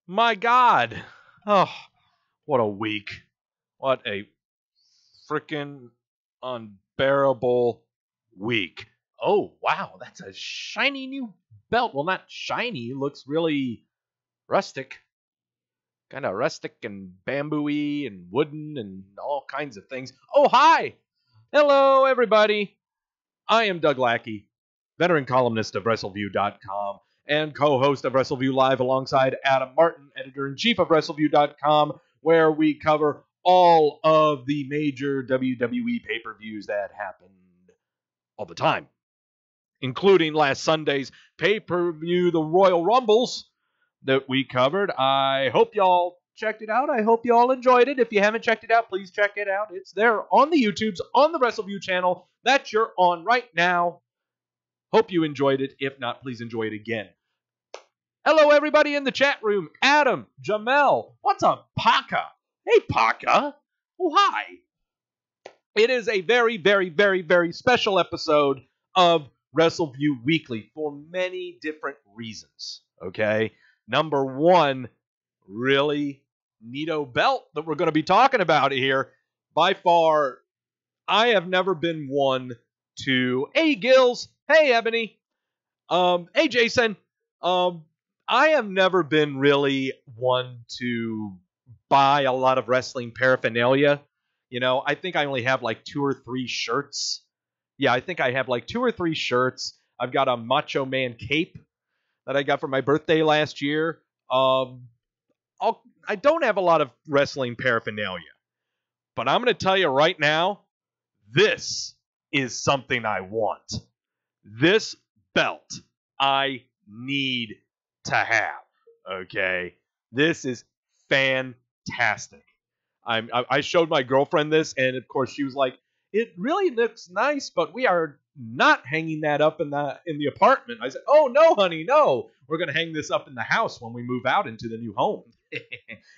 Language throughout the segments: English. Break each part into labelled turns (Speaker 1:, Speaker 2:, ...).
Speaker 1: My God. Oh, what a week. What a freaking unbearable week. Oh, wow, that's a shiny new belt. Well, not shiny, looks really rustic. Kind of rustic and bamboo-y and wooden and all kinds of things. Oh, hi. Hello, everybody. I am Doug Lackey, veteran columnist of Wrestleview.com and co-host of Wrestleview Live alongside Adam Martin, editor-in-chief of Wrestleview.com, where we cover all of the major WWE pay-per-views that happened all the time, including last Sunday's pay-per-view, the Royal Rumbles, that we covered. I hope y'all checked it out. I hope y'all enjoyed it. If you haven't checked it out, please check it out. It's there on the YouTubes, on the Wrestleview channel that you're on right now. Hope you enjoyed it. If not, please enjoy it again. Hello, everybody in the chat room. Adam, Jamel, what's up, Paka? Hey, Paka. Oh, hi. It is a very, very, very, very special episode of Wrestleview Weekly for many different reasons, okay? Number one, really neato belt that we're going to be talking about here. By far, I have never been one to... Hey, Gills. Hey, Ebony. Hey, Jason. I have never been really one to buy a lot of wrestling paraphernalia. You know, I think I only have like 2 or 3 shirts. Yeah, I think I have like 2 or 3 shirts. I've got a Macho Man cape that I got for my birthday last year. I don't have a lot of wrestling paraphernalia. But I'm going to tell you right now, this is something I want. This belt I need to have. Okay? This is fantastic. I showed my girlfriend this, and of course she was like, "It really looks nice, but we are not hanging that up in the apartment." I said, "Oh no, honey, no. We're gonna hang this up in the house when we move out into the new home."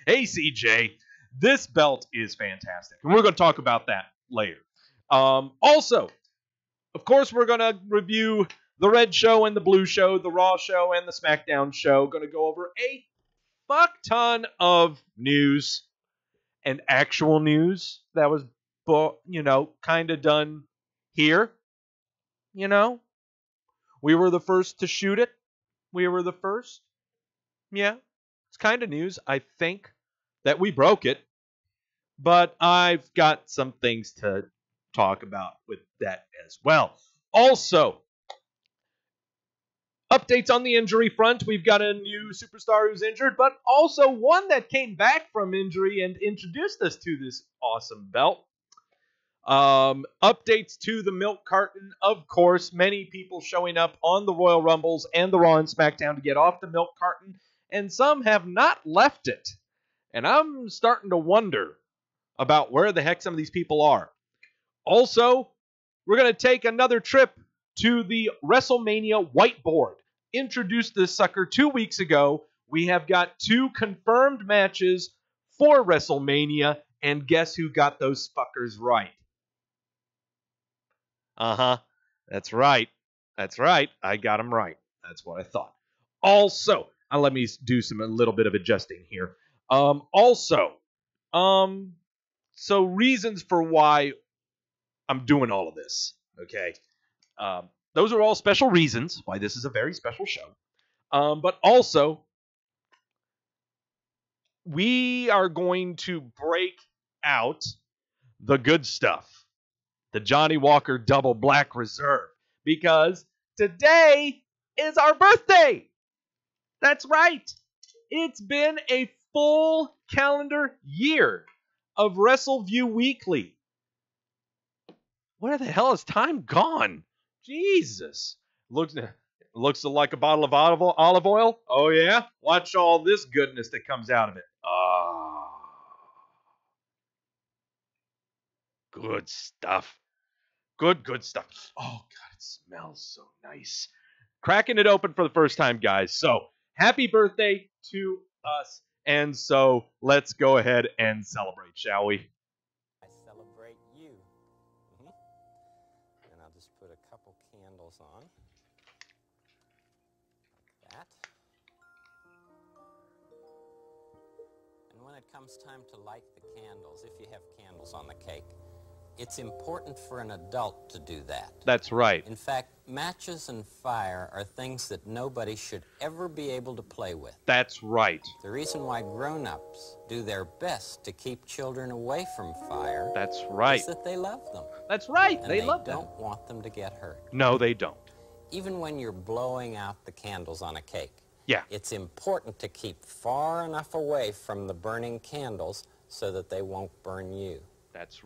Speaker 1: Hey, CJ, this belt is fantastic, and we're gonna talk about that later. Also, of course, we're gonna review the Red Show and the Blue Show, the Raw Show and the SmackDown Show. Gonna go over a fuck ton of news. And actual news that was, kind of done here. We were the first to shoot it. We were the first. Yeah, it's kind of news. I think that we broke it. But I've got some things to talk about with that as well. Also, updates on the injury front. We've got a new superstar who's injured, but also one that came back from injury and introduced us to this awesome belt. Updates to the milk carton. Of course, many people showing up on the Royal Rumbles and the Raw and Smackdown to get off the milk carton, and some have not left it. And I'm starting to wonder about where the heck some of these people are. Also, we're going to take another trip to the WrestleMania Whiteboard. Introduced this sucker 2 weeks ago. We have got 2 confirmed matches for WrestleMania, and guess who got those fuckers right? That's right. That's right. I got them right. That's what I thought. Also, let me do a little bit of adjusting here. So reasons for why I'm doing all of this. Okay. Those are all special reasons why this is a very special show. But also, we are going to break out the good stuff. The Johnny Walker Double Black Reserve. Because today is our birthday. That's right. It's been a full calendar year of Wrestleview Weekly. Where the hell has time gone? Jesus. Looks like a bottle of olive oil. Oh, yeah? Watch all this goodness that comes out of it. Good stuff. Good stuff. Oh, God, it smells so nice. Cracking it open for the first time, guys. So, happy birthday to us. And so, let's go ahead and celebrate, shall we?
Speaker 2: I celebrate you. And I'll just put a couple candles on. Like that. comes time to light the candles, if you have candles on the cake, it's important for an adult to do that.
Speaker 1: That's right.
Speaker 2: In fact, matches and fire are things that nobody should ever be able to play with.
Speaker 1: That's right.
Speaker 2: The reason why grown-ups do their best to keep children away from fire
Speaker 1: That's right.
Speaker 2: is that they love them.
Speaker 1: That's right.
Speaker 2: And
Speaker 1: they love
Speaker 2: they
Speaker 1: them.
Speaker 2: don't want them to get hurt.
Speaker 1: No, they don't.
Speaker 2: Even when you're blowing out the candles on a cake,
Speaker 1: Yeah.
Speaker 2: it's important to keep far enough away from the burning candles so that they won't burn you. Let's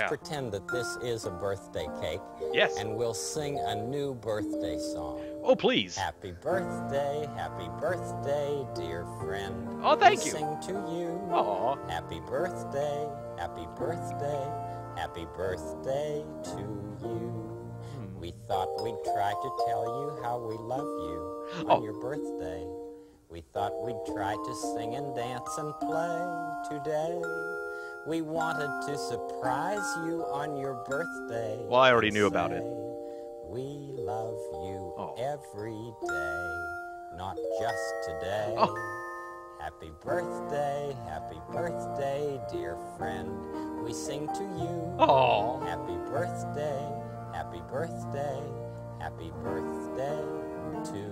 Speaker 2: pretend that this is a birthday cake.
Speaker 1: Yes.
Speaker 2: And we'll sing a new birthday song.
Speaker 1: Oh, please.
Speaker 2: Happy birthday, dear friend.
Speaker 1: Oh, thank you.
Speaker 2: Sing to you.
Speaker 1: Aw.
Speaker 2: Happy birthday to you. We thought we'd try to tell you how we love you on your birthday. We thought we'd try to sing and dance and play today. We wanted to surprise you on your birthday.
Speaker 1: Well, I already knew about it.
Speaker 2: We love you every day, not just today. Happy birthday, dear friend. We sing to you.
Speaker 1: Oh.
Speaker 2: Happy birthday to you.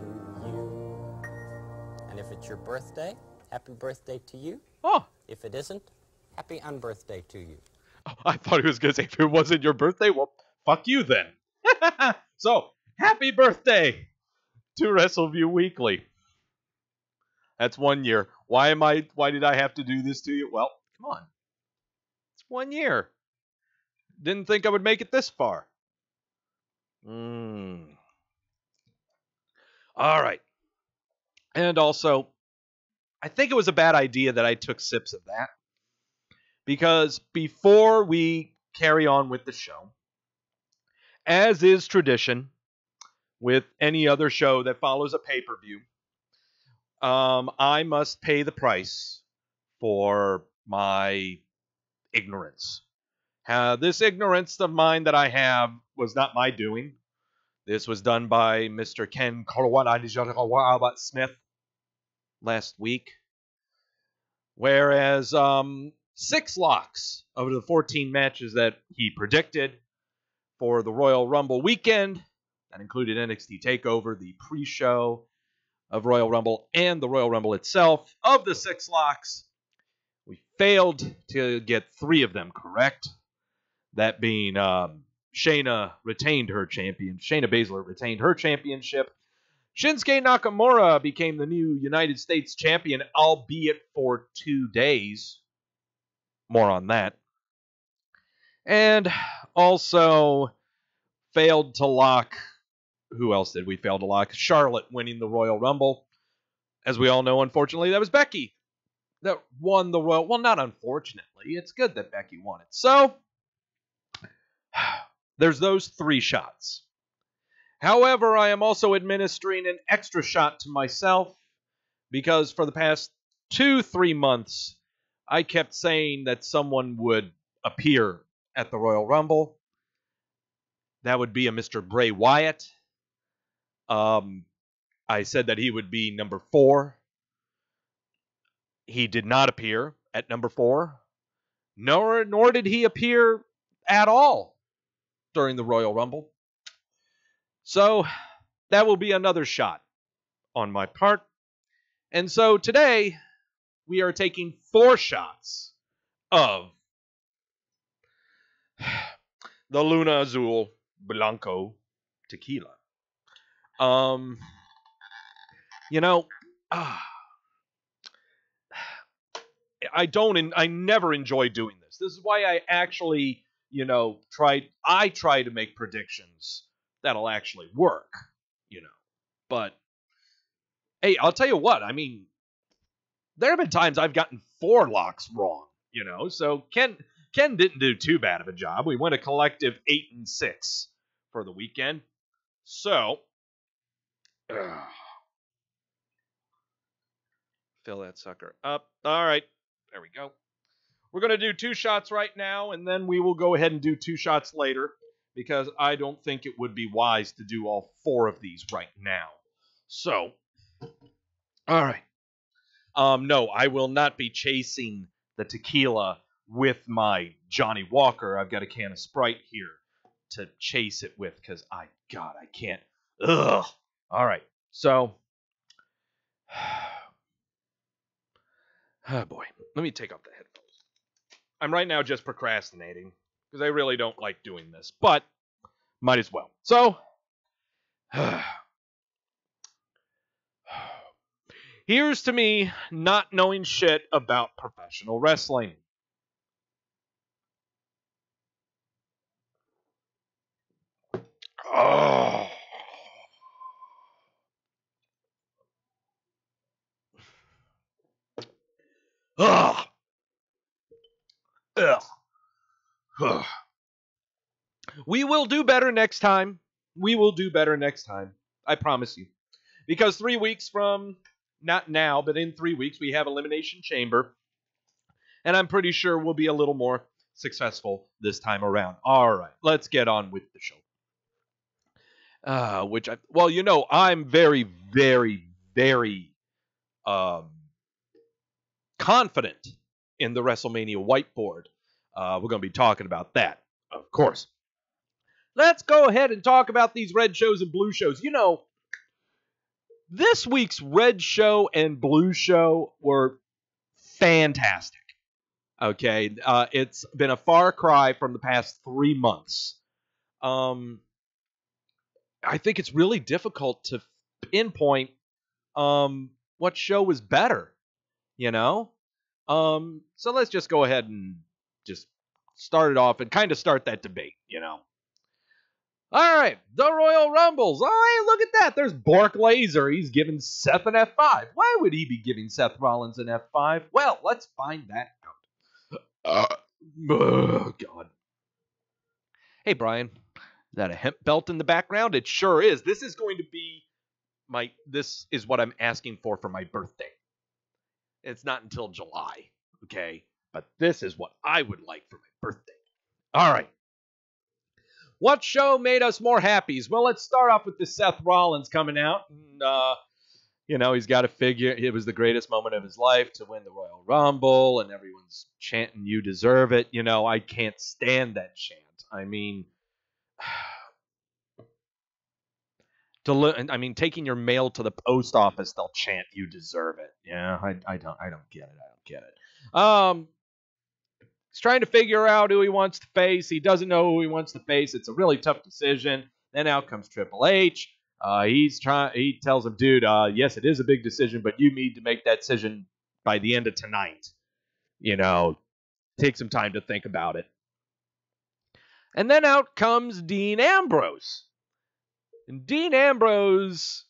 Speaker 2: And if it's your birthday, happy birthday to you.
Speaker 1: Oh.
Speaker 2: If it isn't, happy unbirthday to you.
Speaker 1: Oh, I thought he was going to say, if it wasn't your birthday, well, fuck you then. So, happy birthday to Wrestleview Weekly. That's 1 year. Why did I have to do this to you? Well, come on. It's 1 year. Didn't think I would make it this far. All right. And also, I think it was a bad idea that I took sips of that. Because before we carry on with the show, as is tradition with any other show that follows a pay-per-view, I must pay the price for my ignorance. This ignorance of mine that I have was not my doing. This was done by Mr. Ken Smith last week. Whereas 6 locks of the 14 matches that he predicted for the Royal Rumble weekend, that included NXT TakeOver, the pre-show of Royal Rumble, and the Royal Rumble itself. Of the 6 locks, we failed to get 3 of them correct. That being Shayna Baszler retained her championship. Shinsuke Nakamura became the new United States champion, albeit for 2 days. More on that. And also failed to lock... Who else did we fail to lock? Charlotte winning the Royal Rumble. As we all know, unfortunately, that was Becky that won the Royal... Well, not unfortunately. It's good that Becky won it. So, there's those 3 shots. However, I am also administering an extra shot to myself because for the past 2-3 months, I kept saying that someone would appear at the Royal Rumble. That would be a Mr. Bray Wyatt. I said that he would be number 4. He did not appear at number 4. Nor did he appear at all during the Royal Rumble. So, that will be another shot on my part. And so today, we are taking 4 shots of the Luna Azul Blanco tequila. I never enjoy doing this. This is why I actually, try to make predictions that'll actually work, But, hey, I'll tell you what, there have been times I've gotten 4 locks wrong, So Ken didn't do too bad of a job. We went a collective 8-6 for the weekend. So, fill that sucker up. All right, there we go. We're going to do 2 shots right now, and then we will go ahead and do 2 shots later, because I don't think it would be wise to do all 4 of these right now. So, all right. No, I will not be chasing the tequila with my Johnny Walker. I've got a can of Sprite here to chase it with because I can't. Ugh. All right. So, oh boy. Let me take off the headphones. I'm right now just procrastinating because I really don't like doing this, but might as well. So, here's to me not knowing shit about professional wrestling. Oh. Ugh. Ugh. Ugh. We will do better next time. We will do better next time. I promise you. Because 3 weeks from, not now, but in 3 weeks, we have Elimination Chamber. And I'm pretty sure we'll be a little more successful this time around. All right, let's get on with the show. I'm very, very, very confident in the WrestleMania Whiteboard. We're going to be talking about that, of course. Let's go ahead and talk about these red shows and blue shows. You know, this week's red show and blue show were fantastic. Okay, it's been a far cry from the past 3 months. I think it's really difficult to pinpoint what show was better, you know? So let's just go ahead and just start it off and kind of start that debate, you know? All right, the Royal Rumbles. Oh, hey, look at that. There's Bork Laser. He's giving Seth an F5. Why would he be giving Seth Rollins an F5? Well, let's find that out. Oh, God. Hey, Brian. Is that a hemp belt in the background? It sure is. This is going to be this is what I'm asking for my birthday. It's not until July, okay? But this is what I would like for my birthday. All right. What show made us more happy? Well, let's start off with the Seth Rollins coming out. And, he's got to figure it was the greatest moment of his life to win the Royal Rumble, and everyone's chanting, "You deserve it." I can't stand that chant. I mean, taking your mail to the post office, they'll chant, "You deserve it." Yeah, I don't get it. I don't get it. He's trying to figure out who he wants to face. He doesn't know who he wants to face. It's a really tough decision. Then out comes Triple H. He tells him, "Dude, yes, it is a big decision, but you need to make that decision by the end of tonight. Take some time to think about it." And then out comes Dean Ambrose. And Dean Ambrose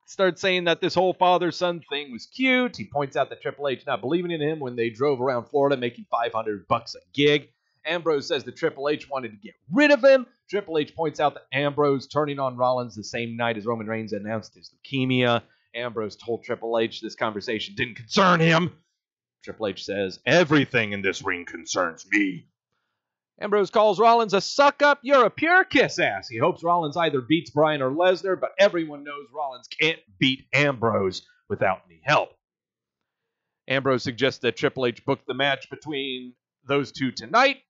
Speaker 1: starts saying that this whole father-son thing was cute. He points out that Triple H not believing in him when they drove around Florida making $500 a gig. Ambrose says that Triple H wanted to get rid of him. Triple H points out that Ambrose turning on Rollins the same night as Roman Reigns announced his leukemia. Ambrose told Triple H this conversation didn't concern him. Triple H says, "Everything in this ring concerns me." Ambrose calls Rollins a suck-up. "You're a pure kiss-ass." He hopes Rollins either beats Bryan or Lesnar, but everyone knows Rollins can't beat Ambrose without any help. Ambrose suggests that Triple H book the match between those two tonight.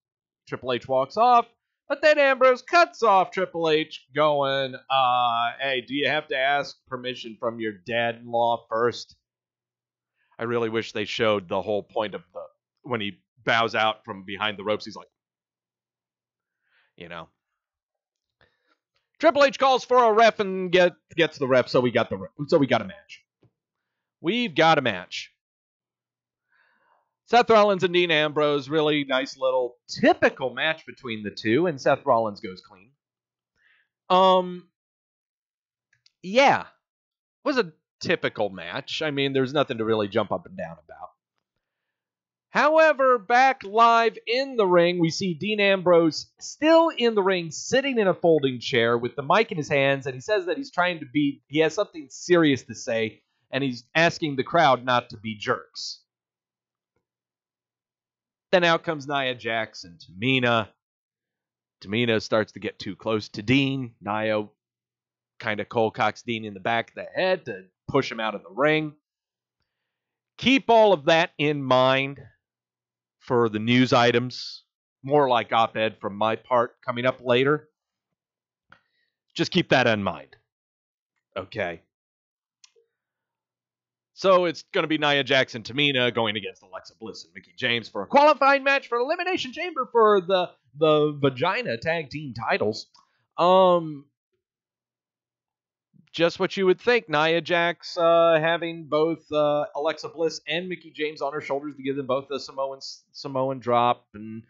Speaker 1: Triple H walks off, but then Ambrose cuts off Triple H going, "Hey, do you have to ask permission from your dad-in-law first?" I really wish they showed the whole point of when he bows out from behind the ropes, he's like, Triple H calls for a ref and gets the ref, so we got a match. We've got a match. Seth Rollins and Dean Ambrose, really nice little typical match between the two, and Seth Rollins goes clean. Yeah, it was a typical match. I mean, there's nothing to really jump up and down about. However, back live in the ring, we see Dean Ambrose still in the ring, sitting in a folding chair with the mic in his hands, and he says that he has something serious to say, and he's asking the crowd not to be jerks. Then out comes Nia Jax and Tamina. Tamina starts to get too close to Dean. Nia kind of cold-cocks Dean in the back of the head to push him out of the ring. Keep all of that in mind. for the news items. More like op-ed from my part coming up later. Just keep that in mind. Okay. So it's going to be Nia Jax and Tamina going against Alexa Bliss and Mickie James for a qualifying match for Elimination Chamber for the Vagina Tag Team titles. Just what you would think. Nia Jax having both Alexa Bliss and Mickie James on her shoulders to give them both the Samoan drop, and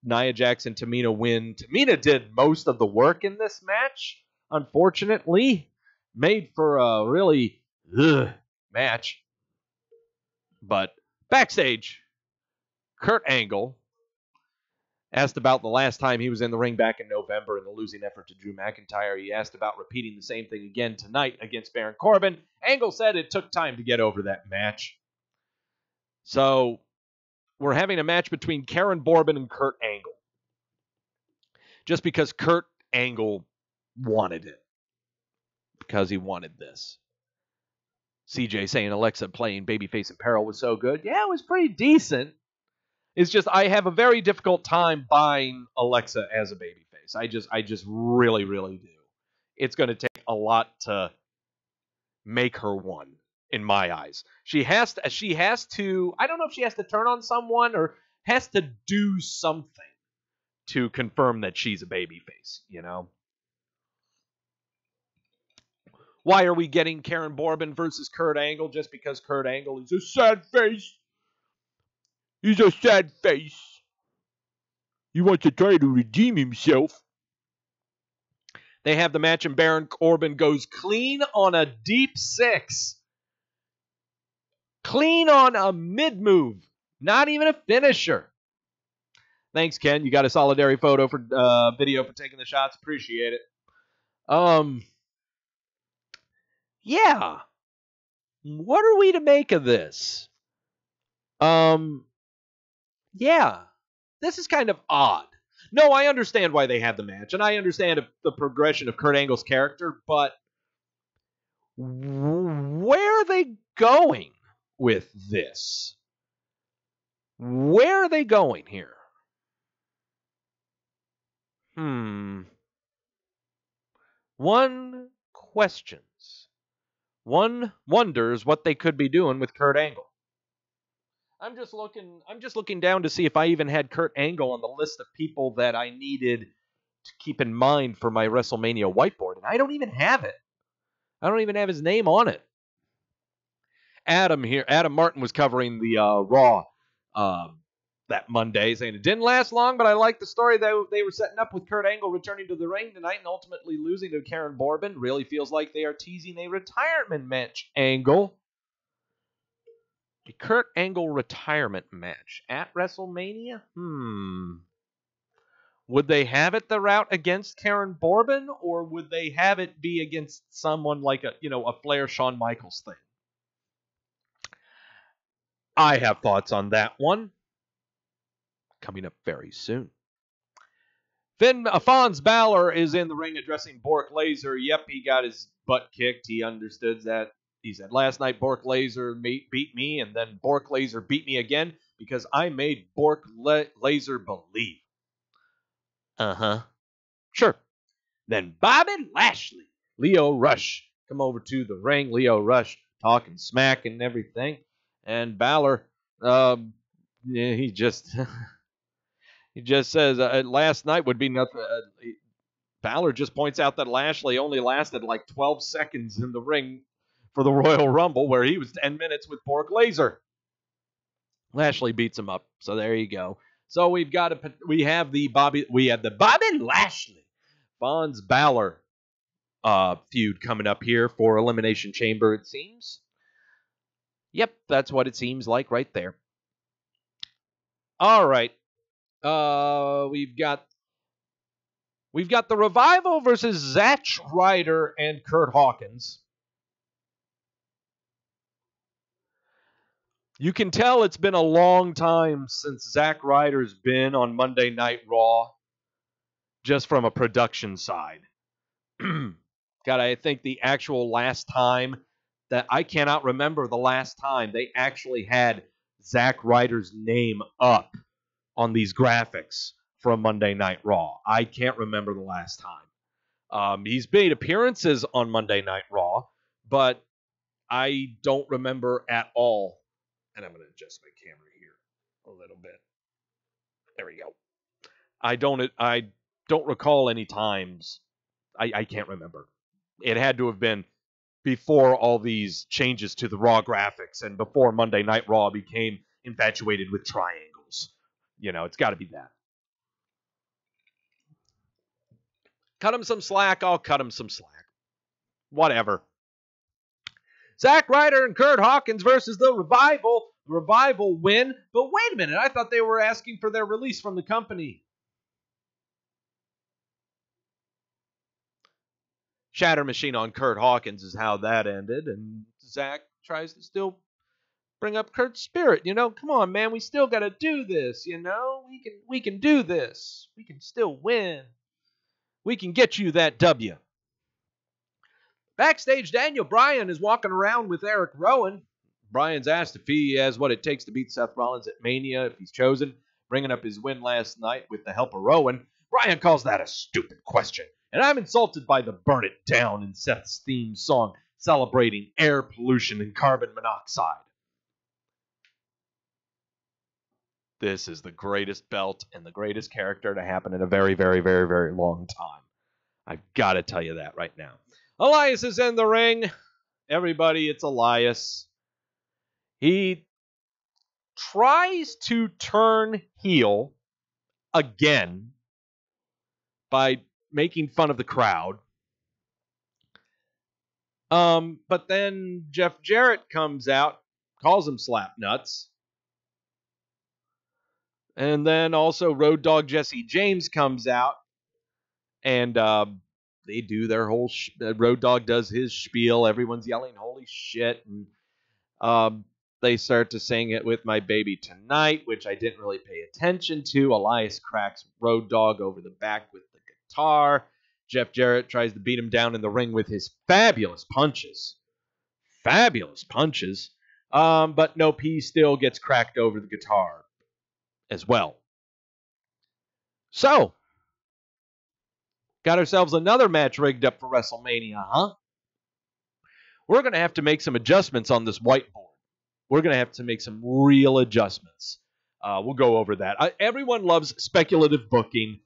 Speaker 1: Nia Jax and Tamina win. Tamina did most of the work in this match, unfortunately. Made for a really match. But backstage, Kurt Angle asked about the last time he was in the ring back in November in the losing effort to Drew McIntyre. He asked about repeating the same thing again tonight against Baron Corbin. Angle said it took time to get over that match. So we're having a match between Karen Corbin and Kurt Angle. Just because Kurt Angle wanted it. Because he wanted this. CJ saying Alexa playing Babyface in Peril was so good. Yeah, it was pretty decent. It's just I have a very difficult time buying Alexa as a babyface. I just really, really do. It's going to take a lot to make her one, in my eyes. She has to, I don't know if she has to turn on someone or has to do something to confirm that she's a babyface, you know? Why are we getting Karen Corbin versus Kurt Angle just because Kurt Angle is a sad face? He's a sad face. He wants to try to redeem himself. They have the match and Baron Corbin goes clean on a deep six. Clean on a mid-move. Not even a finisher. Thanks, Ken. You got a solidary photo for video for taking the shots. Appreciate it. Yeah. What are we to make of this? Yeah. This is kind of odd. No, I understand why they had the match, and I understand the progression of Kurt Angle's character, but where are they going with this? Where are they going here? One questions. One wonders what they could be doing with Kurt Angle. I'm just looking down to see if I even had Kurt Angle on the list of people that I needed to keep in mind for my WrestleMania whiteboard, and I don't even have it. I don't even have his name on it. Adam Martin was covering the Raw that Monday, saying it didn't last long, but I like the story that they were setting up with Kurt Angle returning to the ring tonight and ultimately losing to Karen Corbin. Really feels like they are teasing a retirement match, Angle. A Kurt Angle retirement match at WrestleMania? Would they have it the route against Karen Corbin, or would they have it be against someone like a Flair Shawn Michaels thing? I have thoughts on that one. Coming up very soon. Fons Balor is in the ring addressing Bork Laser. Yep, he got his butt kicked. He understood that. He said, last night Bork Laser beat me, and then Bork Laser beat me again because I made Bork Laser believe. Sure. Then Bobby Lashley, Leo Rush, come over to the ring. Leo Rush talking smack and everything. And Balor, he just says last night would be nothing. Balor just points out that Lashley only lasted like 12 seconds in the ring for the Royal Rumble, where he was 10 minutes with Bork Laser. Lashley beats him up. So there you go. So we have the Bobby Lashley, Fons Balor feud coming up here for Elimination Chamber, it seems. Yep, that's what it seems like right there. All right. We've got the Revival versus Zack Ryder and Kurt Hawkins. You can tell it's been a long time since Zack Ryder's been on Monday Night Raw, just from a production side. God, I think the actual last time that I cannot remember the last time they actually had Zack Ryder's name up on these graphics from Monday Night Raw. I can't remember the last time. He's made appearances on Monday Night Raw, but I don't remember at all. And I'm going to adjust my camera here a little bit. There we go. I don't recall any times. I can't remember. It had to have been before all these changes to the Raw graphics and before Monday Night Raw became infatuated with triangles. It's got to be that. Cut him some slack, I'll cut him some slack. Whatever. Zack Ryder and Kurt Hawkins versus the Revival. The Revival win, but wait a minute, I thought they were asking for their release from the company. Shatter Machine on Kurt Hawkins is how that ended, and Zack tries to still bring up Kurt's spirit. Come on, man, we still got to do this. We can do this. We can still win. We can get you that W. Backstage, Daniel Bryan is walking around with Eric Rowan. Bryan's asked if he has what it takes to beat Seth Rollins at Mania, if he's chosen, bringing up his win last night with the help of Rowan. Bryan calls that a stupid question, and I'm insulted by the Burn It Down in Seth's theme song celebrating air pollution and carbon monoxide. This is the greatest belt and the greatest character to happen in a very, very, very, very long time. I've got to tell you that right now. Elias is in the ring. Everybody, it's Elias. He tries to turn heel again by making fun of the crowd. But then Jeff Jarrett comes out, calls him Slapnuts. And then also Road Dogg Jesse James comes out, and they do their whole Road Dogg does his spiel. Everyone's yelling, "Holy shit!" And they start to sing it with My Baby Tonight, which I didn't really pay attention to. Elias cracks Road Dogg over the back with the guitar. Jeff Jarrett tries to beat him down in the ring with his fabulous punches. But no, P still gets cracked over the guitar as well. So, got ourselves another match rigged up for WrestleMania, huh? We're going to have to make some adjustments on this whiteboard. We're going to have to make some real adjustments. We'll go over that. Everyone loves speculative booking.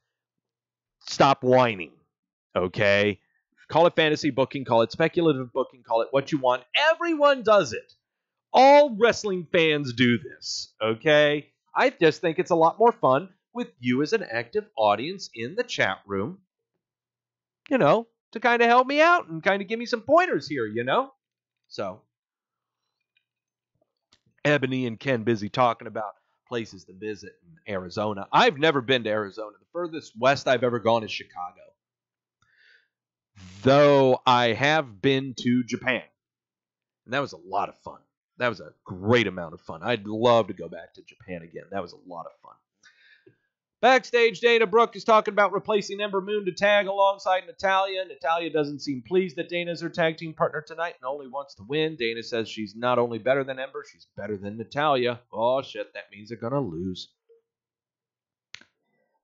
Speaker 1: Stop whining, okay? Call it fantasy booking, call it speculative booking, call it what you want. Everyone does it. All wrestling fans do this, okay? I just think it's a lot more fun with you as an active audience in the chat room, to kind of help me out and kind of give me some pointers here, So, Ebony and Ken busy talking about places to visit in Arizona. I've never been to Arizona. The furthest west I've ever gone is Chicago. Though I have been to Japan. And that was a lot of fun. That was a great amount of fun. I'd love to go back to Japan again. That was a lot of fun. Backstage, Dana Brooke is talking about replacing Ember Moon to tag alongside Natalya. Natalya doesn't seem pleased that Dana's her tag team partner tonight and only wants to win. Dana says she's not only better than Ember, she's better than Natalya. Oh, shit, that means they're going to lose.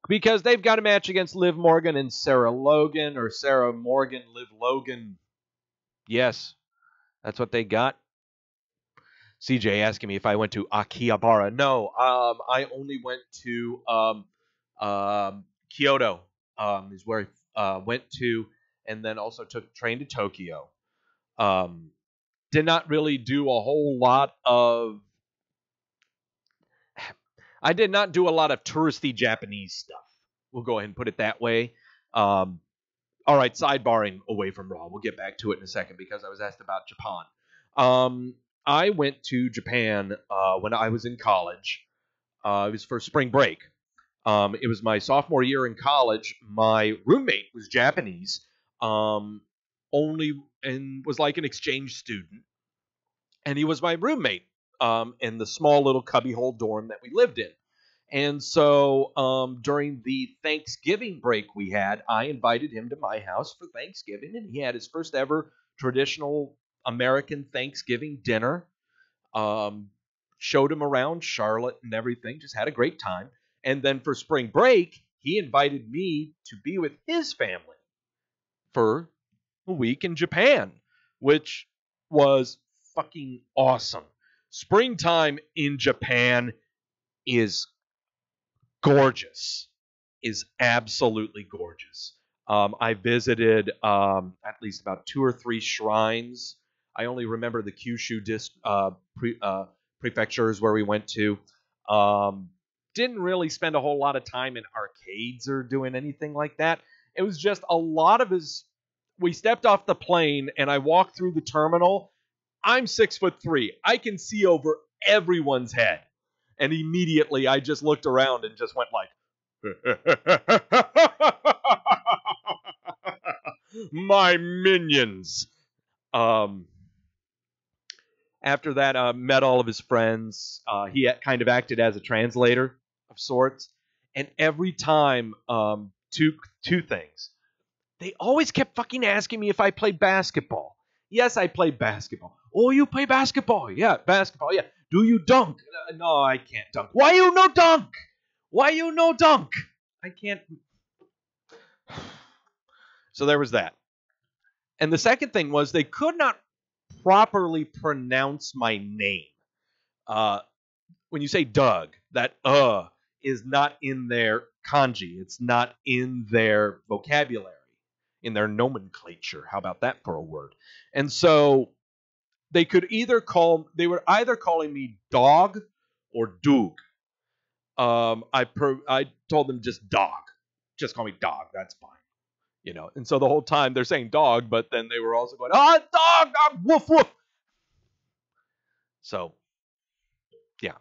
Speaker 1: Because they've got a match against Liv Morgan and Sarah Logan, or Sarah Morgan, Liv Logan. Yes, that's what they got. CJ asking me if I went to Akihabara. No, I only went to Kyoto. Is where I went to, and then also took train to Tokyo. Did not really do a whole lot of. I did not do a lot of touristy Japanese stuff. We'll go ahead and put it that way. All right, sidebarring away from Raw. We'll get back to it in a second because I was asked about Japan. I went to Japan when I was in college. It was for spring break. It was my sophomore year in college. My roommate was Japanese, and was like an exchange student. And he was my roommate in the small little cubbyhole dorm that we lived in. And so during the Thanksgiving break we had, I invited him to my house for Thanksgiving, and he had his first ever traditional American Thanksgiving dinner. Showed him around Charlotte and everything. Just had a great time. And then for spring break, he invited me to be with his family for a week in Japan, which was fucking awesome. Springtime in Japan is gorgeous, is absolutely gorgeous. I visited at least about 2 or 3 shrines. I only remember the Kyushu prefectures where we went to. Didn't really spend a whole lot of time in arcades or doing anything like that. It was just a lot of we stepped off the plane and I walked through the terminal. I'm 6'3". I can see over everyone's head. And immediately I just looked around and just went like, my minions. After that, met all of his friends. He kind of acted as a translator of sorts. And every time, two things. They always kept fucking asking me if I played basketball. Yes, I play basketball. Oh, you play basketball? Yeah, basketball. Yeah. Do you dunk? No, I can't dunk. Why you no dunk? Why you no dunk? I can't. So there was that. And the second thing was they could not properly pronounce my name. When you say Doug, that is not in their kanji. It's not in their vocabulary, in their nomenclature. How about that for a word? And so they were either calling me Dog or Doog. I told them just Dog. Just call me Dog. That's fine. You know, and so the whole time they're saying dog, but then they were also going, dog, woof, woof. So, yeah.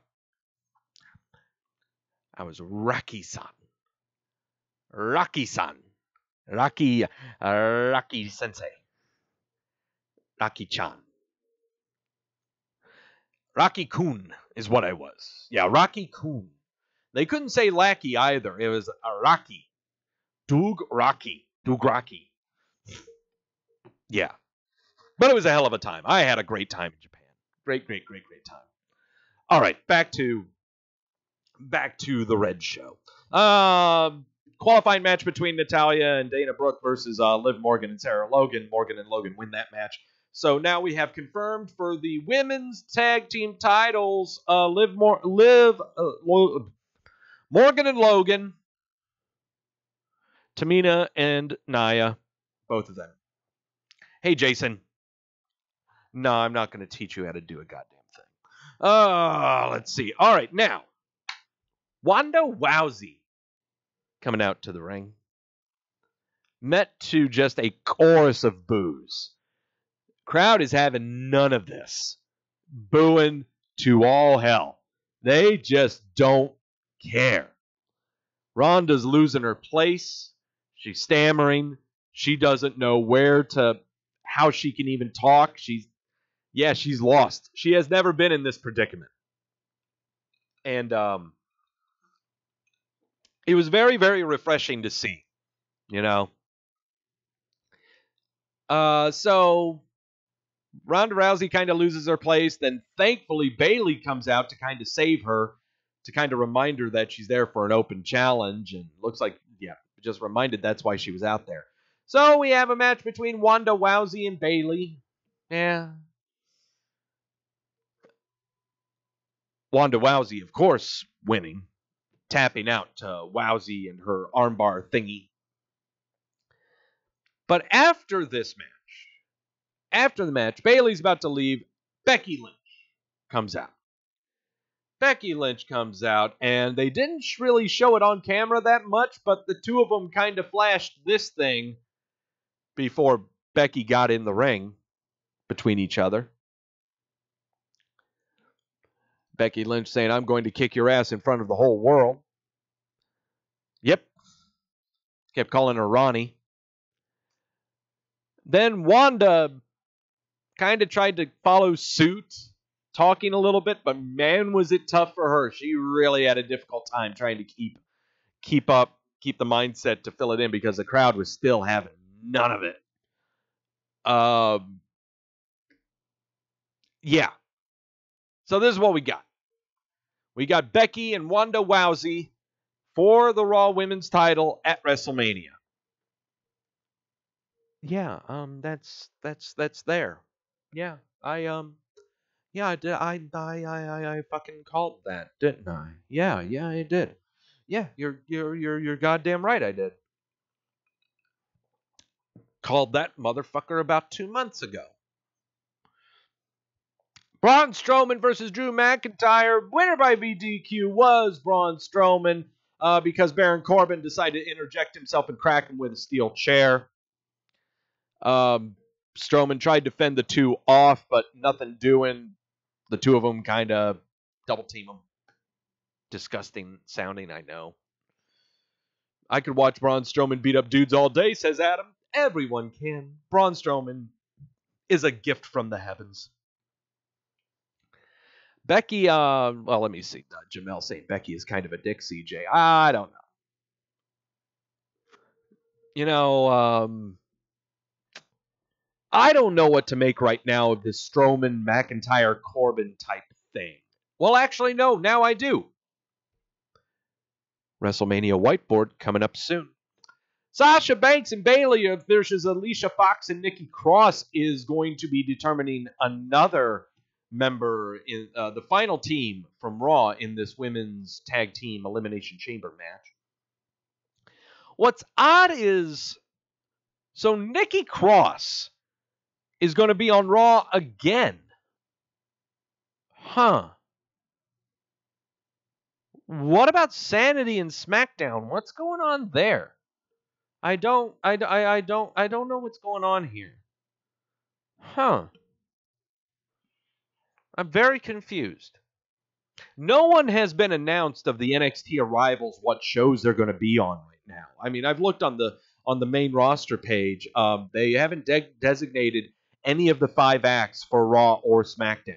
Speaker 1: I was Rocky-san. Rocky-san. Rocky sensei. Rocky-chan. Rocky-kun is what I was. Yeah, Rocky-kun. They couldn't say Lackey either. It was a Rocky. Doug Rocky. Doug Rocky. Yeah. But it was a hell of a time. I had a great time in Japan. Great time. All right, back to the Red Show. Qualifying match between Natalya and Dana Brooke versus Liv Morgan and Sarah Logan. Morgan and Logan win that match. So now we have confirmed for the women's tag team titles, Morgan and Logan, Tamina and Nia, both of them. Hey, Jason. No, I'm not going to teach you how to do a goddamn thing. Let's see. All right, now, Wanda Rousey coming out to the ring. Met to just a chorus of boos. Crowd is having none of this. Booing to all hell. They just don't care. Ronda's losing her place. She's stammering. She doesn't know how she can even talk. She's lost. She has never been in this predicament. And it was very, very refreshing to see, you know. So Ronda Rousey kind of loses her place. Then thankfully Bayley comes out to kind of save her, to kind of remind her that she's there for an open challenge. And looks like, just reminded that's why she was out there. So we have a match between Wanda Rousey and Bayley. Yeah. Wanda Rousey, of course, winning. Tapping out to Rousey and her armbar thingy. But after the match, Bayley's about to leave. Becky Lynch comes out. And they didn't really show it on camera that much, but the two of them kind of flashed this thing before Becky got in the ring between each other. Becky Lynch saying, "I'm going to kick your ass in front of the whole world." Yep. Kept calling her Ronnie. Then Wanda kind of tried to follow suit, talking a little bit, but man, was it tough for her. She really had a difficult time trying to keep the mindset to fill it in because the crowd was still having none of it. Yeah. So this is what we got. We got Becky and Wanda Rousey for the Raw Women's title at WrestleMania. Yeah, that's there. Yeah, I did. I fucking called that, didn't I? Yeah, I did. Yeah, you're goddamn right. I did. Called that motherfucker about 2 months ago. Braun Strowman versus Drew McIntyre. Winner by VDQ was Braun Strowman because Baron Corbin decided to interject himself and crack him with a steel chair. Strowman tried to fend the two off, but nothing doing. The two of them kind of double team him. Disgusting sounding, I know. I could watch Braun Strowman beat up dudes all day, says Adam. Everyone can. Braun Strowman is a gift from the heavens. Becky, well, let me see. Jamel saying Becky is kind of a dick, CJ. I don't know. You know, I don't know what to make right now of this Strowman, McIntyre, Corbin type thing. Well, actually, no. Now I do. WrestleMania Whiteboard coming up soon. Sasha Banks and Bayley versus Alicia Fox and Nikki Cross is going to be determining another member in the final team from Raw in this women's tag team elimination chamber match. What's odd is, so Nikki Cross is going to be on Raw again. Huh. What about Sanity and SmackDown? What's going on there? I don't know what's going on here. Huh. I'm very confused. No one has been announced of the NXT arrivals what shows they're going to be on right now. I mean, I've looked on the main roster page. They haven't designated any of the 5 acts for Raw or SmackDown.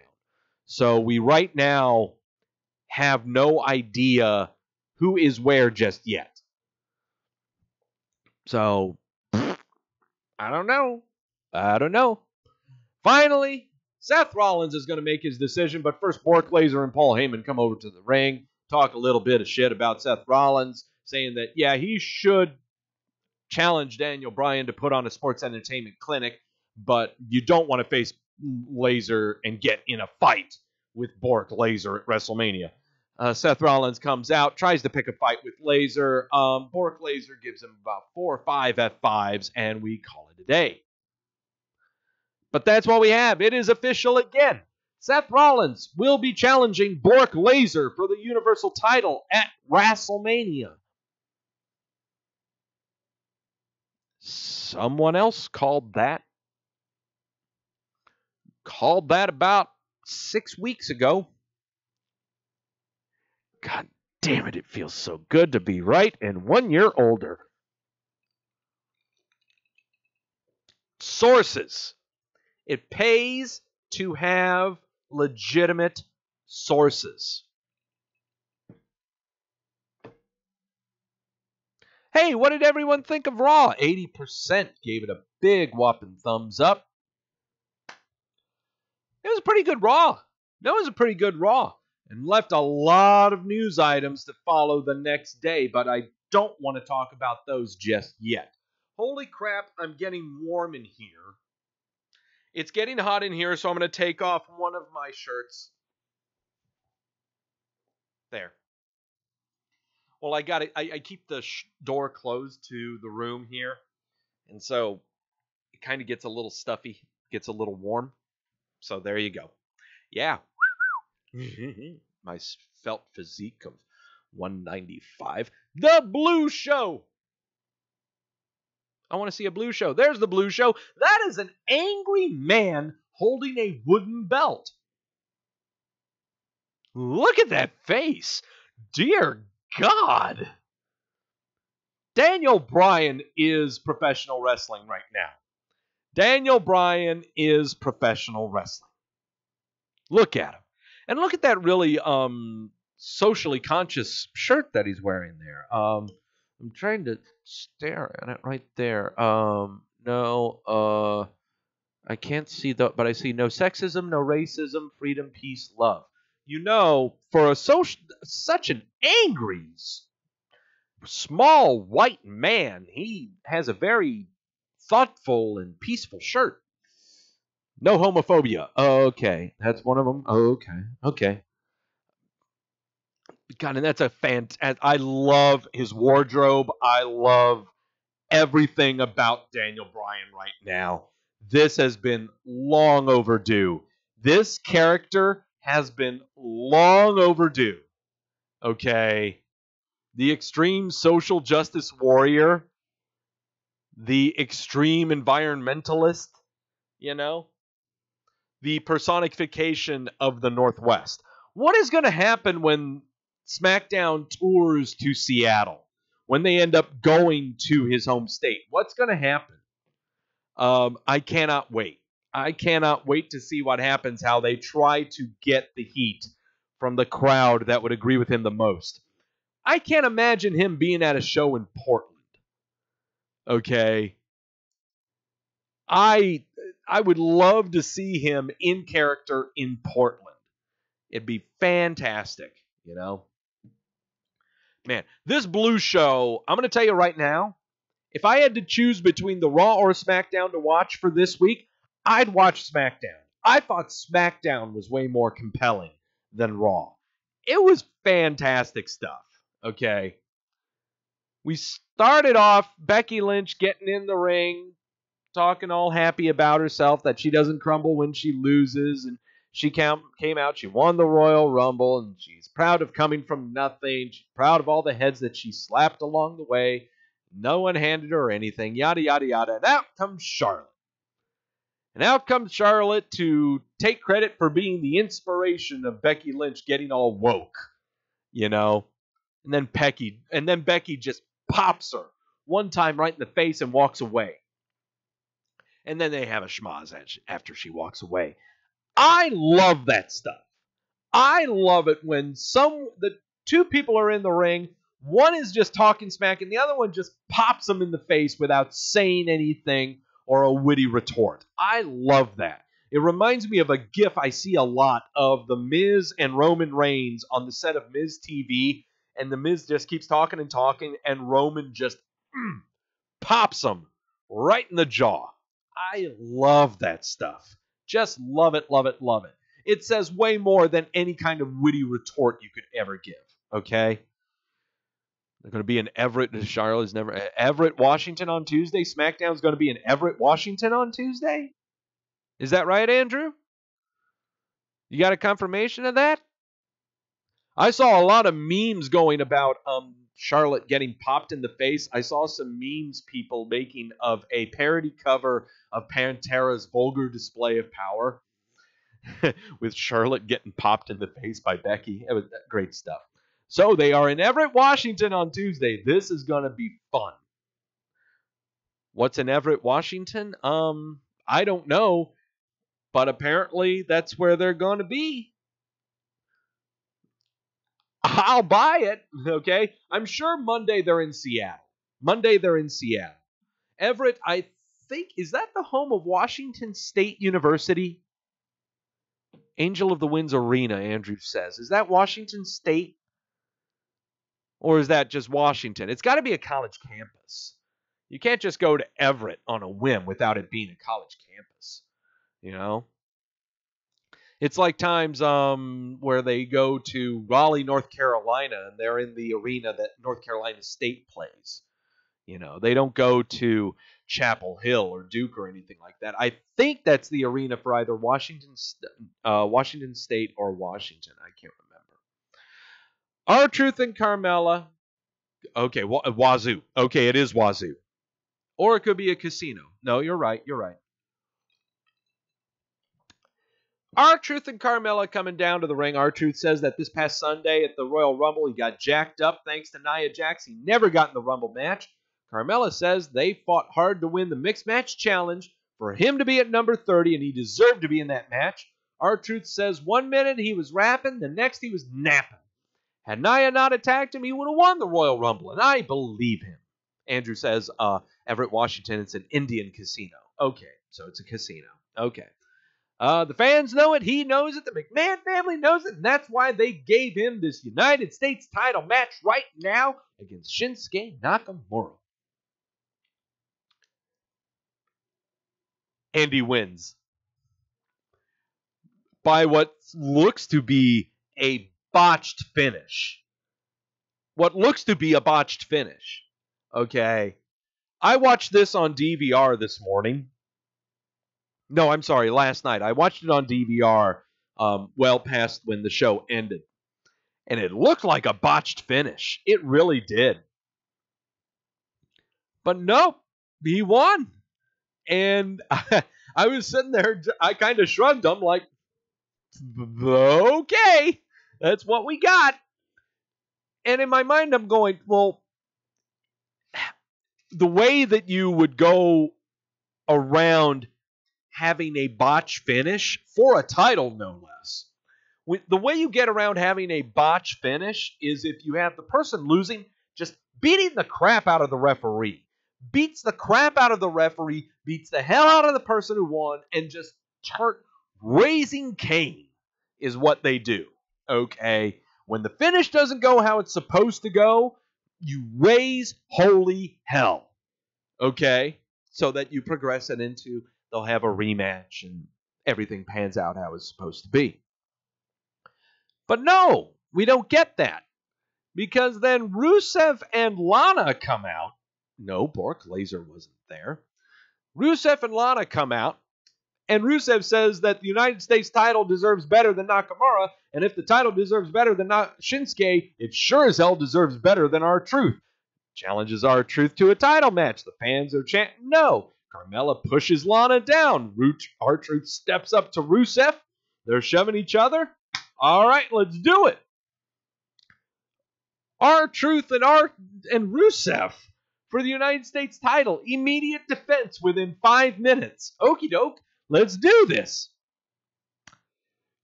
Speaker 1: So we right now have no idea who is where just yet. So I don't know. Finally, Seth Rollins is going to make his decision, but first Bork Laser and Paul Heyman come over to the ring, talk a little bit of shit about Seth Rollins, saying that, yeah, he should challenge Daniel Bryan to put on a sports entertainment clinic, but you don't want to face Laser and get in a fight with Bork Laser at WrestleMania. Seth Rollins comes out, tries to pick a fight with Laser. Bork Laser gives him about 4 or 5 F5s, and we call it a day. But that's what we have. It is official again. Seth Rollins will be challenging Bork Laser for the Universal title at WrestleMania. Someone else called that about 6 weeks ago. God damn it feels so good to be right and 1 year older. Sources. It pays to have legitimate sources. Hey, what did everyone think of Raw? 80% gave it a big whopping thumbs up. It was a pretty good Raw. And left a lot of news items to follow the next day, but I don't want to talk about those just yet. Holy crap, I'm getting warm in here. It's getting hot in here, so I'm going to take off one of my shirts. There. Well, I got it. I keep the door closed to the room here, and so it kind of gets a little stuffy, gets a little warm. So there you go. Yeah. My felt physique of 195. The Blue Show. I want to see a Blue Show. There's the Blue Show. That is an angry man holding a wooden belt. Look at that face. Dear God. Daniel Bryan is professional wrestling right now. Daniel Bryan is professional wrestling. Look at him. And look at that really socially conscious shirt that he's wearing there. I'm trying to stare at it right there. No, I can't see but I see no sexism, no racism, freedom, peace, love. You know, for such an angry small white man. He has a very thoughtful and peaceful shirt. No homophobia. Okay, that's one of them. Okay. God, and that's a fantastic. I love his wardrobe. I love everything about Daniel Bryan right now. This has been long overdue. This character has been long overdue. Okay. The extreme social justice warrior, the extreme environmentalist, the personification of the Northwest. What is going to happen when SmackDown tours to Seattle? When they end up going to his home state? What's going to happen? I cannot wait. I cannot wait to see what happens, how they try to get the heat from the crowd that would agree with him the most. I can't imagine him being at a show in Portland. Okay. I would love to see him in character in Portland. It'd be fantastic, Man, this Blue show, I'm going to tell you right now, if I had to choose between the Raw or SmackDown to watch for this week, I'd watch SmackDown. I thought SmackDown was way more compelling than Raw. It was fantastic stuff, okay? We started off Becky Lynch getting in the ring, talking all happy about herself that she doesn't crumble when she loses, and she came out, she won the Royal Rumble, and she's proud of coming from nothing. She's proud of all the heads that she slapped along the way. No one handed her anything, yada, yada, yada. And out comes Charlotte. And out comes Charlotte to take credit for being the inspiration of Becky Lynch getting all woke, And then Becky just pops her one time right in the face and walks away. And then they have a schmoz after she walks away. I love that stuff. I love it when the two people are in the ring. One is just talking smack, and the other one just pops them in the face without saying anything or a witty retort. I love that. It reminds me of a gif I see a lot of The Miz and Roman Reigns on the set of Miz TV, and The Miz just keeps talking, and Roman just pops him right in the jaw. I love that stuff. Just love it, love it, love it. It says way more than any kind of witty retort you could ever give, okay? They're going to be in Everett. Charlotte's never Everett, Washington on Tuesday. SmackDown's going to be in Everett, Washington on Tuesday. Is that right, Andrew? You got a confirmation of that? I saw a lot of memes going about Charlotte getting popped in the face. I saw some memes people making of a parody cover of Pantera's vulgar display of power with Charlotte getting popped in the face by Becky. It was great stuff. So they are in Everett, Washington on Tuesday. This is going to be fun. What's in Everett, Washington? I don't know, but apparently that's where they're going to be. I'll buy it, okay? I'm sure Monday they're in Seattle. Everett, I think, is that the home of Washington State University? Angel of the Winds Arena, Andrew says. Is that Washington State? Or is that just Washington? It's got to be a college campus. You can't just go to Everett on a whim without it being a college campus. It's like times where they go to Raleigh, North Carolina, and they're in the arena that North Carolina State plays. They don't go to Chapel Hill or Duke or anything like that. I think that's the arena for either Washington State or Washington. I can't remember. R-Truth and Carmella. Okay, Wazoo. Okay, it is Wazoo. Or it could be a casino. No, you're right. R-Truth and Carmella coming down to the ring. R-Truth says that this past Sunday at the Royal Rumble, he got jacked up thanks to Nia Jax. He never got in the Rumble match. Carmella says they fought hard to win the Mixed Match Challenge for him to be at number 30, and he deserved to be in that match. R-Truth says 1 minute he was rapping, the next he was napping. Had Nia not attacked him, he would have won the Royal Rumble, and I believe him. Andrew says, Everett, Washington, it's an Indian casino. Okay, so it's a casino. Okay. The fans know it. He knows it. The McMahon family knows it. And that's why they gave him this United States title match right now against Shinsuke Nakamura. And he wins by what looks to be a botched finish. What looks to be a botched finish. Okay. I watched this on DVR this morning. No, I'm sorry, last night. I watched it on DVR well past when the show ended. And it looked like a botched finish. It really did. But nope, he won. And I was sitting there, I kind of shrugged. I'm like, okay, that's what we got. And in my mind, I'm going, well, the way that you would go around having a botch finish for a title, no less. The way you get around having a botch finish is if you have the person losing just beating the crap out of the referee. Beats the crap out of the referee, beats the hell out of the person who won, and just raising Cain is what they do. Okay? When the finish doesn't go how it's supposed to go, you raise holy hell. Okay? So that you progress it into they'll have a rematch and everything pans out how it's supposed to be. But no, we don't get that. Because then Rusev and Lana come out. No, Bork Laser wasn't there. Rusev and Lana come out, and Rusev says that the United States title deserves better than Nakamura, and if the title deserves better than Shinsuke, it sure as hell deserves better than R-Truth. Challenges R-Truth to a title match. The fans are chanting no. Carmella pushes Lana down. R-Truth steps up to Rusev. They're shoving each other. All right, let's do it. R-Truth and Rusev for the United States title. Immediate defense within 5 minutes. Okie doke, let's do this.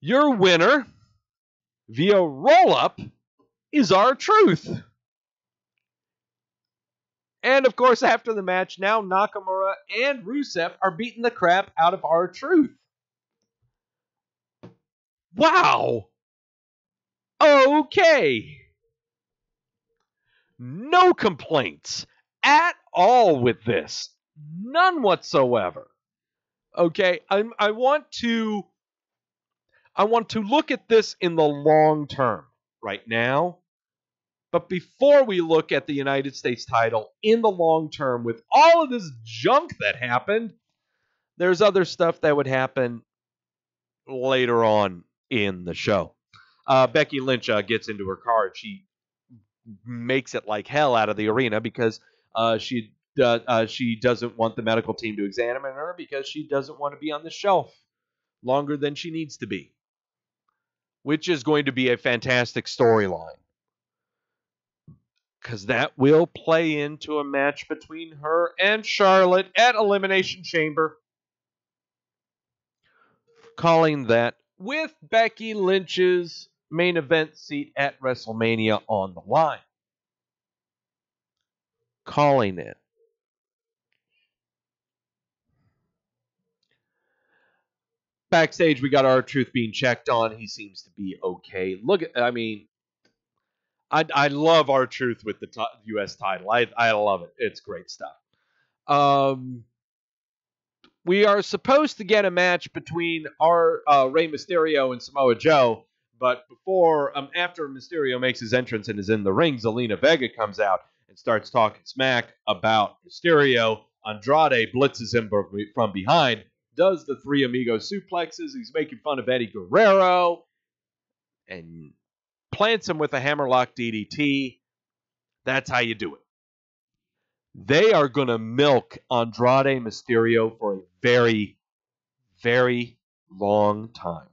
Speaker 1: Your winner via roll-up is R-Truth. And of course, after the match, now Nakamura and Rusev are beating the crap out of R-Truth. Wow. Okay. No complaints at all with this. None whatsoever. Okay, I want to look at this in the long term right now. But before we look at the United States title in the long term with all of this junk that happened, there's other stuff that would happen later on in the show. Becky Lynch gets into her car. She makes it like hell out of the arena because she doesn't want the medical team to examine her because she doesn't want to be on the shelf longer than she needs to be, which is going to be a fantastic storyline because that will play into a match between her and Charlotte at Elimination Chamber. Calling that with Becky Lynch's main event seat at WrestleMania on the line. Calling it. Backstage, we got R-Truth being checked on. He seems to be okay. I love R-Truth with the U.S. title. I love it. It's great stuff. We are supposed to get a match between Rey Mysterio and Samoa Joe, but after Mysterio makes his entrance and is in the ring, Zelina Vega comes out and starts talking smack about Mysterio. Andrade blitzes him from behind, does the Three Amigos suplexes. He's making fun of Eddie Guerrero and plants him with a hammerlock DDT. That's how you do it. They are going to milk Andrade Mysterio for a very, very long time.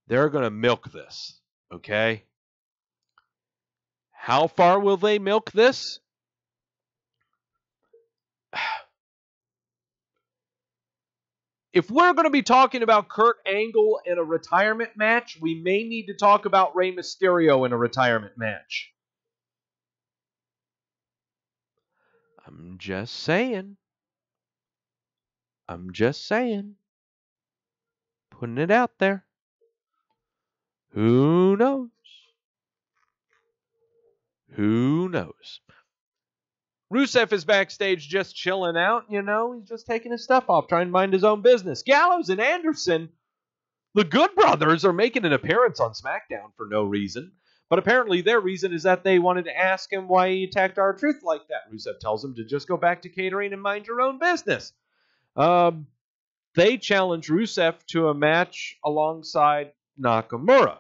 Speaker 1: They're going to milk this, okay? How far will they milk this? If we're going to be talking about Kurt Angle in a retirement match, we may need to talk about Rey Mysterio in a retirement match. I'm just saying. Putting it out there. Who knows? Who knows? Rusev is backstage just chilling out, He's just taking his stuff off, trying to mind his own business. Gallows and Anderson, the Good Brothers, are making an appearance on SmackDown for no reason. But apparently their reason is that they wanted to ask him why he attacked R-Truth like that. Rusev tells him to just go back to catering and mind your own business. They challenge Rusev to a match alongside Nakamura.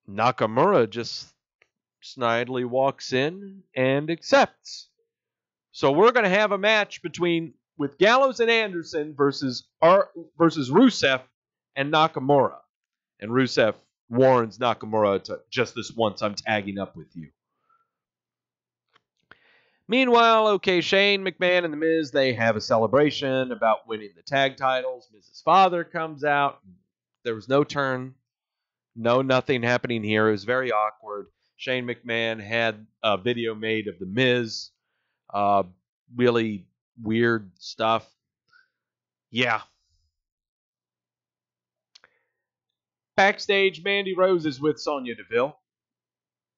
Speaker 1: Nakamura just snidely walks in and accepts. So we're going to have a match with Gallows and Anderson versus Rusev and Nakamura. And Rusev warns Nakamura to just this once, I'm tagging up with you. Meanwhile, Shane McMahon and The Miz, they have a celebration about winning the tag titles. Miz's father comes out. There was no turn. Nothing happening here. It was very awkward. Shane McMahon had a video made of The Miz. Really weird stuff. Yeah. Backstage, Mandy Rose is with Sonya Deville.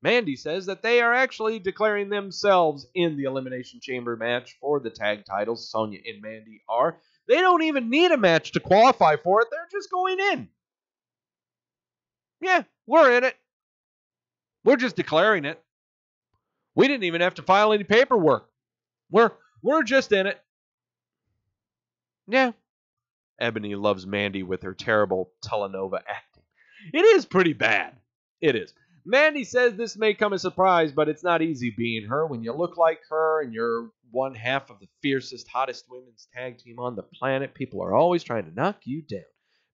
Speaker 1: Mandy says that they are actually declaring themselves in the Elimination Chamber match for the tag titles. Sonya and Mandy are. They don't even need a match to qualify for it. They're just going in. Yeah, we're in it. We're just declaring it. We didn't even have to file any paperwork. We're just in it. Yeah. Ebony loves Mandy with her terrible telenova acting. It is pretty bad. It is. Mandy says this may come as a surprise, but it's not easy being her. When you look like her and you're one half of the fiercest, hottest women's tag team on the planet, people are always trying to knock you down.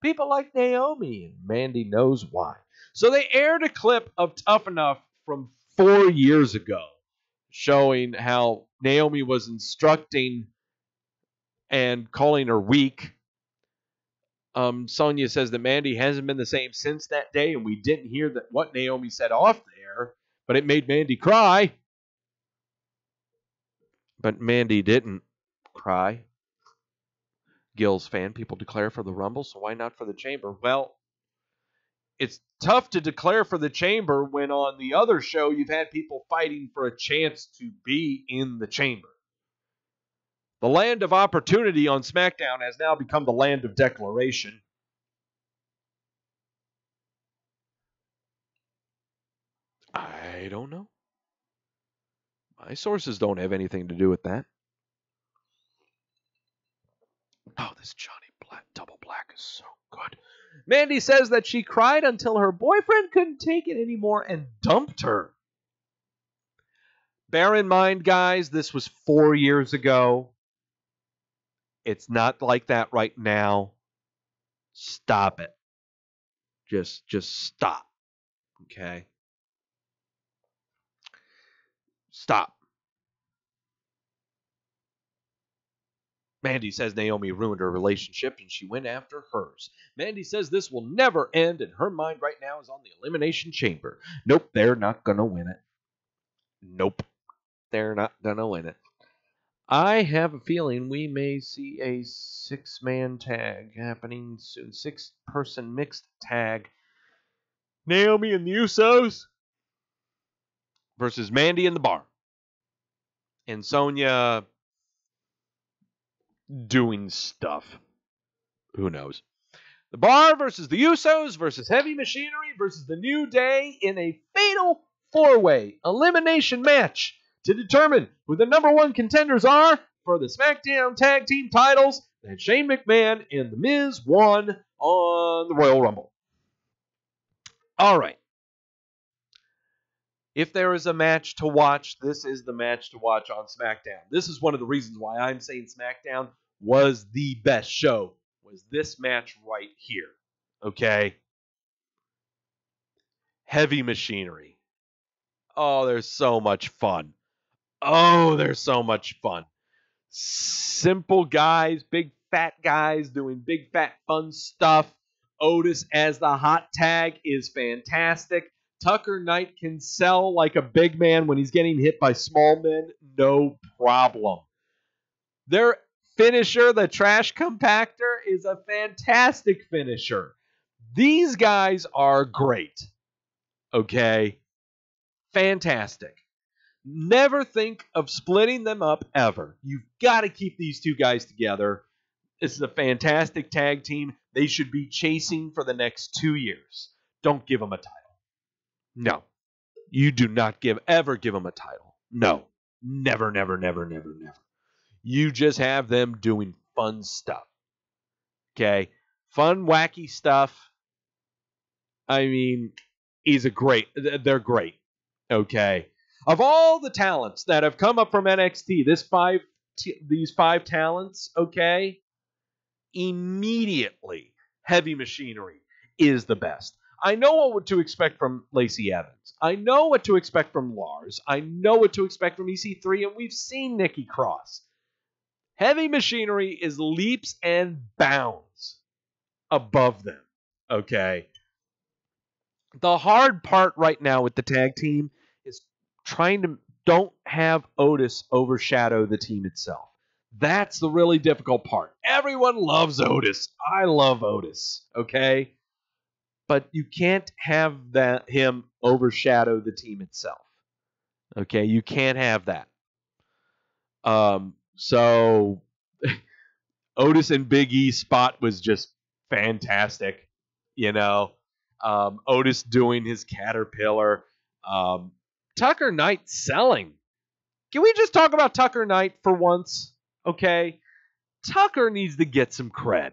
Speaker 1: People like Naomi, and Mandy knows why. So they aired a clip of Tough Enough from 4 years ago, showing how Naomi was instructing and calling her weak. Sonya says that Mandy hasn't been the same since that day, and we didn't hear what Naomi said off there, but it made Mandy cry. But Mandy didn't cry. Gil's fan, people declare for the Rumble, so why not for the Chamber? Well, it's tough to declare for the Chamber when on the other show you've had people fighting for a chance to be in the Chamber. The land of opportunity on SmackDown has now become the land of declaration. I don't know. My sources don't have anything to do with that. Oh, this Johnny Black, Double Black is so good. Mandy says that she cried until her boyfriend couldn't take it anymore and dumped her. Bear in mind, guys, this was 4 years ago. It's not like that right now. Stop it. Just stop. Okay? Stop. Mandy says Naomi ruined her relationship and she went after hers. Mandy says this will never end and her mind right now is on the Elimination Chamber. Nope, they're not going to win it. Nope, they're not going to win it. I have a feeling we may see a 6-man tag happening soon. 6-person mixed tag. Naomi and the Usos versus Mandy and the Bar. And Sonya doing stuff. Who knows? The Bar versus the Usos versus Heavy Machinery versus the New Day in a fatal 4-way elimination match to determine who the number 1 contenders are for the SmackDown Tag Team titles that Shane McMahon and The Miz won on the Royal Rumble. All right. If there is a match to watch, this is the match to watch on SmackDown. This is one of the reasons why I'm saying SmackDown was the best show, was this match right here. Okay? Heavy Machinery. Oh, there's so much fun. Oh, there's so much fun. Simple guys, big fat guys doing big fat fun stuff. Otis as the hot tag is fantastic. Tucker Knight can sell like a big man when he's getting hit by small men. No problem. Their finisher, the trash compactor, is a fantastic finisher. These guys are great. Okay? Fantastic. Never think of splitting them up ever. You've got to keep these two guys together. This is a fantastic tag team. They should be chasing for the next 2 years. Don't give them a title. No. You do not ever give them a title. No. Never, never, never, never, never. You just have them doing fun stuff. Okay? Fun, wacky stuff. I mean, they're great. Okay? Of all the talents that have come up from NXT, these five talents, okay, immediately Heavy Machinery is the best. I know what to expect from Lacey Evans. I know what to expect from Lars. I know what to expect from EC3, and we've seen Nikki Cross. Heavy Machinery is leaps and bounds above them, okay? The hard part right now with the tag team is don't have Otis overshadow the team itself. That's the really difficult part. Everyone loves Otis. I love Otis, okay? But you can't have him overshadow the team itself. Okay? You can't have that. So Otis and Big E spot was just fantastic. You know, Otis doing his caterpillar. Tucker Knight selling. Can we just talk about Tucker Knight for once? Okay? Tucker needs to get some cred.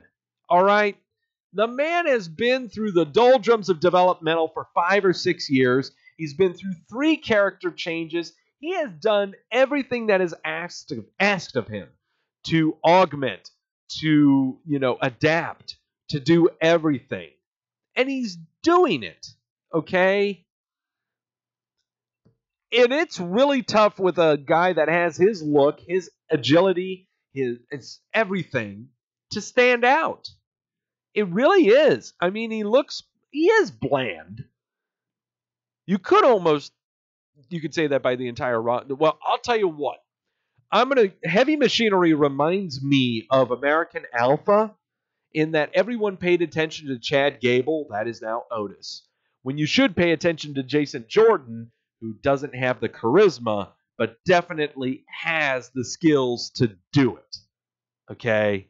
Speaker 1: All right? The man has been through the doldrums of developmental for 5 or 6 years. He's been through 3 character changes. He has done everything that is asked of him to augment, to, adapt, to do everything. And he's doing it. Okay? And it's really tough with a guy that has his look, his agility, his everything to stand out. It really is. I mean, he is bland. You could say that by the entire Raw. Well, I'll tell you what. Heavy Machinery reminds me of American Alpha in that everyone paid attention to Chad Gable. That is now Otis. When you should pay attention to Jason Jordan, who doesn't have the charisma, but definitely has the skills to do it. Okay?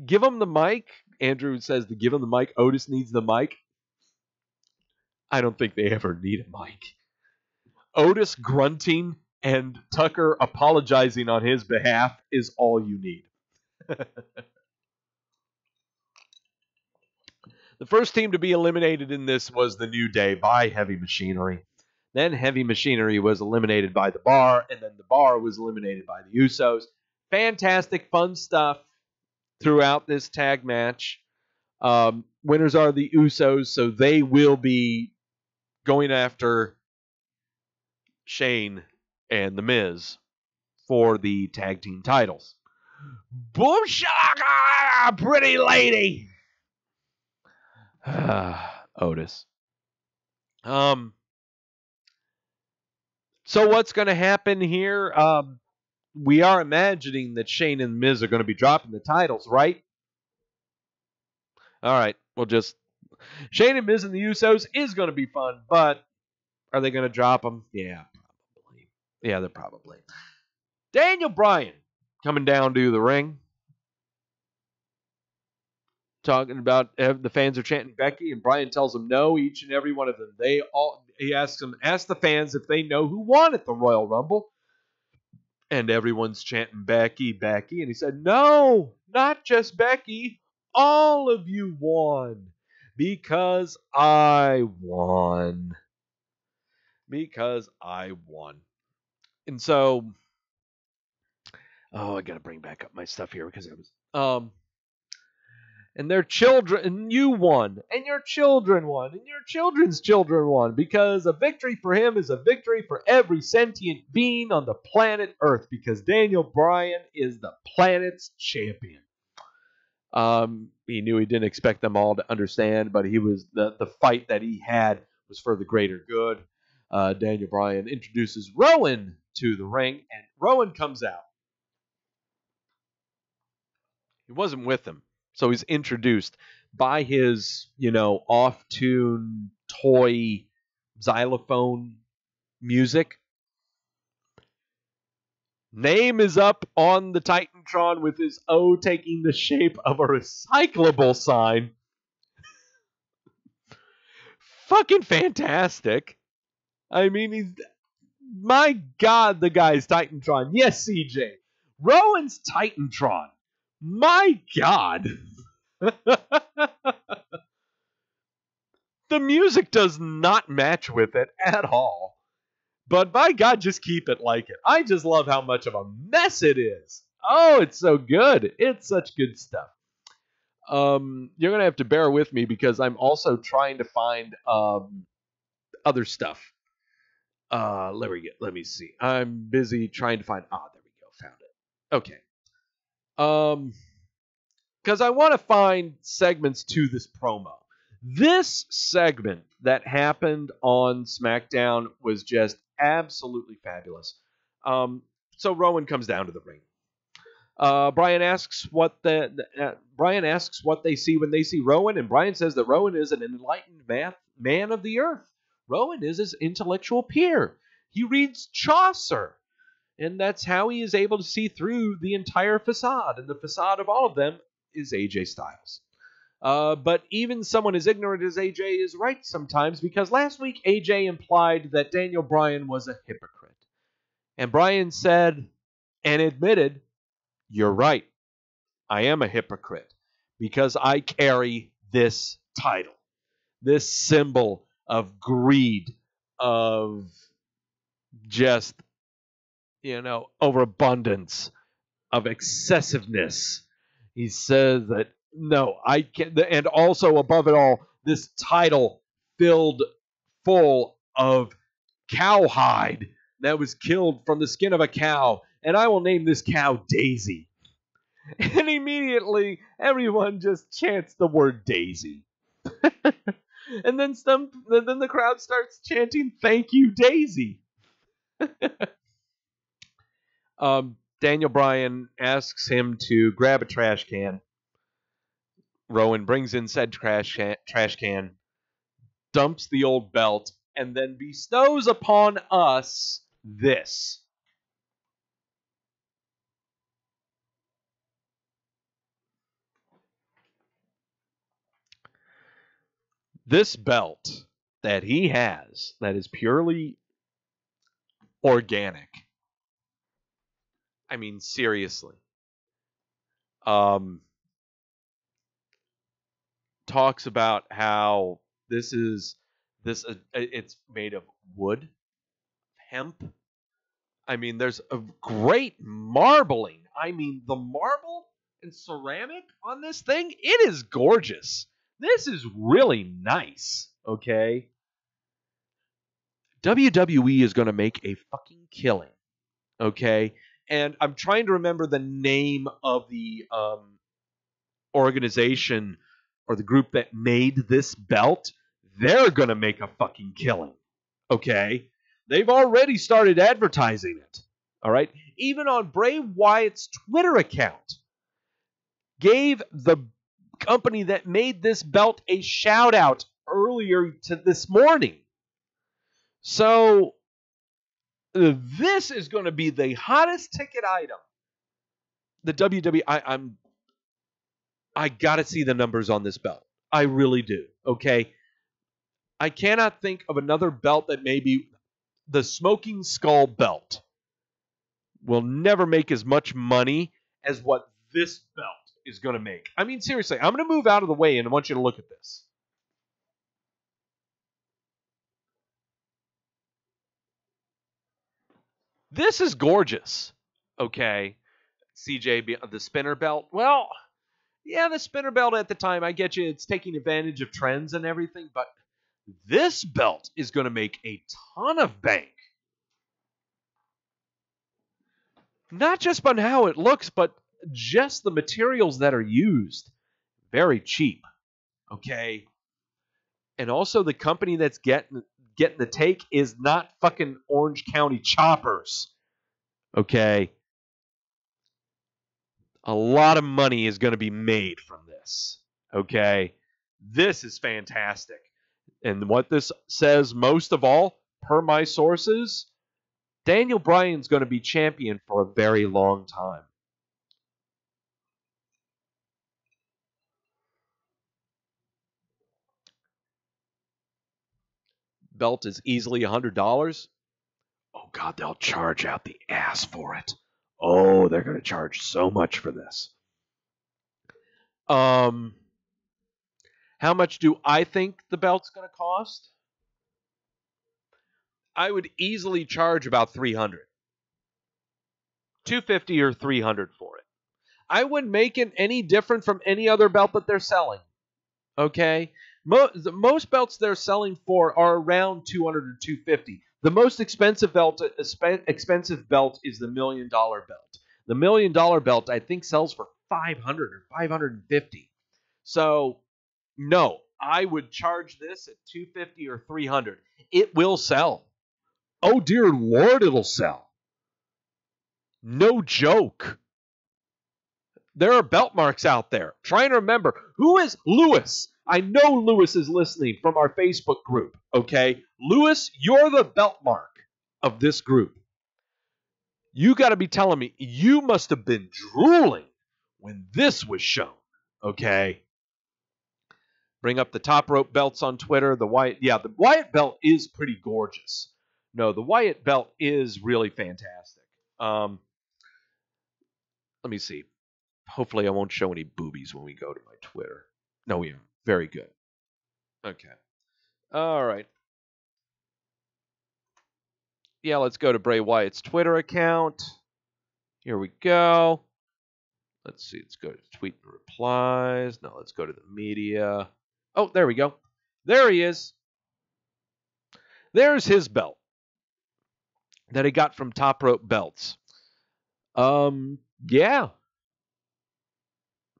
Speaker 1: Give him the mic. Andrew says to give him the mic. Otis needs the mic. I don't think they ever need a mic. Otis grunting and Tucker apologizing on his behalf is all you need. The first team to be eliminated in this was the New Day by Heavy Machinery. Then Heavy Machinery was eliminated by the Bar, and then the Bar was eliminated by the Usos. Fantastic, fun stuff throughout this tag match. Winners are the Usos, so they will be going after Shane and The Miz for the tag team titles. Boom shaka, pretty lady. Otis. So what's going to happen here? We are imagining that Shane and Miz are going to be dropping the titles, right? All right. Shane and Miz and the Usos is going to be fun, but are they going to drop them? Yeah, probably. Yeah, they're probably. Daniel Bryan coming down to the ring. Talking about the fans are chanting Becky, and Bryan tells them no, each and every one of them. He asks the fans if they know who won at the Royal Rumble. And everyone's chanting Becky, Becky. And he said, no, not just Becky. All of you won. Because I won. Because I won. And so, I got to bring back up my stuff here because I was, and their children, and you won, and your children won, and your children's children won, because a victory for him is a victory for every sentient being on the planet Earth, because Daniel Bryan is the planet's champion. He knew he didn't expect them all to understand, but he was the fight that he had was for the greater good. Daniel Bryan introduces Rowan to the ring, and Rowan comes out. He wasn't with him, so he's introduced by his, off-tune toy xylophone music. Name is up on the Titantron with his O taking the shape of a recyclable sign. Fucking fantastic. I mean, my God, the guy's Titantron. Yes, CJ. Rowan's Titantron. My God. The music does not match with it at all. But by God, just keep it like it. I just love how much of a mess it is. Oh, it's so good. It's such good stuff. You're going to have to bear with me because I'm also trying to find other stuff. Let me see. I'm busy trying to find... there we go. Found it. Okay. Because I want to find segments to this promo. This segment that happened on SmackDown was just absolutely fabulous. So Rowan comes down to the ring. Brian asks what they see when they see Rowan, and Brian says that Rowan is an enlightened man of the earth. Rowan is his intellectual peer. He reads Chaucer, and that's how he is able to see through the entire facade, and the facade of all of them is AJ Styles. But even someone as ignorant as AJ is right sometimes, because last week AJ implied that Daniel Bryan was a hypocrite. And Bryan said and admitted, "You're right. I am a hypocrite because I carry this title, this symbol of greed, of just, overabundance, of excessiveness." He says that, no, I can't. And also, above it all, this title full of cowhide that was killed from the skin of a cow. And I will name this cow Daisy. And immediately, everyone just chants the word Daisy. And then the crowd starts chanting, "Thank you, Daisy." Daniel Bryan asks him to grab a trash can. Rowan brings in said trash can, dumps the old belt, and then bestows upon us this. This belt that he has, that is purely organic. I mean, seriously. Talks about how it's made of wood, hemp. I mean, there's a great marbling. I mean, the marble and ceramic on this thing, it is gorgeous. This is really nice, okay? WWE is going to make a fucking killing, okay? And I'm trying to remember the name of the organization or the group that made this belt. They're going to make a fucking killing, okay? They've already started advertising it, all right? Even on Bray Wyatt's Twitter account, gave the company that made this belt a shout out earlier to this morning. So this is going to be the hottest ticket item. The WWE, I got to see the numbers on this belt. I really do, okay? I cannot think of another belt that maybe the Smoking Skull belt will never make as much money as what this belt is going to make. I mean, seriously, I'm going to move out of the way and I want you to look at this. This is gorgeous, okay? CJ, the spinner belt. Well, yeah, the spinner belt at the time, I get you, it's taking advantage of trends and everything, but this belt is going to make a ton of bank. Not just on how it looks, but just the materials that are used. Very cheap, okay? And also the company that's getting the take is not fucking Orange County Choppers, Okay? A lot of money is going to be made from this. Okay? This is fantastic. And what this says most of all, per my sources, Daniel Bryan's going to be champion for a very long time. Belt is easily $100. Oh, God, they'll charge out the ass for it. Oh, they're going to charge so much for this. How much do I think the belt's going to cost? I would easily charge about $300. $250 or $300 for it. I wouldn't make it any different from any other belt that they're selling. Okay? Most belts they're selling for are around $200 or $250. The most expensive belt is the $1 million belt. The $1 million belt, I think, sells for $500 or $550. So, no, I would charge this at $250 or $300. It will sell. Oh, dear Lord, it'll sell. No joke. There are belt marks out there. Trying to remember, who is Lewis? I know Lewis is listening from our Facebook group, okay? Lewis, you're the belt mark of this group. You got to be telling me you must have been drooling when this was shown, okay? Bring up the top rope belts on Twitter. The Wyatt belt is pretty gorgeous. No, the Wyatt belt is really fantastic. Let me see. Hopefully I won't show any boobies when we go to my Twitter. No, we aren't. Very good. Okay. All right. Yeah, let's go to Bray Wyatt's Twitter account. Here we go. Let's see. Let's go to tweet and replies. No, let's go to the media. Oh, there we go. There he is. There's his belt that he got from Top Rope Belts. Yeah.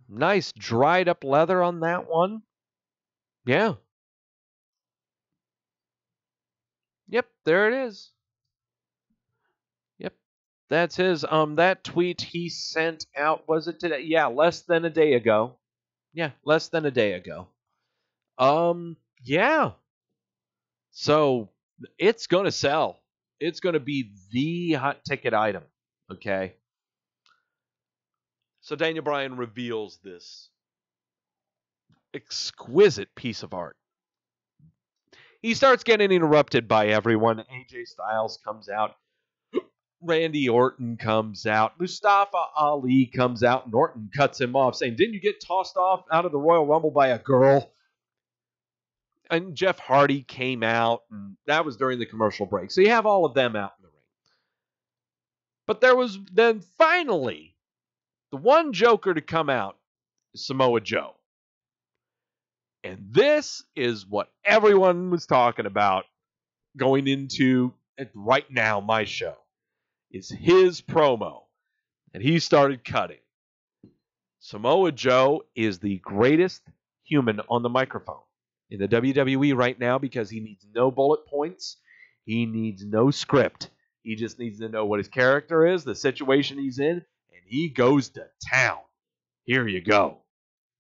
Speaker 1: Nice dried up leather on that one. Yeah. Yep, there it is. Yep. That's his. That tweet he sent out, was it today? Yeah, less than a day ago. Yeah, less than a day ago. Yeah. So it's gonna sell. It's gonna be the hot ticket item. Okay. So Daniel Bryan reveals this exquisite piece of art. He starts getting interrupted by everyone. AJ Styles comes out. Randy Orton comes out. Mustafa Ali comes out. And Orton cuts him off, saying, "Didn't you get tossed off out of the Royal Rumble by a girl?" And Jeff Hardy came out, and that was during the commercial break. So you have all of them out in the ring. But there was then finally the one Joker to come out, Samoa Joe. And this is what everyone was talking about going into right now, my show, is his promo. And he started cutting. Samoa Joe is the greatest human on the microphone in the WWE right now because he needs no bullet points. He needs no script. He just needs to know what his character is, the situation he's in, and he goes to town. Here you go.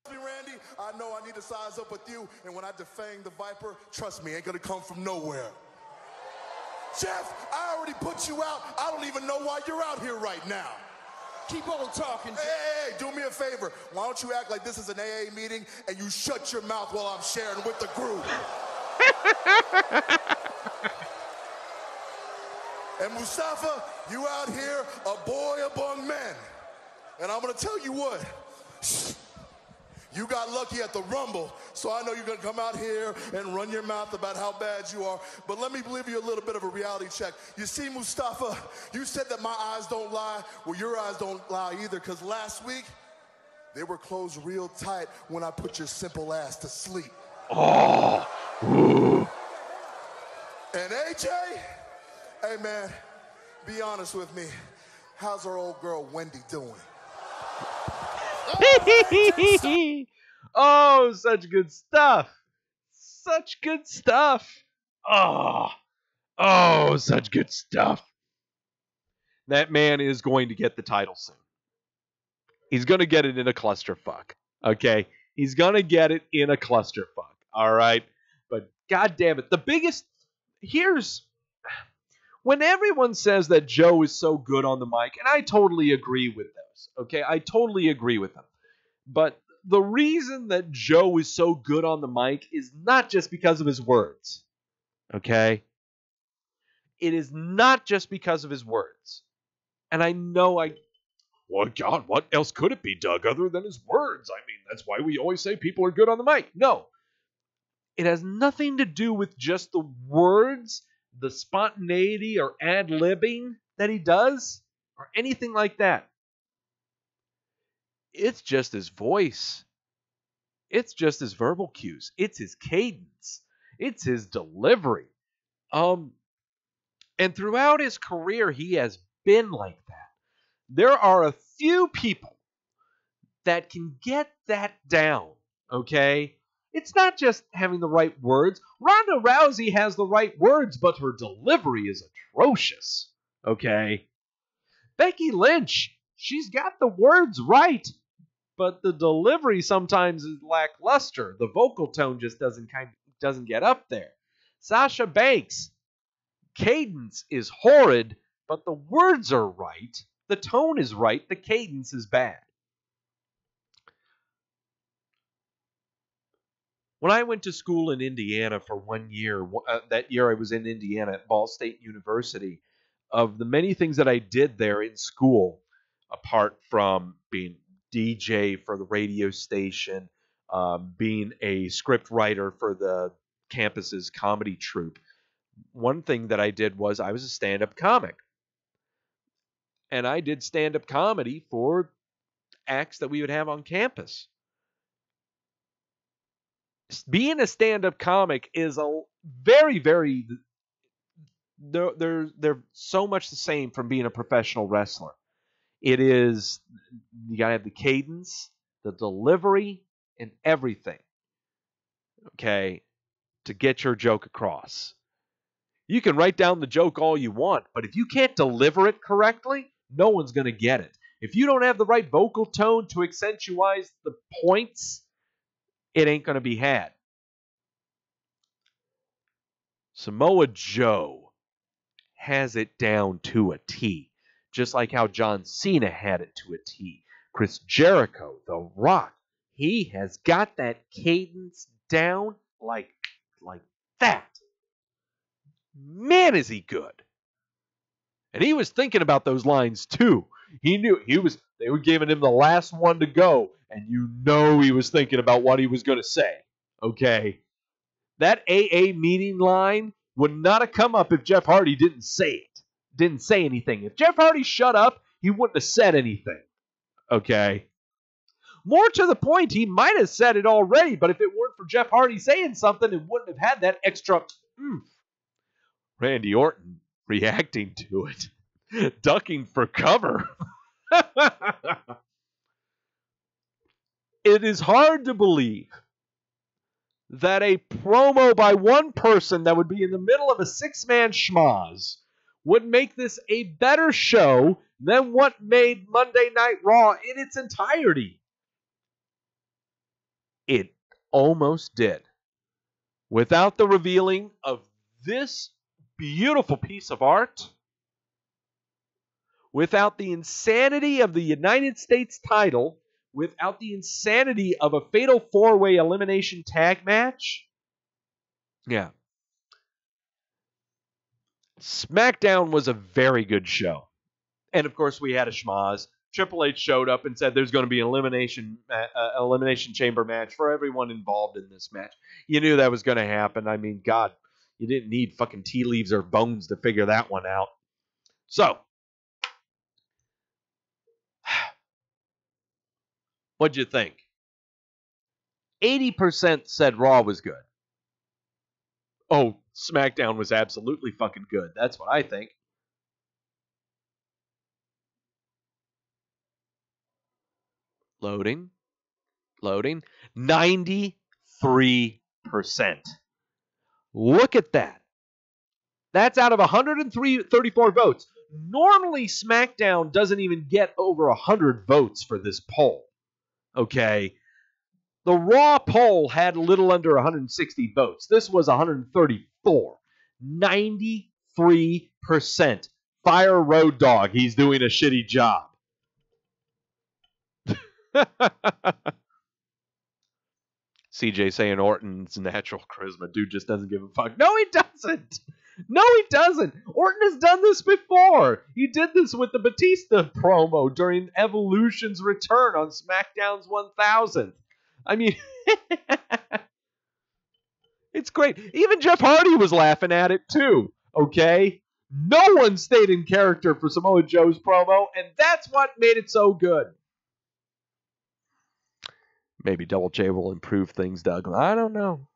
Speaker 3: Randy, I know I need to size up with you, and when I defang the Viper, trust me, ain't gonna come from nowhere. Jeff, I already put you out. I don't even know why you're out here right now. Keep on talking, Jeff. Hey, do me a favor. Why don't you act like this is an AA meeting and you shut your mouth while I'm sharing with the group? And Mustafa, you out here, a boy among men. And I'm gonna tell you what. You got lucky at the Rumble, so I know you're going to come out here and run your mouth about how bad you are. But let me give you a little bit of a reality check. You see, Mustafa, you said that my eyes don't lie. Well, your eyes don't lie either, because last week, they were closed real tight when I put your simple ass to sleep.
Speaker 1: Oh. Ooh.
Speaker 3: And AJ, hey, man, be honest with me. How's our old girl Wendy doing?
Speaker 1: Oh, such good stuff. Such good stuff. Oh, such good stuff. that man is going to get the title soon. He's going to get it in a clusterfuck. Okay? He's going to get it in a clusterfuck. All right? But God damn it. Here's when everyone says that Joe is so good on the mic, and I totally agree with those. Okay? I totally agree with them. But the reason that Joe is so good on the mic is not just because of his words. Okay? It is not just because of his words. And I know well, God, what else could it be, Doug, other than his words? I mean, that's why we always say people are good on the mic. No. It has nothing to do with just the words, the spontaneity or ad-libbing that he does, or anything like that. It's just his voice. It's just his verbal cues. It's his cadence. It's his delivery. And throughout his career, he has been like that. There are a few people that can get that down, okay? It's not just having the right words. Ronda Rousey has the right words, but her delivery is atrocious, okay? Becky Lynch, she's got the words right, but the delivery sometimes is lackluster. The vocal tone just doesn't get up there. Sasha Banks, cadence is horrid, but the words are right. The tone is right. The cadence is bad. When I went to school in Indiana for 1 year, that year I was in Indiana at Ball State University, of the many things that I did there in school, apart from being DJ for the radio station, being a script writer for the campus's comedy troupe, one thing that I did was I was a stand-up comic. And I did stand-up comedy for acts that we would have on campus. Being a stand-up comic is a very, very... They're so much the same from being a professional wrestler. It is... You gotta have the cadence, the delivery, and everything. Okay? To get your joke across. You can write down the joke all you want, but if you can't deliver it correctly, no one's going to get it. If you don't have the right vocal tone to accentuate the points, it ain't going to be had. Samoa Joe has it down to a T, just like how John Cena had it to a T. Chris Jericho, The Rock, he has got that cadence down like that. Man, is he good. And he was thinking about those lines too. He knew they were giving him the last one to go, and you know he was thinking about what he was going to say. Okay? That AA meeting line would not have come up if Jeff Hardy didn't say it. Didn't say anything. If Jeff Hardy shut up, he wouldn't have said anything. Okay? More to the point, he might have said it already, but if it weren't for Jeff Hardy saying something, it wouldn't have had that extra Randy Orton reacting to it, ducking for cover. It is hard to believe that a promo by one person that would be in the middle of a six-man schmoz would make this a better show than what made Monday Night Raw in its entirety. It almost did. Without the revealing of this beautiful piece of art, without the insanity of the United States title, without the insanity of a fatal four-way elimination tag match, yeah. SmackDown was a very good show. And of course, we had a schmoz. Triple H showed up and said there's going to be an elimination chamber match for everyone involved in this match. You knew that was going to happen. I mean, God, you didn't need fucking tea leaves or bones to figure that one out. So, what'd you think? 80% said Raw was good. Oh, SmackDown was absolutely fucking good. That's what I think. Loading. 93%. Look at that. That's out of 134 votes. Normally, SmackDown doesn't even get over 100 votes for this poll. Okay? The Raw poll had a little under 160 votes. This was 134. 93%. Fire Road Dogg. He's doing a shitty job. CJ saying Orton's natural charisma. Dude just doesn't give a fuck. No, he doesn't. No, he doesn't. Orton has done this before. He did this with the Batista promo during Evolution's return on SmackDown's 1000th. I mean, it's great. Even Jeff Hardy was laughing at it too, okay? No one stayed in character for Samoa Joe's promo, and that's what made it so good. Maybe Double J will improve things, Doug. I don't know.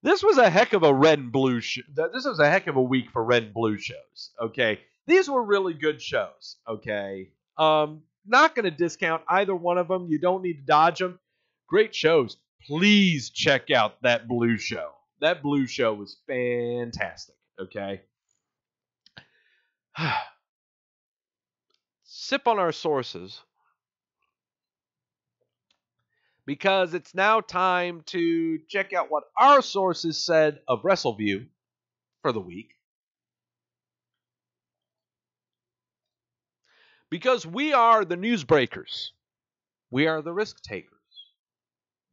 Speaker 1: This was a heck of a red and blue this was a heck of a week for red and blue shows, okay? These were really good shows, okay? Not going to discount either one of them. You don't need to dodge them. Great shows. Please check out that blue show. That blue show was fantastic, okay? Sip on our sources, because it's now time to check out what our sources said of Wrestleview for the week. Because we are the newsbreakers. We are the risk takers.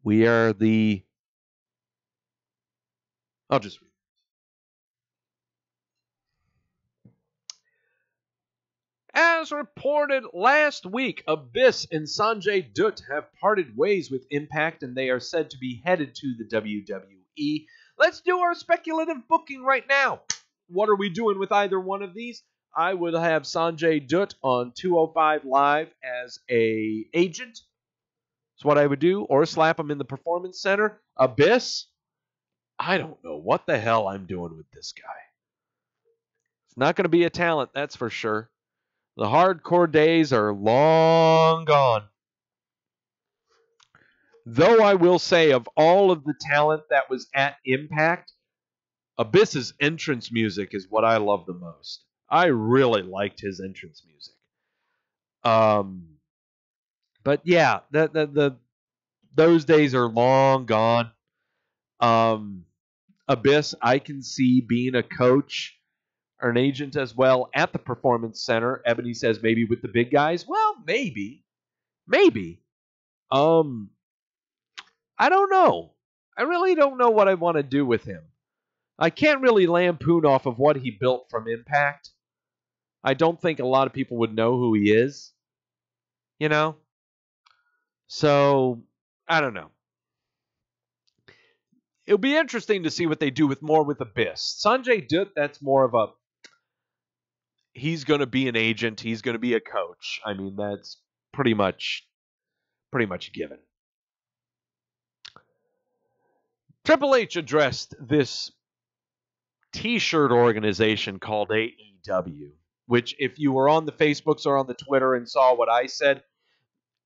Speaker 1: We are the... I'll just read. As reported last week, Abyss and Sanjay Dutt have parted ways with Impact, and they are said to be headed to the WWE. Let's do our speculative booking right now. What are we doing with either one of these? I would have Sanjay Dutt on 205 Live as a agent. That's what I would do. Or slap him in the Performance Center. Abyss? I don't know what the hell I'm doing with this guy. It's not going to be a talent, that's for sure. The hardcore days are long gone. Though I will say, of all of the talent that was at Impact, Abyss's entrance music is what I love the most. I really liked his entrance music. But yeah, those days are long gone. Abyss, I can see being a coach or an agent as well at the Performance Center. Ebony says maybe with the big guys. Well, maybe. I don't know. I really don't know what I want to do with him. I can't really lampoon off of what he built from Impact. I don't think a lot of people would know who he is. You know? So, I don't know. It'll be interesting to see what they do with Abyss. Sanjay Dutt, that's more of a... He's going to be an agent. He's going to be a coach. I mean, that's pretty much a given. Triple H addressed this T-shirt organization called AEW, which if you were on the Facebooks or on the Twitter and saw what I said,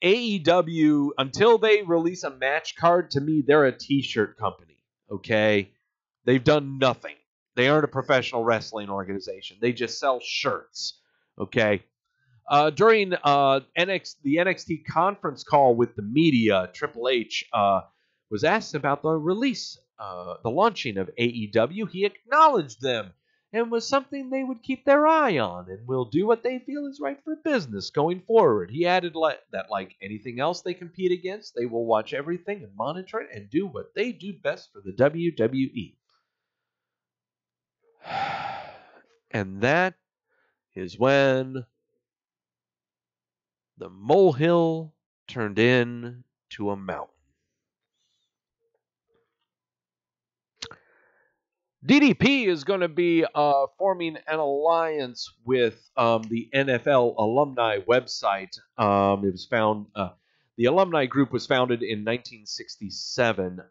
Speaker 1: AEW, until they release a match card, to me, they're a T-shirt company, okay? They've done nothing. They aren't a professional wrestling organization. They just sell shirts, okay? During the NXT conference call with the media, Triple H was asked about the release, the launching of AEW. He acknowledged them and was something they would keep their eye on and will do what they feel is right for business going forward. He added that like anything else they compete against, they will watch everything and monitor it and do what they do best for the WWE. And that is when the molehill turned into a mountain. DDP is going to be forming an alliance with the NFL alumni website. It was found. The alumni group was founded in 1967.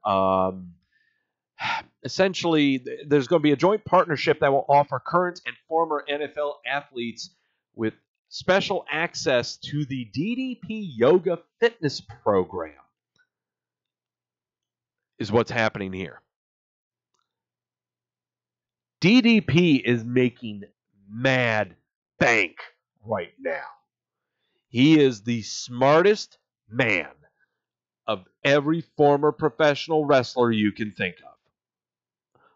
Speaker 1: Essentially, there's going to be a joint partnership that will offer current and former NFL athletes with special access to the DDP Yoga Fitness Program. Is what's happening here. DDP is making mad bank right now. He is the smartest man of every former professional wrestler you can think of.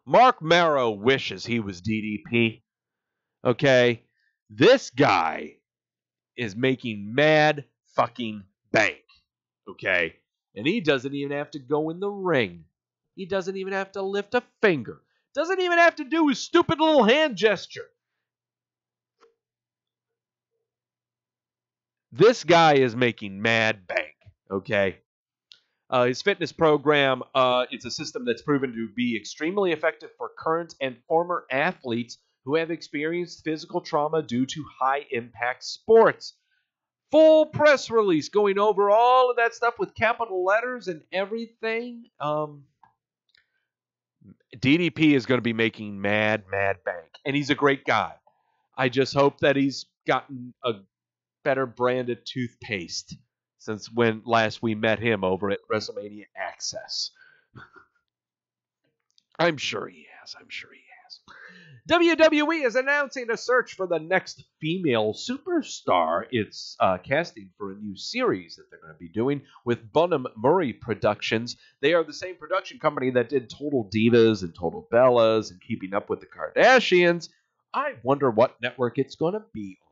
Speaker 1: Mark Marrow wishes he was DDP. Okay? This guy is making mad fucking bank. Okay? And he doesn't even have to go in the ring. He doesn't even have to lift a finger. Doesn't even have to do his stupid little hand gesture. This guy is making mad bank. Okay? His fitness program, it's a system that's proven to be extremely effective for current and former athletes who have experienced physical trauma due to high-impact sports. Full press release going over all of that stuff with capital letters and everything. DDP is going to be making mad bank. And he's a great guy. I just hope that he's gotten a better brand of toothpaste since when last we met him over at WrestleMania Access. I'm sure he has. WWE is announcing a search for the next female superstar. It's casting for a new series that they're going to be doing with Bunham Murray Productions. They are the same production company that did Total Divas and Total Bellas and Keeping Up with the Kardashians. I wonder what network it's going to be on.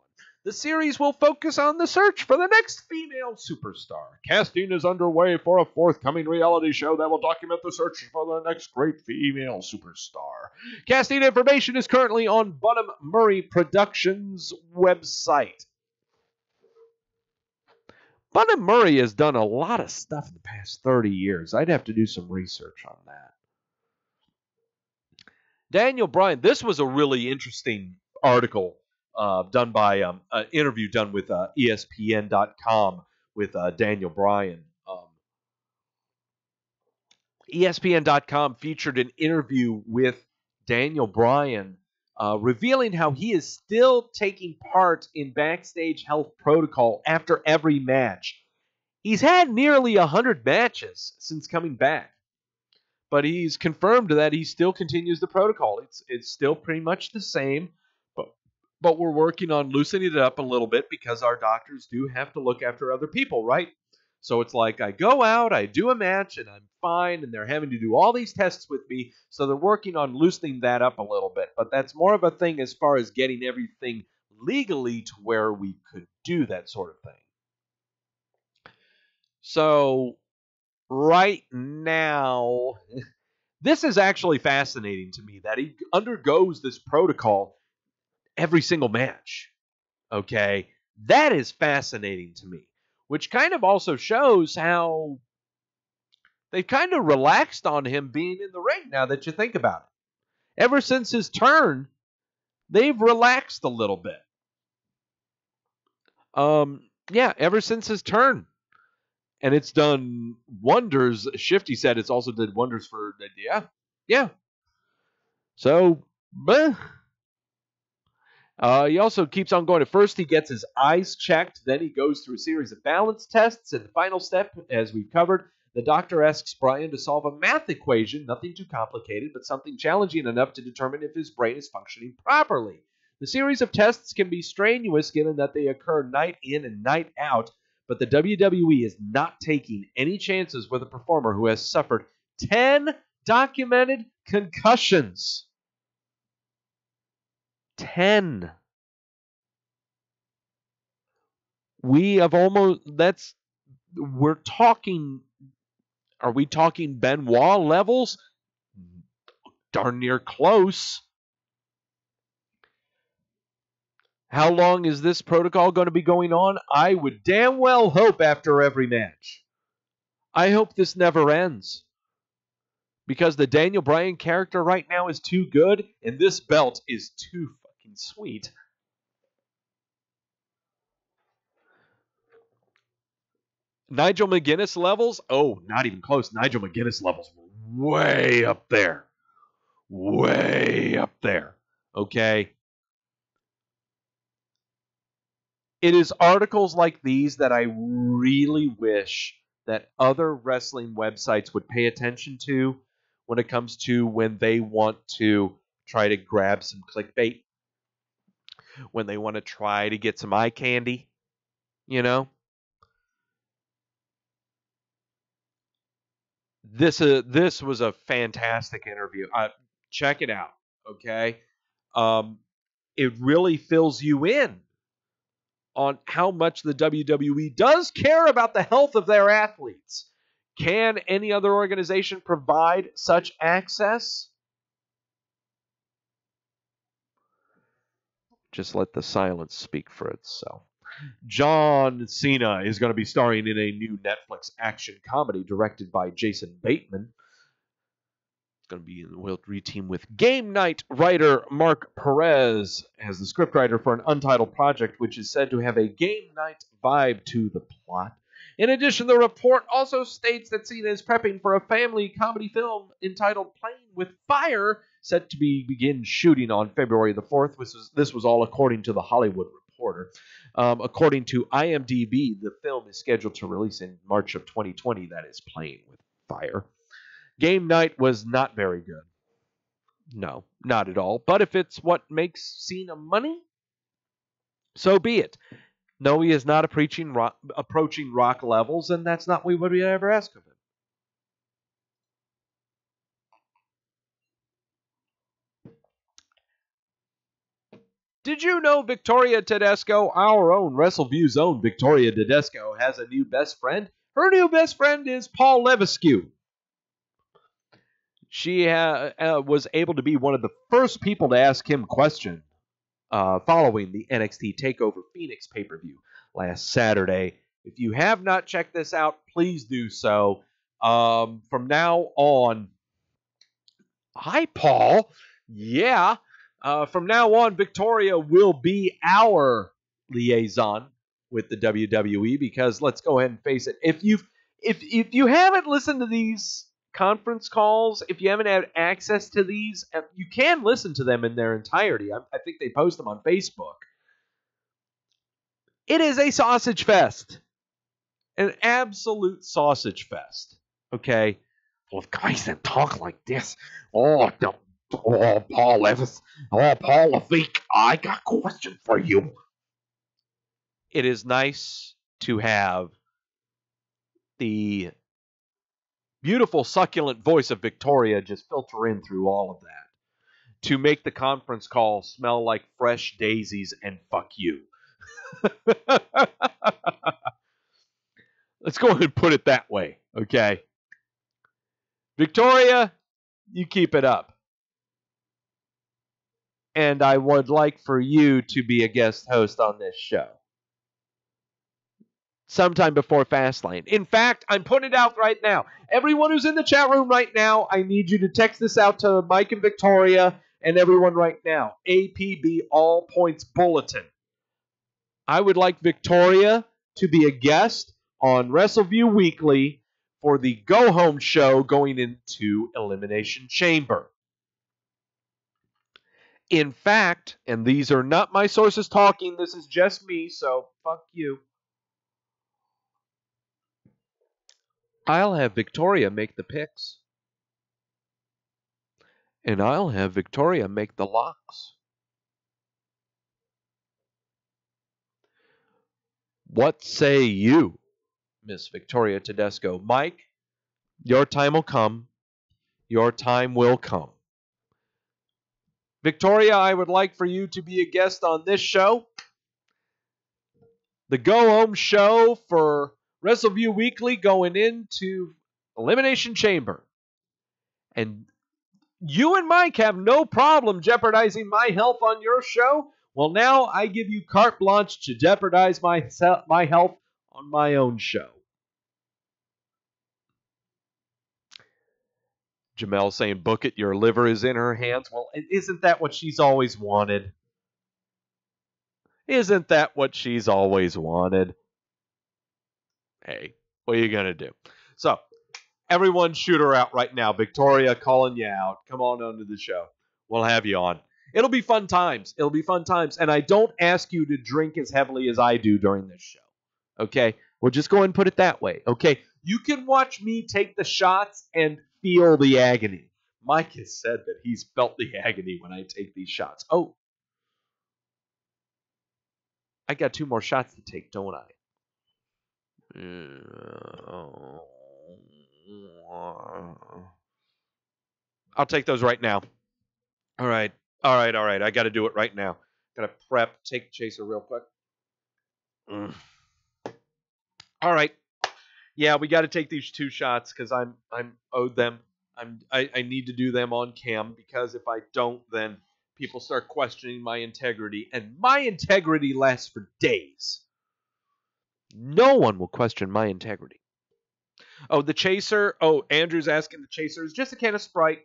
Speaker 1: The series will focus on the search for the next female superstar. Casting is underway for a forthcoming reality show that will document the search for the next great female superstar. Casting information is currently on Bunham Murray Productions' website. Bunham Murray has done a lot of stuff in the past 30 years. I'd have to do some research on that. Daniel Bryan, this was a really interesting article done by an interview done with ESPN.com with Daniel Bryan. ESPN.com featured an interview with Daniel Bryan revealing how he is still taking part in backstage health protocol after every match. He's had nearly 100 matches since coming back, but he's confirmed that he still continues the protocol. It's still pretty much the same. But we're working on loosening it up a little bit because our doctors do have to look after other people, right? So it's like I go out, I do a match, and I'm fine, and they're having to do all these tests with me, so they're working on loosening that up a little bit. But that's more of a thing as far as getting everything legally to where we could do that sort of thing. So right now, this is actually fascinating to me that he undergoes this protocol every single match. Okay? That is fascinating to me, which kind of also shows how they've kind of relaxed on him being in the ring now that you think about it. Ever since his turn, they've relaxed a little bit. Ever since his turn. And it's done wonders. Shifty said it's also did wonders for, yeah. So, he also keeps on going. At first, he gets his eyes checked. Then he goes through a series of balance tests. And the final step, as we've covered, the doctor asks Bryan to solve a math equation, nothing too complicated, but something challenging enough to determine if his brain is functioning properly. The series of tests can be strenuous given that they occur night in and night out, but the WWE is not taking any chances with a performer who has suffered 10 documented concussions. 10. We're talking, are we talking Benoit levels? Darn near close. How long is this protocol going to be going on? I would damn well hope after every match. I hope this never ends. Because the Daniel Bryan character right now is too good, and this belt is too fucking sweet. Nigel McGuinness levels? Oh, not even close. Nigel McGuinness levels were way up there. Way up there. Okay? It is articles like these that I really wish that other wrestling websites would pay attention to when it comes to when they want to try to grab some clickbait, when they want to try to get some eye candy, you know. This was a fantastic interview. Check it out, okay? It really fills you in on how much the WWE does care about the health of their athletes. Can any other organization provide such access? Just let the silence speak for itself. John Cena is going to be starring in a new Netflix action comedy directed by Jason Bateman. It's going to be in the Wild Team with Game Night writer Mark Perez as the scriptwriter for an untitled project, which is said to have a Game Night vibe to the plot. In addition, the report also states that Cena is prepping for a family comedy film entitled Playing with Fire, set to begin shooting on February the 4th. This was all according to The Hollywood Reporter. According to IMDb, the film is scheduled to release in March of 2020. That is Playing with Fire. Game Night was not very good. No, not at all. But if it's what makes Cena money, so be it. No, he is not approaching rock levels, and that's not what we ever ask of him. Did you know Victoria Tedesco, our own WrestleView's own Victoria Tedesco, has a new best friend? Her new best friend is Paul Levesque. She was able to be one of the first people to ask him questions following the NXT TakeOver Phoenix pay-per-view last Saturday. If you have not checked this out, please do so. From now on, hi, Paul. Yeah. From now on, Victoria will be our liaison with the WWE, because let's go ahead and face it. If you haven't listened to these conference calls, if you haven't had access to these, you can listen to them in their entirety. I think they post them on Facebook. It is a sausage fest. An absolute sausage fest. Okay? Well, guys that talk like this, Paul Levis, Paul Levesque, I got a question for you. It is nice to have the beautiful, succulent voice of Victoria just filter in through all of that to make the conference call smell like fresh daisies and fuck you. Let's go ahead and put it that way, okay? Victoria, you keep it up. And I would like for you to be a guest host on this show sometime before Fastlane. In fact, I'm putting it out right now. Everyone who's in the chat room right now, I need you to text this out to Mike and Victoria and everyone right now. APB All Points Bulletin. I would like Victoria to be a guest on Wrestleview Weekly for the go-home show going into Elimination Chamber. In fact, and these are not my sources talking, this is just me, so fuck you. I'll have Victoria make the picks. And I'll have Victoria make the locks. What say you, Miss Victoria Tedesco? Mike, your time will come. Your time will come. Victoria, I would like for you to be a guest on this show. The go-home show for Wrestleview Weekly going into Elimination Chamber. And you and Mike have no problem jeopardizing my health on your show. Well, now I give you carte blanche to jeopardize my health on my own show. Jamel saying, book it, your liver is in her hands. Well, isn't that what she's always wanted? Isn't that what she's always wanted? Hey, what are you going to do? So, everyone shoot her out right now. Victoria, calling you out. Come on onto the show. We'll have you on. It'll be fun times. It'll be fun times. And I don't ask you to drink as heavily as I do during this show. Okay? We'll just go ahead and put it that way. Okay? You can watch me take the shots and feel the agony. Mike has said that he's felt the agony when I take these shots. Oh. I got 2 more shots to take, don't I? I'll take those right now. All right. I got to do it right now. Got to prep. Take chaser real quick. All right. Yeah, we got to take these 2 shots because I'm owed them. I need to do them on cam because if I don't, then people start questioning my integrity, and my integrity lasts for days. No one will question my integrity. Oh, the chaser. Oh, Andrew's asking the chaser is just a can of Sprite.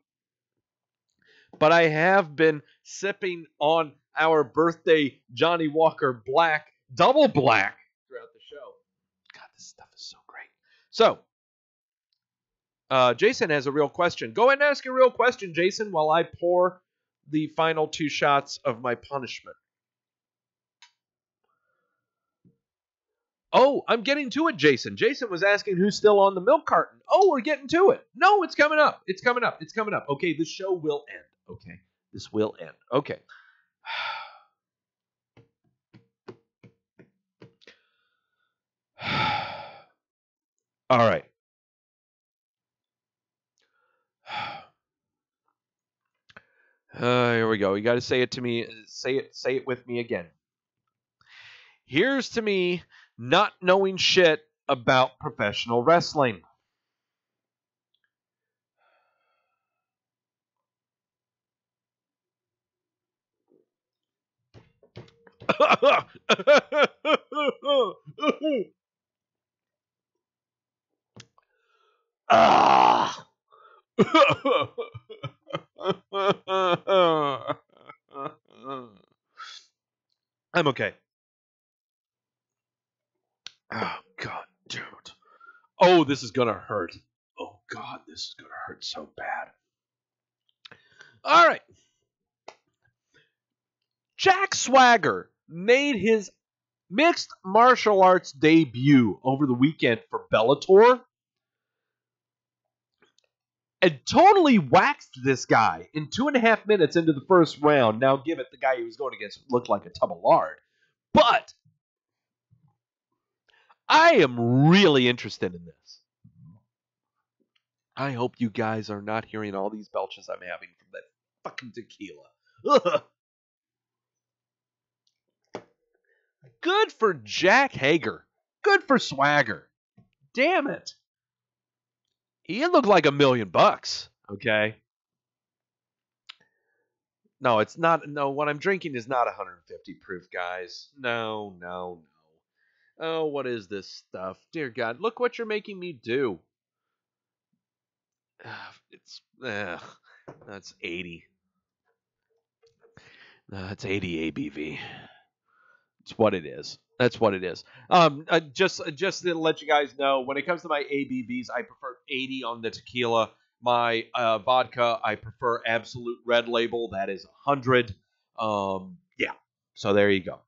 Speaker 1: But I have been sipping on our birthday Johnny Walker Black, double black, throughout the show. God, this stuff is so great. So, Jason has a real question. Go ahead and ask your real question, Jason, while I pour the final 2 shots of my punishment. Oh, I'm getting to it, Jason. Jason was asking who's still on the milk carton. Oh, we're getting to it. No, it's coming up. It's coming up. It's coming up. Okay, this show will end. Okay, this will end. Okay. All right. Here we go. You got to say it to me. Say it with me again. Here's to me not knowing shit about professional wrestling. Ah! I'm okay. Oh, God damn it. Oh, this is going to hurt. Oh, God, this is going to hurt so bad. All right. Jack Swagger made his mixed martial arts debut over the weekend for Bellator and totally waxed this guy in 2.5 minutes into the first round. Now, give it, the guy he was going against looked like a tub of lard. But I am really interested in this. I hope you guys are not hearing all these belches I'm having from that fucking tequila. Ugh. Good for Jack Hager. Good for Swagger. Damn it. He looked like $1 million, okay? No, it's not. No, what I'm drinking is not 150 proof, guys. No. Oh, what is this stuff? Dear God, look what you're making me do. That's 80. That's 80 ABV. It's what it is. That's what it is. Just to let you guys know, when it comes to my ABVs, I prefer 80 on the tequila. My vodka, I prefer Absolute Red Label. That is 100. Yeah. So there you go.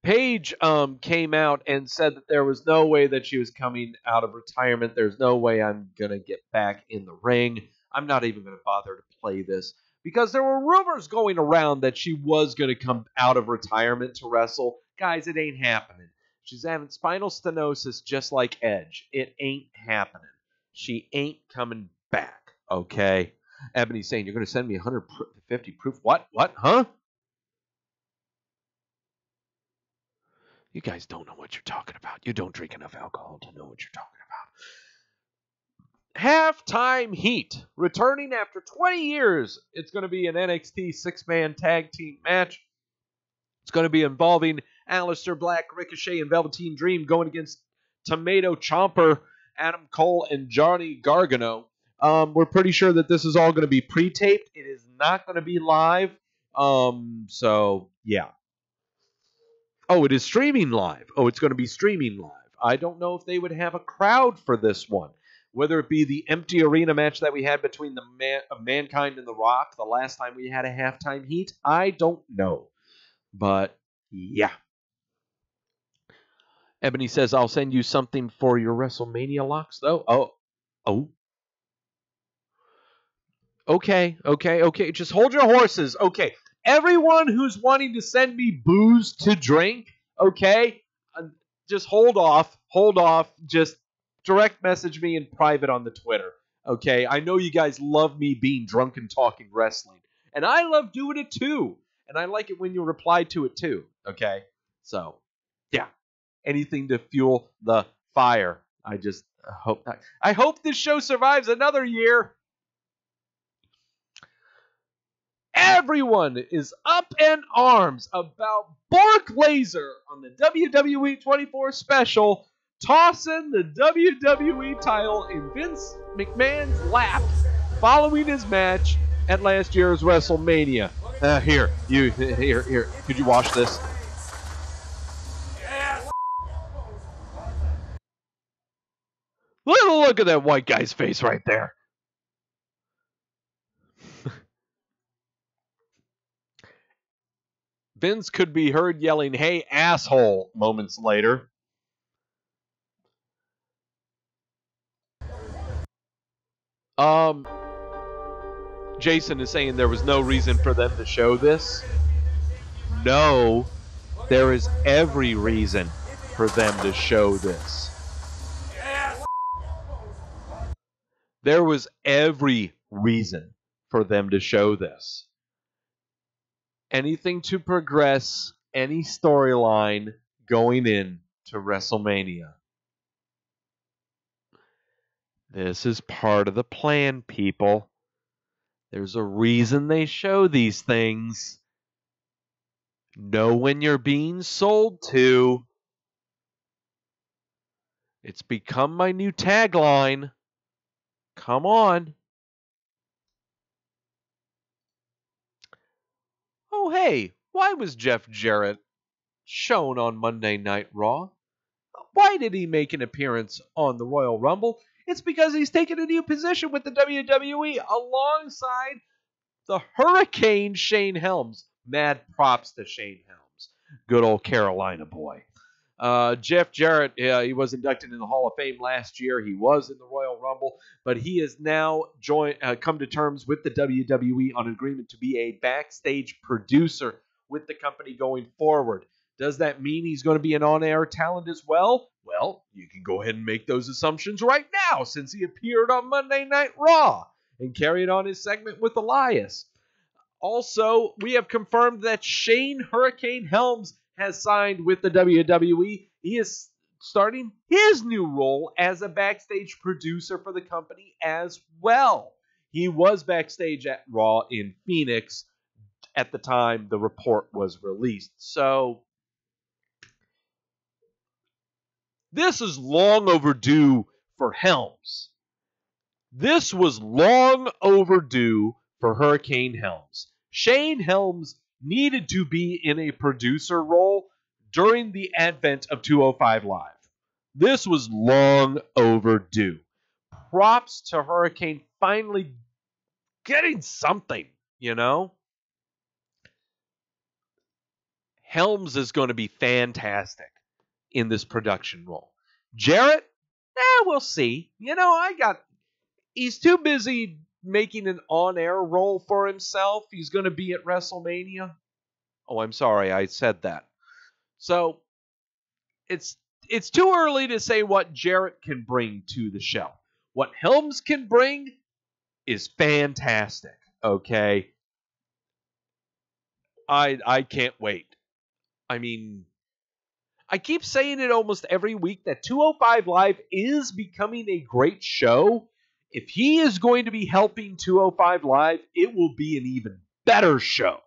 Speaker 1: Paige came out and said that there was no way that she was coming out of retirement. There's no way I'm going to get back in the ring. I'm not even going to bother to play this because there were rumors going around that she was going to come out of retirement to wrestle. Guys, it ain't happening. She's having spinal stenosis just like Edge. It ain't happening. She ain't coming back, okay? Ebony's saying, you're going to send me 150 proof? What? Huh? You guys don't know what you're talking about. You don't drink enough alcohol to know what you're talking about. Halftime Heat. Returning after 20 years. It's going to be an NXT 6-man tag team match. It's going to be involving Aleister Black, Ricochet, and Velveteen Dream going against Tomato Chomper, Adam Cole, and Johnny Gargano. We're pretty sure that this is all going to be pre-taped. It is not going to be live. So, yeah. Oh, it is streaming live. Oh, it's going to be streaming live. I don't know if they would have a crowd for this one. Whether it be the empty arena match that we had between Mankind and The Rock the last time we had a halftime heat, I don't know. But, yeah. Ebony says, I'll send you something for your WrestleMania locks, though. Oh. Okay. Just hold your horses. Okay. Everyone who's wanting to send me booze to drink, okay, just hold off. Just direct message me in private on the Twitter, okay? I know you guys love me being drunk and talking wrestling, and I love doing it too, and I like it when you reply to it too, okay? So, yeah, anything to fuel the fire. I hope this show survives another year. Everyone is up in arms about Brock Lesnar on the WWE 24 special, tossing the WWE title in Vince McMahon's lap following his match at last year's WrestleMania. Here. Could you watch this? Look at that white guy's face right there. Vince could be heard yelling, "Hey, asshole," moments later. Jason is saying there was no reason for them to show this. No, there is every reason for them to show this. There was every reason for them to show this. Anything to progress any storyline going into WrestleMania. This is part of the plan, people. There's a reason they show these things. Know when you're being sold to. It's become my new tagline. Come on. Oh, hey, why was Jeff Jarrett shown on Monday Night Raw? Why did he make an appearance on the Royal Rumble? It's because he's taken a new position with the WWE alongside the Hurricane Shane Helms. Mad props to Shane Helms. Good old Carolina boy. Jeff Jarrett, he was inducted in the Hall of Fame last year. He was in the Royal Rumble, but he has now come to terms with the WWE on an agreement to be a backstage producer with the company going forward. Does that mean he's going to be an on-air talent as well? Well, you can go ahead and make those assumptions right now since he appeared on Monday Night Raw and carried on his segment with Elias. Also, we have confirmed that Shane Hurricane Helms has signed with the WWE. He is starting his new role as a backstage producer for the company as well. He was backstage at Raw in Phoenix at the time the report was released. So, this is long overdue for Helms. This was long overdue for Hurricane Helms. Shane Helms needed to be in a producer role during the advent of 205 Live. This was long overdue. Props to Hurricane finally getting something, you know? Helms is going to be fantastic in this production role. Jarrett, we'll see. You know, he's too busy making an on-air role for himself. He's going to be at WrestleMania. Oh, I'm sorry, I said that. So, it's too early to say what Jarrett can bring to the show. What Helms can bring is fantastic, okay? I can't wait. I mean, I keep saying it almost every week that 205 Live is becoming a great show. If he is going to be helping 205 Live, it will be an even better show.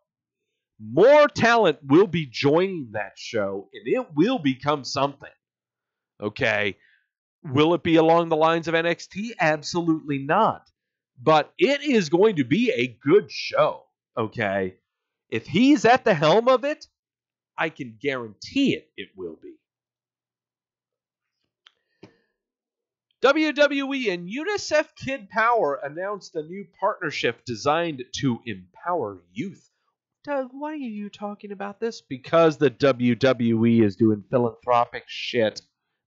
Speaker 1: More talent will be joining that show, and it will become something. Okay? Will it be along the lines of NXT? Absolutely not. But it is going to be a good show. Okay? If he's at the helm of it, I can guarantee it will be. WWE and UNICEF Kid Power announced a new partnership designed to empower youth. Doug, why are you talking about this? Because the WWE is doing philanthropic shit,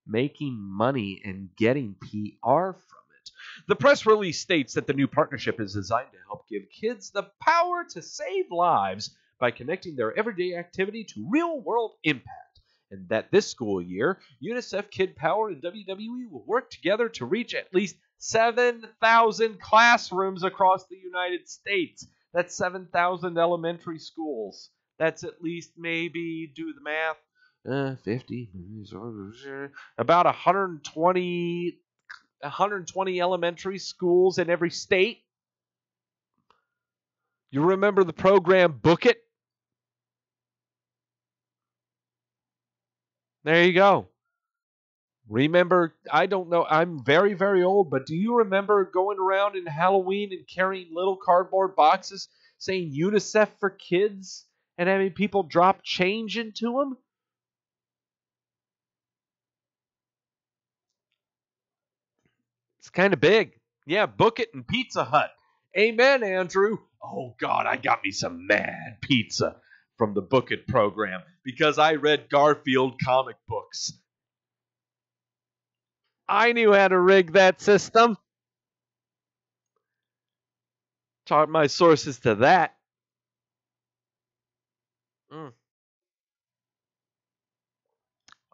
Speaker 1: making money and getting PR from it. The press release states that the new partnership is designed to help give kids the power to save lives by connecting their everyday activity to real-world impact, and that this school year, UNICEF Kid Power and WWE will work together to reach at least 7,000 classrooms across the United States. That's 7,000 elementary schools. That's at least, maybe, do the math, 50, about 120 elementary schools in every state. You remember the program Book It? There you go. Remember, I don't know, I'm very, very old, but do you remember going around in Halloween and carrying little cardboard boxes saying UNICEF for kids and having people drop change into them? It's kind of big. Yeah, Book It and Pizza Hut. Amen, Andrew. Oh, God, I got me some mad pizza from the Book It program because I read Garfield comic books. I knew how to rig that system. Taught my sources to that.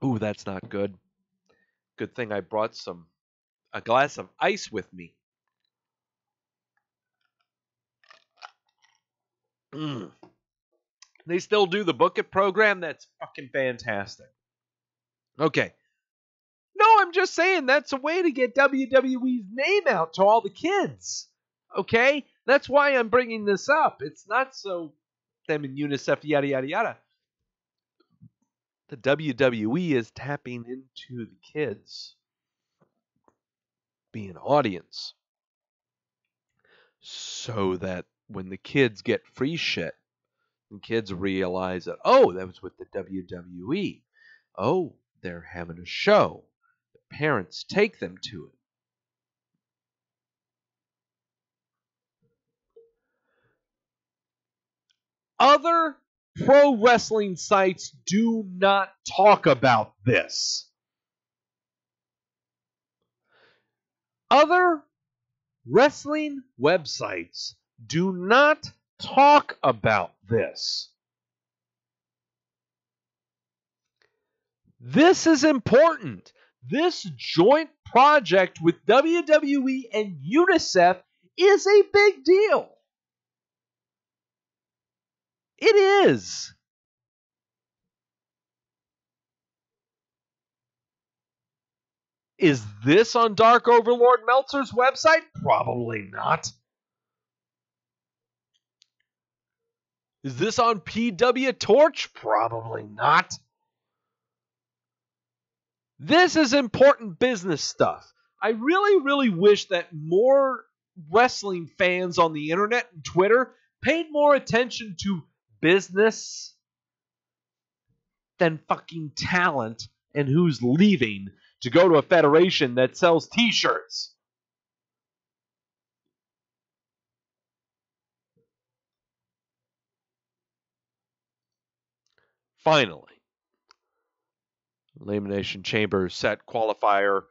Speaker 1: Ooh, that's not good. Good thing I brought a glass of ice with me. They still do the Book It program? That's fucking fantastic. Okay. No, I'm just saying that's a way to get WWE's name out to all the kids. Okay? That's why I'm bringing this up. It's not so them and UNICEF, yada, yada, yada. The WWE is tapping into the kids. Be an audience. So that when the kids get free shit, the kids realize that, oh, that was with the WWE. Oh, they're having a show. The parents take them to it. Other pro wrestling sites do not talk about this. Other wrestling websites do not talk about this. This is important. This joint project with WWE and UNICEF is a big deal. It is. Is this on Dark Overlord Meltzer's website? Probably not. Is this on PW Torch? Probably not. This is important business stuff. I really, really wish that more wrestling fans on the internet and Twitter paid more attention to business than fucking talent and who's leaving to go to a federation that sells t-shirts. Finally, Elimination Chamber set qualifier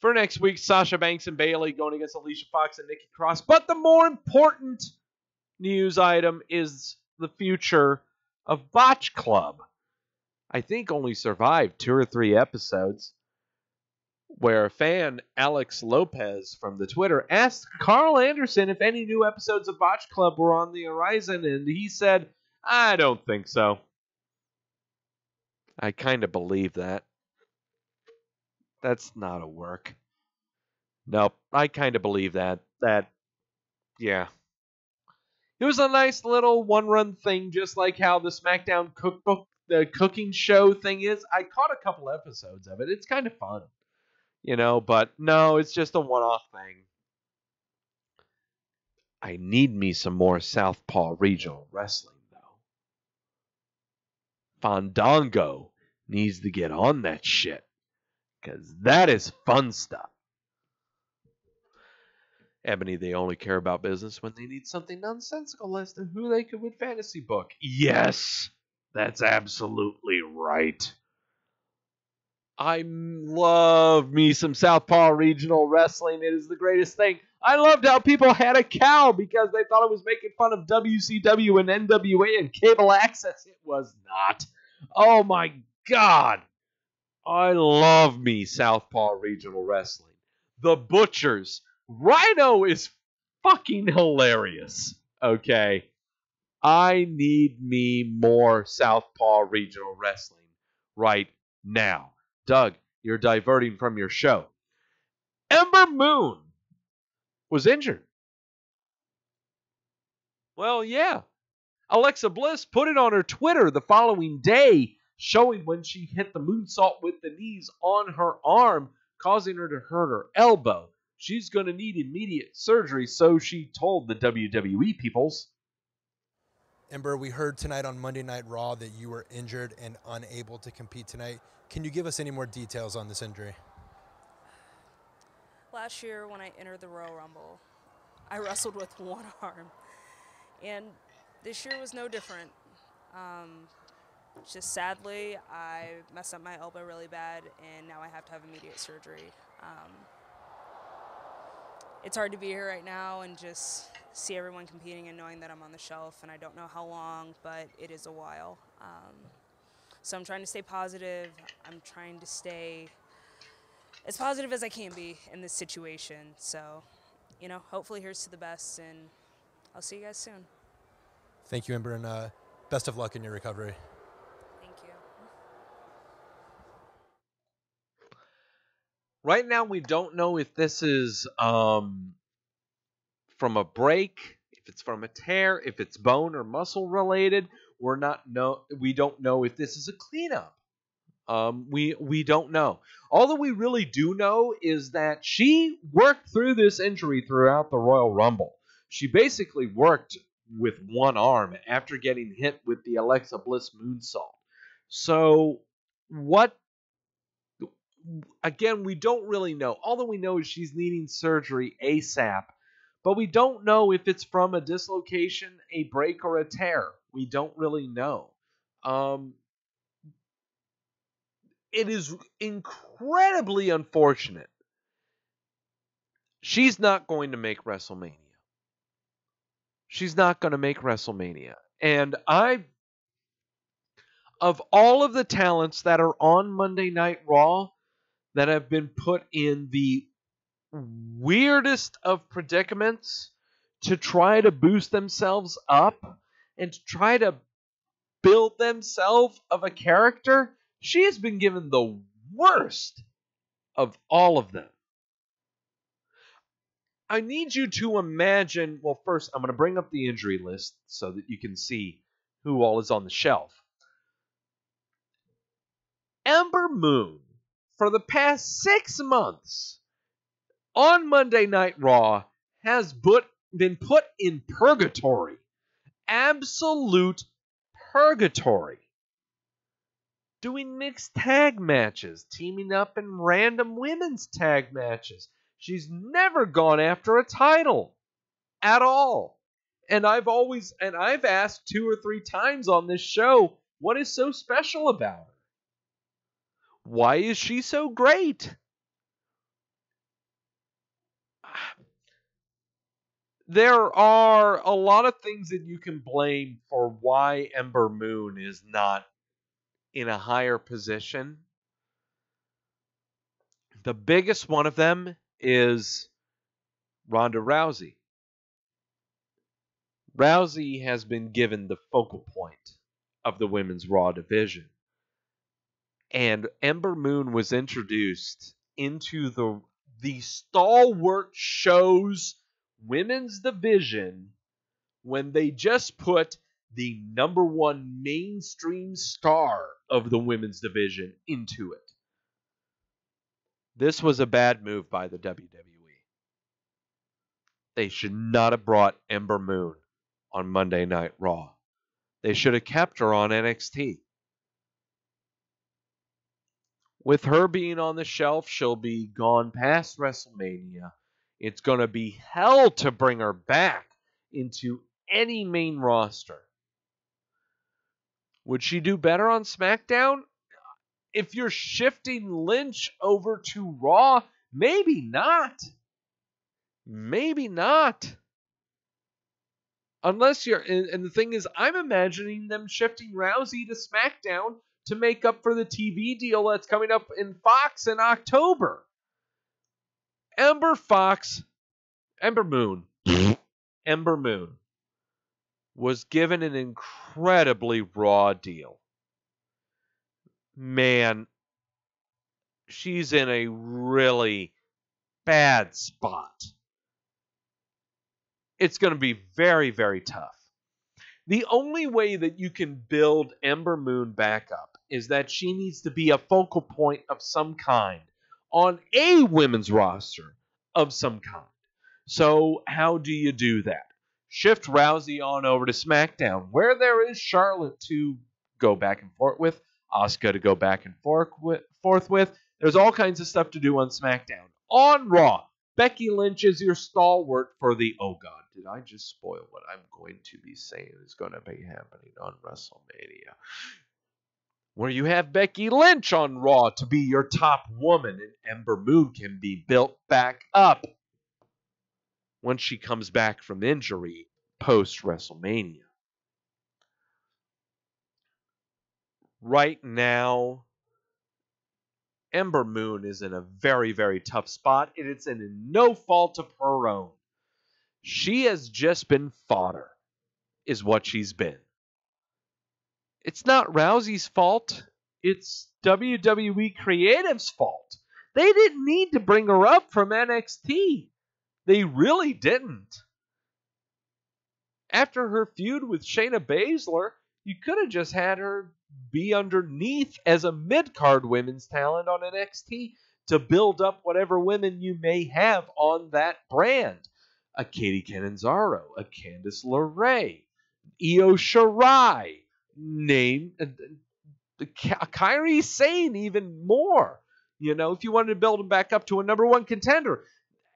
Speaker 1: for next week. Sasha Banks and Bayley going against Alicia Fox and Nikki Cross. But the more important news item is the future of Botch Club. I think only survived 2 or 3 episodes, where fan Alex Lopez from the Twitter asked Carl Anderson if any new episodes of Botch Club were on the horizon, and he said, I don't think so. I kind of believe that. That's not a work. Nope, I kind of believe that. Yeah. It was a nice little one-run thing, just like how the SmackDown cookbook, the cooking show thing is. I caught a couple episodes of it. It's kind of fun. But no, it's just a one-off thing. I need me some more Southpaw regional wrestling, though. Fandango needs to get on that shit, because that is fun stuff. Ebony, they only care about business when they need something nonsensical as to who they could win fantasy book. Yes, that's absolutely right. I love me some Southpaw Regional Wrestling. It is the greatest thing. I loved how people had a cow because they thought it was making fun of WCW and NWA and cable access. It was not. Oh my God. I love me Southpaw Regional Wrestling. The Butchers. Rhino is fucking hilarious. Okay. I need me more Southpaw Regional Wrestling right now. Doug, you're diverting from your show. Ember Moon was injured. Well, yeah. Alexa Bliss put it on her Twitter the following day, showing when she hit the moonsault with the knees on her arm, causing her to hurt her elbow. She's going to need immediate surgery, so she told the WWE peoples.
Speaker 4: Ember, we heard tonight on Monday Night Raw that you were injured and unable to compete tonight. Can you give us any more details on this injury?
Speaker 5: Last year when I entered the Royal Rumble, I wrestled with one arm. And this year was no different. Just sadly, I messed up my elbow really bad, and now I have to have immediate surgery. It's hard to be here right now and just see everyone competing and knowing that I'm on the shelf, and I don't know how long, but it is a while. So I'm trying to stay positive. I'm trying to stay as positive as I can be in this situation. So, you know, hopefully here's to the best, and I'll see you guys soon.
Speaker 4: Thank you, Ember, and best of luck in your recovery.
Speaker 5: Thank you.
Speaker 1: Right now, we don't know if this is from a break, if it's from a tear, if it's bone or muscle related. We don't know if this is a cleanup. We don't know. All that we really do know is that she worked through this injury throughout the Royal Rumble. She basically worked with one arm after getting hit with the Alexa Bliss moonsault. So again, we don't really know. All that we know is she's needing surgery ASAP, but we don't know if it's from a dislocation, a break, or a tear. We don't really know. It is incredibly unfortunate. She's not going to make WrestleMania. She's not going to make WrestleMania. And of all of the talents that are on Monday Night Raw that have been put in the weirdest of predicaments to try to boost themselves up and to try to build themselves of a character, she has been given the worst of all of them. I need you to imagine, well, first I'm going to bring up the injury list so that you can see who all is on the shelf. Ember Moon, for the past 6 months, on Monday Night Raw, has been put in purgatory. Absolute purgatory. Doing mixed tag matches, teaming up in random women's tag matches. She's never gone after a title at all. And I've asked 2 or 3 times on this show, what is so special about her? Why is she so great? There are a lot of things that you can blame for why Ember Moon is not in a higher position. The biggest one of them is Ronda Rousey. Rousey has been given the focal point of the women's Raw division. And Ember Moon was introduced into the stalwart show's women's division when they just put the number 1 mainstream star of the women's division into it. This was a bad move by the WWE. They should not have brought Ember Moon on Monday Night Raw. They should have kept her on NXT. With her being on the shelf, she'll be gone past WrestleMania. It's going to be hell to bring her back into any main roster. Would she do better on SmackDown? If you're shifting Lynch over to Raw, maybe not. Maybe not. Unless you're, and the thing is, I'm imagining them shifting Rousey to SmackDown to make up for the TV deal that's coming up in Fox in October. Ember Moon was given an incredibly raw deal. Man, she's in a really bad spot. It's going to be very, very tough. The only way that you can build Ember Moon back up is that she needs to be a focal point of some kind on a women's roster of some kind. So how do you do that? Shift Rousey on over to SmackDown, where there is Charlotte to go back and forth with, Asuka to go back and forth with. There's all kinds of stuff to do on SmackDown. On Raw, Becky Lynch is your stalwart for the, oh God, did I just spoil what I'm going to be saying is going to be happening on WrestleMania? Where you have Becky Lynch on Raw to be your top woman, and Ember Moon can be built back up once she comes back from injury post-WrestleMania. Right now, Ember Moon is in a very, very tough spot, and it's in no fault of her own. She has just been fodder, is what she's been. It's not Rousey's fault. It's WWE Creative's fault. They didn't need to bring her up from NXT. They really didn't. After her feud with Shayna Baszler, you could have just had her be underneath as a mid-card women's talent on NXT to build up whatever women you may have on that brand. A Katie Catanzaro, a Candice LeRae, Io Shirai, Kairi Sane even more. You know, if you wanted to build them back up to a number one contender.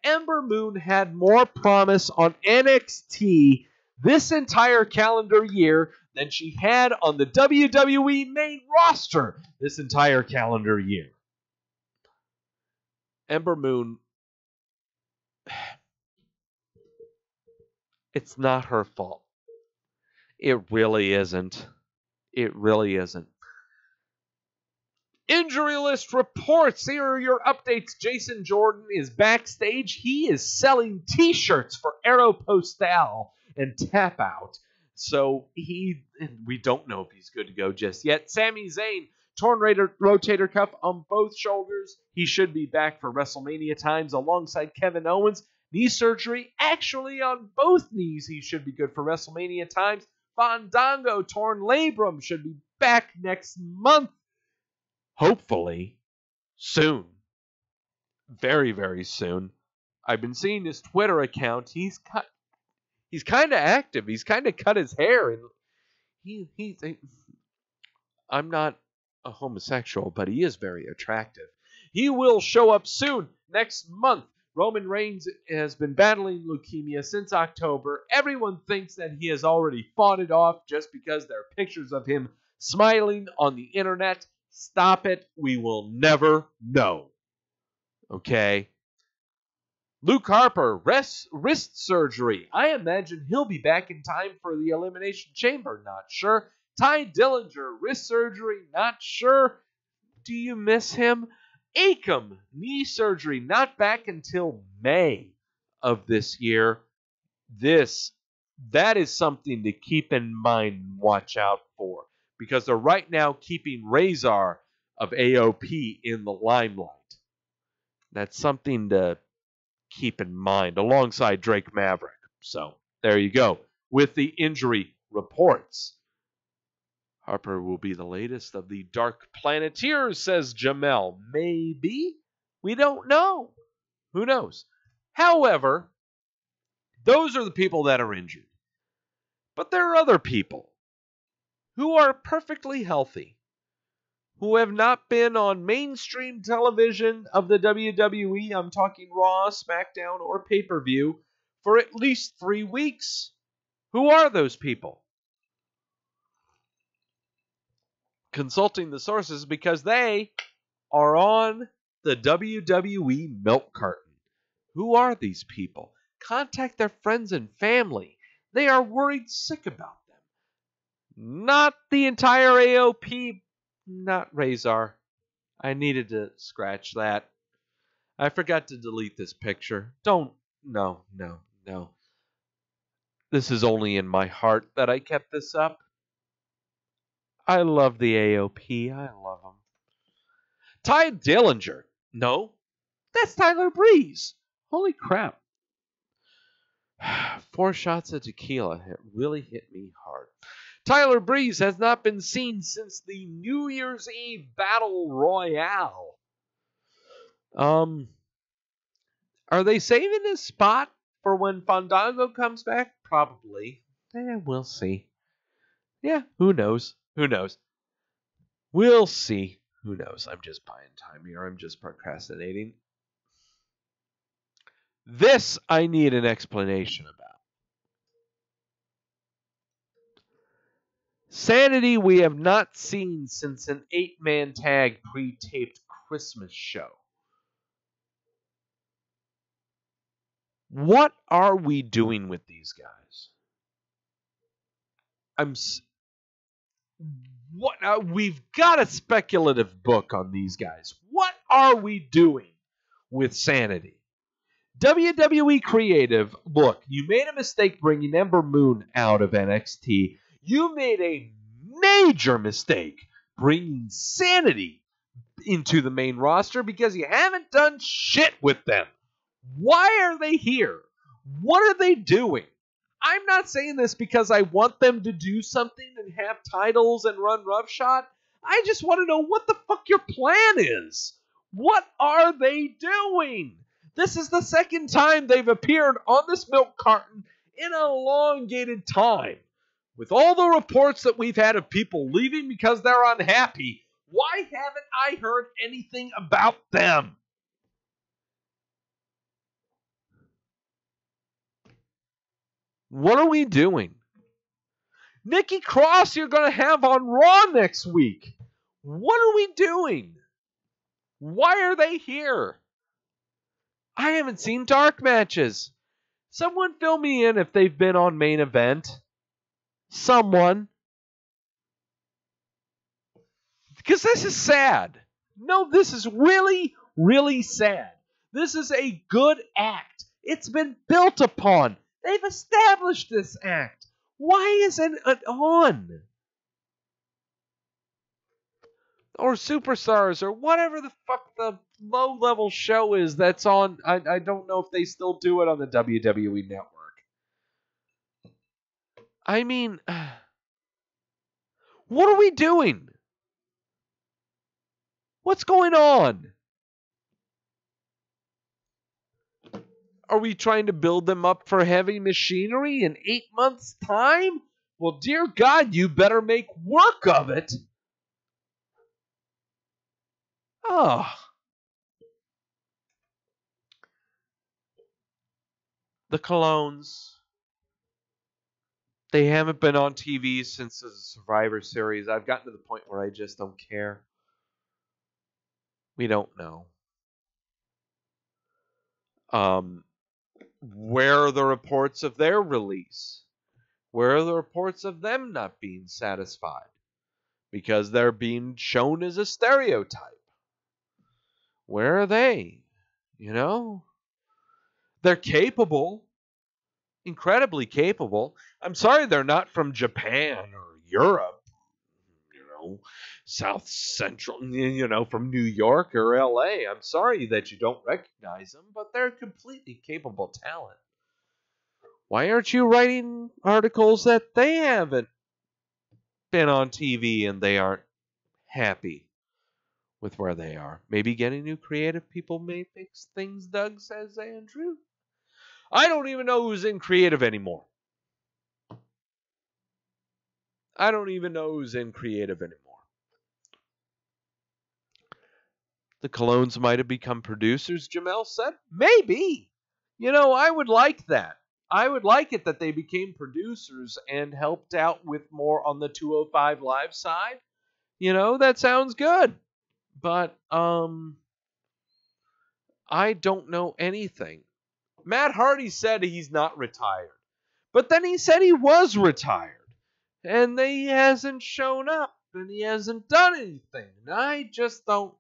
Speaker 1: Ember Moon had more promise on NXT this entire calendar year than she had on the WWE main roster this entire calendar year. Ember Moon, it's not her fault. It really isn't. It really isn't. Injury list reports. Here are your updates. Jason Jordan is backstage. He is selling t-shirts for Aeropostale and Tap Out. So we don't know if he's good to go just yet. Sami Zayn, torn rotator cuff on both shoulders. He should be back for WrestleMania times alongside Kevin Owens. Knee surgery actually on both knees. He should be good for WrestleMania times. Fandango, torn labrum, should be back next month. Hopefully soon. Very, very soon. I've been seeing his Twitter account. He's kind of active. He's kind of cut his hair, and I'm not a homosexual, but he is very attractive. He will show up soon next month. Roman Reigns has been battling leukemia since October. Everyone thinks that he has already fought it off just because there are pictures of him smiling on the internet. Stop it. We will never know. Okay? Luke Harper, wrist surgery. I imagine he'll be back in time for the Elimination Chamber. Not sure. Ty Dillinger, wrist surgery. Not sure. Do you miss him? Akam, knee surgery. Not back until May of this year. That is something to keep in mind and watch out for. Because they're right now keeping Razor of AOP in the limelight. That's something to keep in mind alongside Drake Maverick. So there you go. With the injury reports. Harper will be the latest of the Dark Planeteers, says Jamel. Maybe. We don't know. Who knows? However, those are the people that are injured. But there are other people who are perfectly healthy, who have not been on mainstream television of the WWE, I'm talking Raw, SmackDown, or pay-per-view, for at least 3 weeks. Who are those people? consulting the sources because they are on the WWE milk carton. Who are these people? Contact their friends and family. They are worried sick about them. Not the entire AOP. Not Razor. I needed to scratch that. I forgot to delete this picture. No. This is only in my heart that I kept this up. I love the AOP. I love them. Ty Dillinger. No, that's Tyler Breeze. Holy crap. 4 shots of tequila. It really hit me hard. Tyler Breeze has not been seen since the New Year's Eve Battle Royale. Are they saving his spot for when Fandango comes back? Probably. We'll see. Yeah, who knows? We'll see. Who knows? I'm just buying time here. I'm just procrastinating. This I need an explanation about. Sanity we have not seen since an 8-man tag pre-taped Christmas show. What are we doing with these guys? We've got a speculative book on these guys. What are we doing with Sanity? WWE Creative, look, you made a mistake bringing Ember Moon out of NXT. You made a major mistake bringing Sanity into the main roster because you haven't done shit with them. Why are they here? What are they doing? I'm not saying this because I want them to do something and have titles and run roughshod. I just want to know what the fuck your plan is. What are they doing? This is the second time they've appeared on this milk carton in an elongated time. With all the reports that we've had of people leaving because they're unhappy, why haven't I heard anything about them? What are we doing? Nikki Cross you're going to have on Raw next week. What are we doing? Why are they here? I haven't seen dark matches. Someone fill me in if they've been on main event. Someone. Because this is sad. No, this is really, really sad. This is a good act. It's been built upon. They've established this act. Why isn't it on? Or Superstars, or whatever the fuck the low-level show is that's on. I don't know if they still do it on the WWE Network. I mean, what are we doing? What's going on? Are we trying to build them up for heavy machinery in 8 months' time? Well, dear God, you better make work of it. Oh. The Colognes. They haven't been on TV since the Survivor Series. I've gotten to the point where I just don't care. We don't know. Where are the reports of their release? Where are the reports of them not being satisfied? Because they're being shown as a stereotype. Where are they? You know? They're capable. Incredibly capable. I'm sorry they're not from Japan or Europe. You know, South Central, you know, from New York or LA. I'm sorry that you don't recognize them, but they're completely capable talent. Why aren't you writing articles that they haven't been on TV and they aren't happy with where they are? Maybe getting new creative people may fix things, Doug says, Andrew. I don't even know who's in creative anymore. I don't even know who's in creative anymore. The Colognes might have become producers, Jamel said. Maybe. You know, I would like that. I would like it that they became producers and helped out with more on the 205 Live side. That sounds good. But I don't know anything. Matt Hardy said he's not retired. But then he said he was retired. And he hasn't shown up. And he hasn't done anything. And I just don't...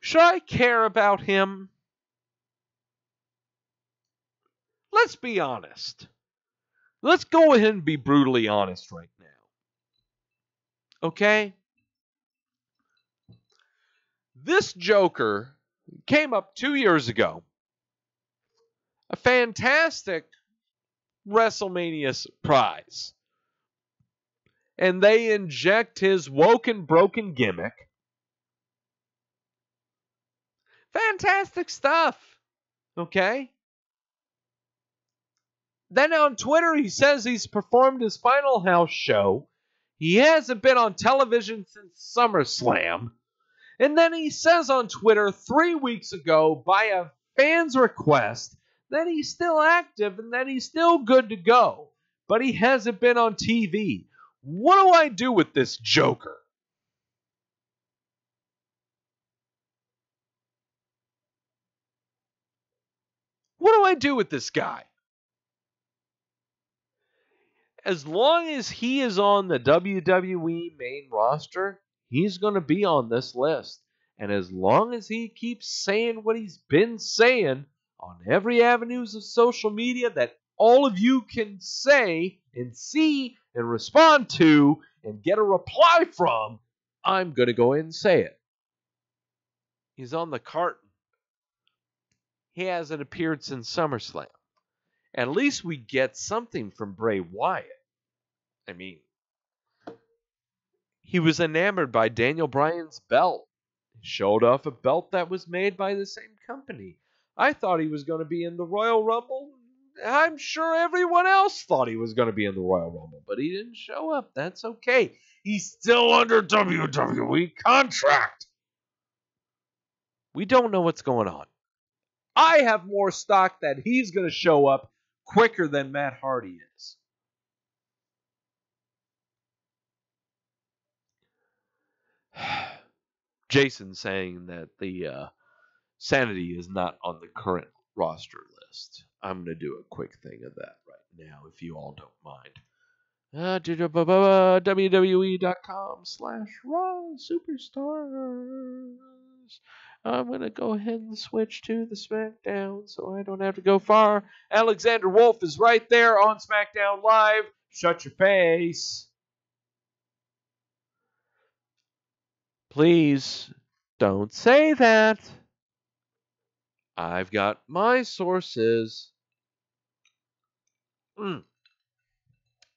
Speaker 1: Should I care about him? Let's be honest. Let's go ahead and be brutally honest right now. Okay? This Joker came up 2 years ago. A fantastic WrestleMania prize. And they inject his woke and broken gimmick. Fantastic stuff. Okay? Then on Twitter, he says he's performed his final house show. He hasn't been on television since SummerSlam. And then he says on Twitter 3 weeks ago, by a fan's request, that he's still active and that he's still good to go. But he hasn't been on TV. What do I do with this Joker? What do I do with this guy? As long as he is on the WWE main roster, he's going to be on this list. And as long as he keeps saying what he's been saying on every avenues of social media that all of you can say and see and respond to and get a reply from, I'm going to go ahead and say it. He's on the carton. He hasn't appeared since SummerSlam. At least we get something from Bray Wyatt. I mean, he was enamored by Daniel Bryan's belt. He showed off a belt that was made by the same company. I thought he was going to be in the Royal Rumble. I'm sure everyone else thought he was going to be in the Royal Rumble, but he didn't show up. That's okay. He's still under WWE contract. We don't know what's going on. I have more stock that he's going to show up quicker than Matt Hardy is. Jason saying that the Sanity is not on the current roster list. I'm going to do a quick thing of that right now, if you all don't mind. WWE.com/Raw Superstars. I'm going to go ahead and switch to the SmackDown so I don't have to go far. Alexander Wolf is right there on SmackDown Live. Shut your face. Please don't say that. I've got my sources. All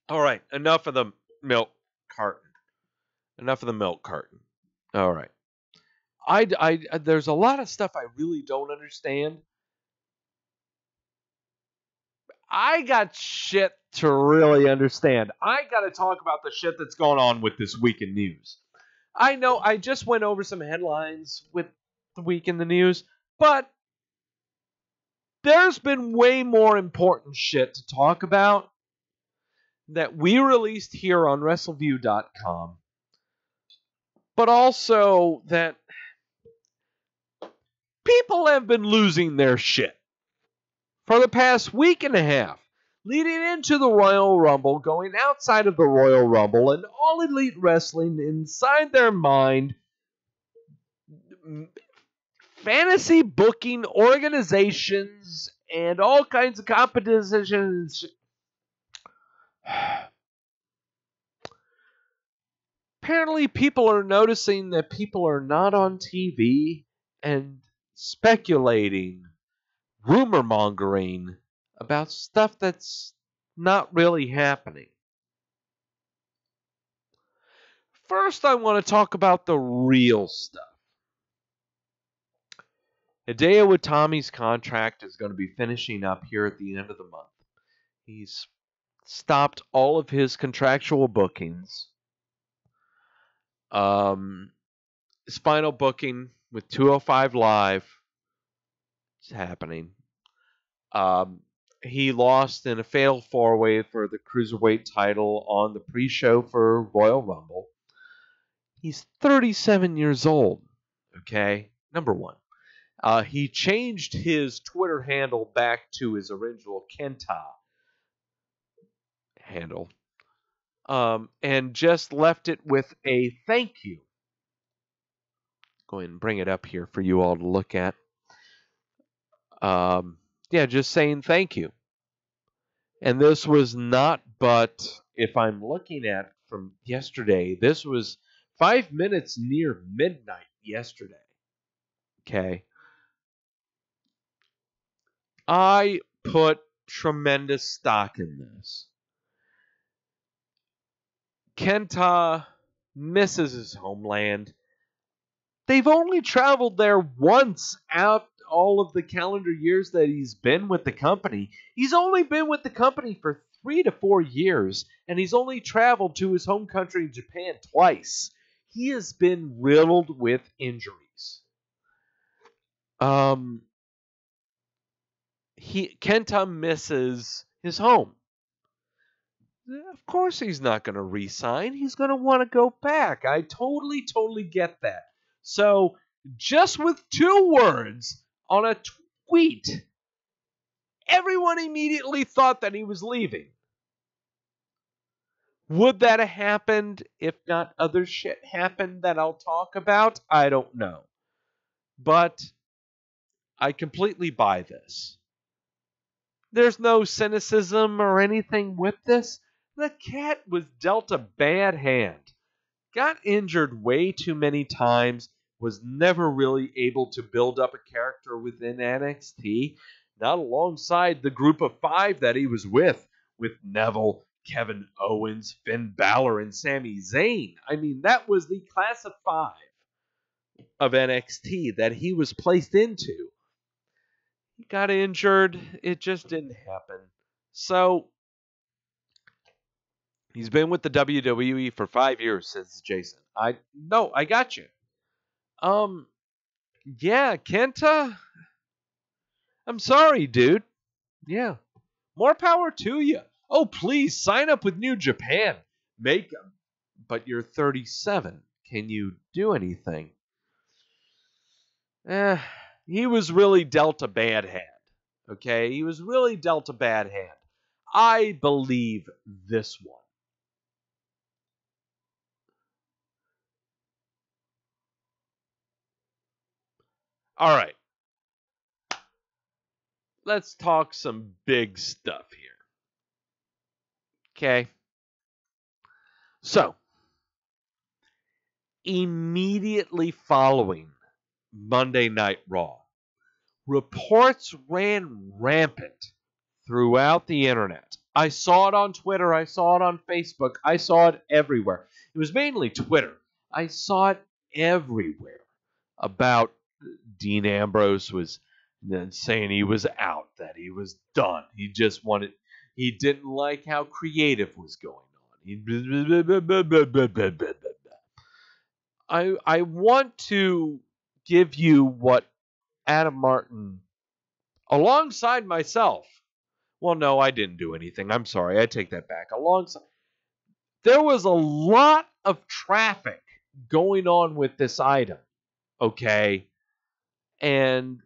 Speaker 1: right, enough of the milk carton. All right. There's a lot of stuff I really don't understand. I got shit to really understand. I got to talk about the shit that's going on with this week in news. I know I just went over some headlines with the week in the news, but there's been way more important shit to talk about that we released here on Wrestleview.com, but also that people have been losing their shit for the past week and a half, leading into the Royal Rumble, going outside of the Royal Rumble, and All Elite Wrestling inside their mind, fantasy booking organizations, and all kinds of competitions. Apparently, people are noticing that people are not on TV and speculating, rumor mongering about stuff that's not really happening. First, I want to talk about the real stuff. Hideo Itami's contract is going to be finishing up here at the end of the month. He's stopped all of his contractual bookings. His final booking with 205 Live is happening. he lost in a fatal four-way for the Cruiserweight title on the pre-show for Royal Rumble. He's 37 years old, okay? Number one. He changed his Twitter handle back to his original Kenta handle. And just left it with a thank you. Go ahead and bring it up here for you all to look at. Just saying thank you. And this was not but, if I'm looking at from yesterday, this was 5 minutes near midnight yesterday. Okay. I put tremendous stock in this. Kenta misses his homeland. They've only traveled there once out all of the calendar years that he's been with the company. He's only been with the company for 3 to 4 years, and he's only traveled to his home country, Japan, twice. He has been riddled with injuries. Kenta misses his home. Of course he's not going to re-sign. He's going to want to go back. I totally get that. So, just with 2 words on a tweet, everyone immediately thought that he was leaving. Would that have happened if not other shit happened that I'll talk about? I don't know. But I completely buy this. There's no cynicism or anything with this. The cat was dealt a bad hand. Got injured way too many times. Was never really able to build up a character within NXT. Not alongside the group of 5 that he was with Neville, Kevin Owens, Finn Balor, and Sami Zayn. I mean, that was the class of 5 of NXT that he was placed into. He got injured. It just didn't happen. So, he's been with the WWE for 5 years, says Jason. I got you. Yeah, Kenta, I'm sorry, dude. Yeah, more power to you. Oh, please, sign up with New Japan. But you're 37. Can you do anything? He was really dealt a bad hand. Okay, he was really dealt a bad hand. I believe this one. All right. Let's talk some big stuff here. Okay. So, immediately following Monday Night Raw, reports ran rampant throughout the internet. I saw it on Twitter. I saw it on Facebook. I saw it everywhere. It was mainly Twitter. I saw it everywhere about Dean Ambrose was saying he was out, that he was done. He didn't like how creative was going on. I want to give you what Adam Martin, alongside myself, well, no, I didn't do anything. I'm sorry. I take that back. There was a lot of traffic going on with this item. Okay. And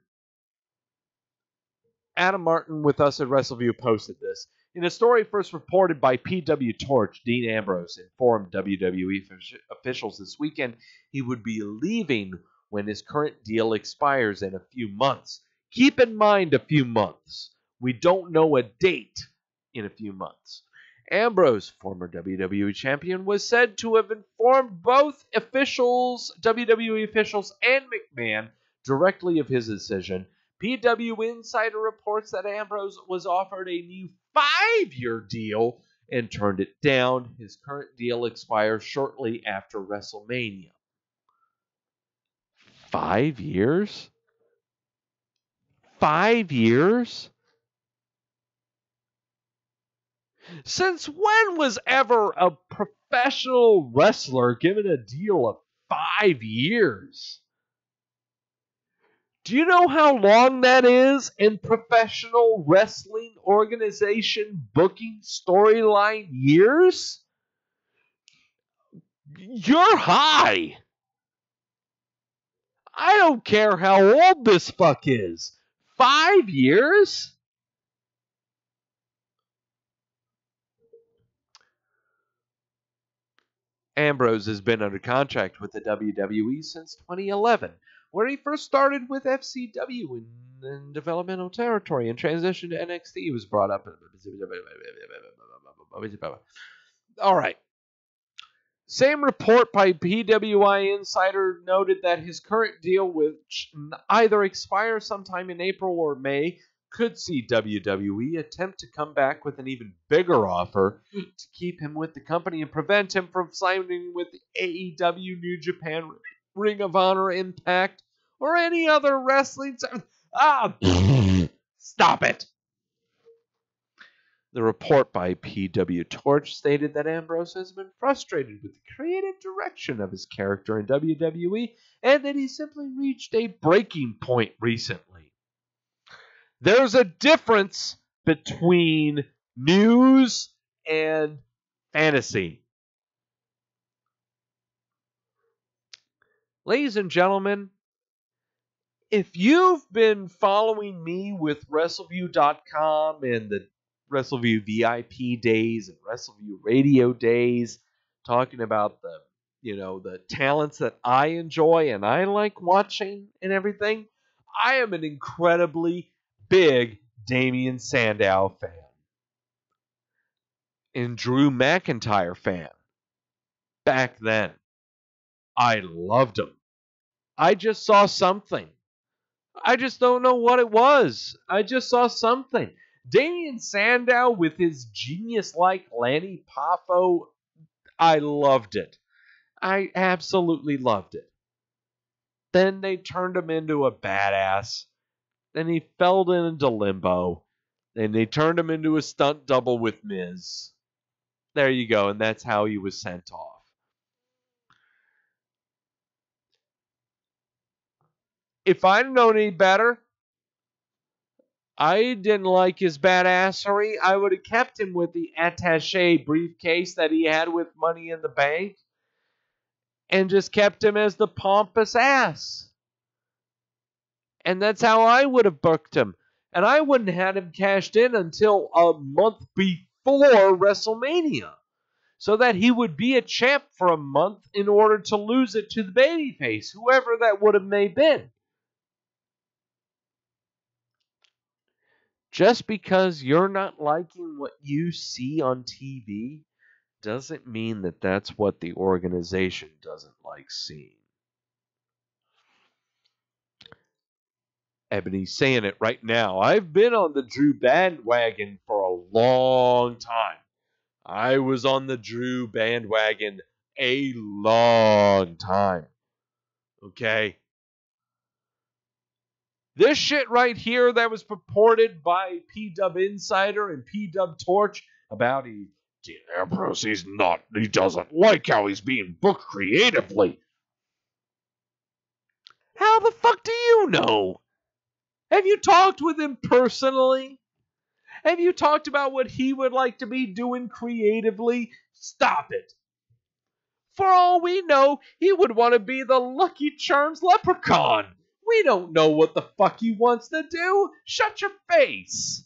Speaker 1: Adam Martin with us at Wrestleview posted this. In a story first reported by PW Torch, Dean Ambrose informed WWE officials this weekend he would be leaving when his current deal expires in a few months. Keep in mind a few months. We don't know a date in a few months. Ambrose, former WWE champion, was said to have informed both WWE officials and McMahon directly of his decision. PW Insider reports that Ambrose was offered a new 5-year deal and turned it down. His current deal expires shortly after WrestleMania. 5 years? 5 years? Since when was ever a professional wrestler given a deal of 5 years? Do you know how long that is in professional wrestling organization booking storyline years? You're high. I don't care how old this fuck is. 5 years? Ambrose has been under contract with the WWE since 2011, where he first started with FCW in developmental territory and transitioned to NXT. He was brought up. All right. Same report by PWI Insider noted that his current deal, which either expires sometime in April or May, could see WWE attempt to come back with an even bigger offer to keep him with the company and prevent him from signing with AEW, New Japan, Ring of Honor, Impact, or any other wrestling. Stop it! The report by PW Torch stated that Ambrose has been frustrated with the creative direction of his character in WWE and that he simply reached a breaking point recently. There's a difference between news and fantasy. Ladies and gentlemen, if you've been following me with Wrestleview.com and the Wrestleview VIP days and Wrestleview radio days, talking about the talents that I enjoy and I like watching and everything, I am an incredibly big Damian Sandow fan and Drew McIntyre fan. Back then, I loved him. I just saw something. I just don't know what it was. I just saw something. Damian Sandow with his genius-like Lanny Poffo, I loved it. I absolutely loved it. Then they turned him into a badass. Then he fell into limbo. Then they turned him into a stunt double with Miz. There you go, and that's how he was sent off. If I'd known any better, I didn't like his badassery. I would have kept him with the attaché briefcase that he had with Money in the Bank and just kept him as the pompous ass. And that's how I would have booked him. And I wouldn't have had him cashed in until a month before WrestleMania, so that he would be a champ for a month in order to lose it to the babyface, whoever that would have may been. Just because you're not liking what you see on TV doesn't mean that that's what the organization doesn't like seeing. Ebony's saying it right now. I've been on the Drew bandwagon for a long time. I was on the Drew bandwagon a long time. Okay? This shit right here that was purported by P-Dub Insider and P-Dub Torch about Dean Ambrose, he doesn't like how he's being booked creatively. How the fuck do you know? Have you talked with him personally? Have you talked about what he would like to be doing creatively? Stop it. For all we know, he would want to be the Lucky Charms leprechaun. We don't know what the fuck he wants to do. Shut your face.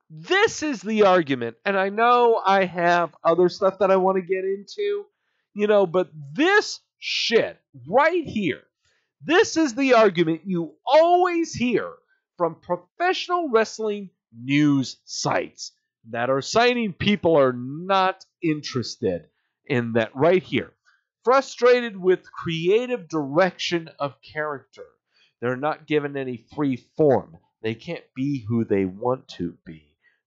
Speaker 1: This is the argument, and I know I have other stuff that I want to get into, but this shit right here, this is the argument you always hear from professional wrestling news sites that are citing people are not interested in that right here. Frustrated with creative direction of character. They're not given any free form. They can't be who they want to be.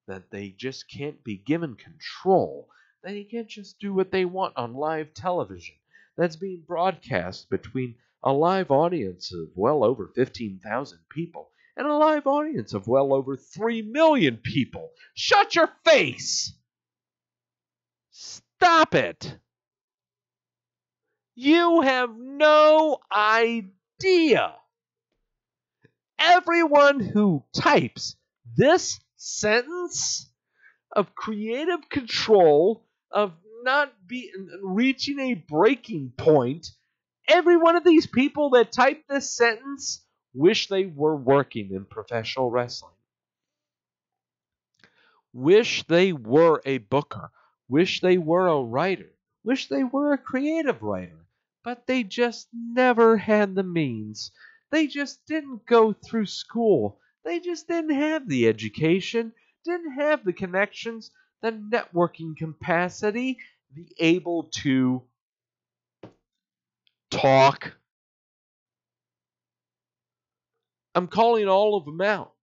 Speaker 1: That they just can't be given control. They can't just do what they want on live television. That's being broadcast between a live audience of well over 15,000 people and a live audience of well over 3 million people. Shut your face! Stop it! You have no idea everyone who types this sentence of creative control, of not reaching a breaking point, every one of these people that type this sentence wish they were working in professional wrestling. Wish they were a booker. Wish they were a writer. Wish they were a creative writer. But they just never had the means. They just didn't go through school. They just didn't have the education, didn't have the connections, the networking capacity, the able to talk. I'm calling all of them out.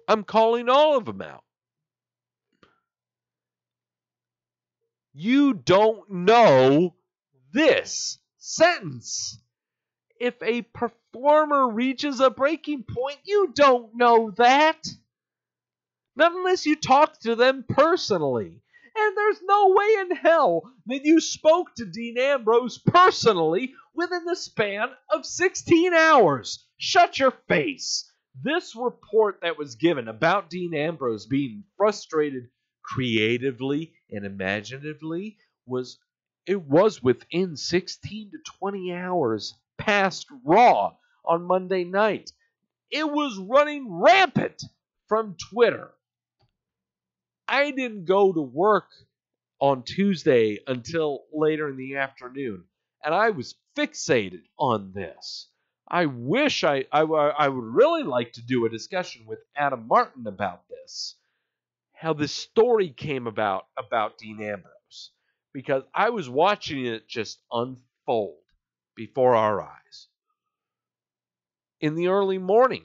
Speaker 1: I'm calling all of them out. You don't know this sentence. If a performer reaches a breaking point, you don't know that. Not unless you talk to them personally. And there's no way in hell that you spoke to Dean Ambrose personally within the span of 16 hours. Shut your face. This report that was given about Dean Ambrose being frustrated creatively and imaginatively was within 16 to 20 hours past Raw on Monday night. It was running rampant from Twitter. I didn't go to work on Tuesday until later in the afternoon, and I was fixated on this. I wish I would really like to do a discussion with Adam Martin about this, how this story came about Dean Ambrose, because I was watching it just unfold before our eyes. In the early morning,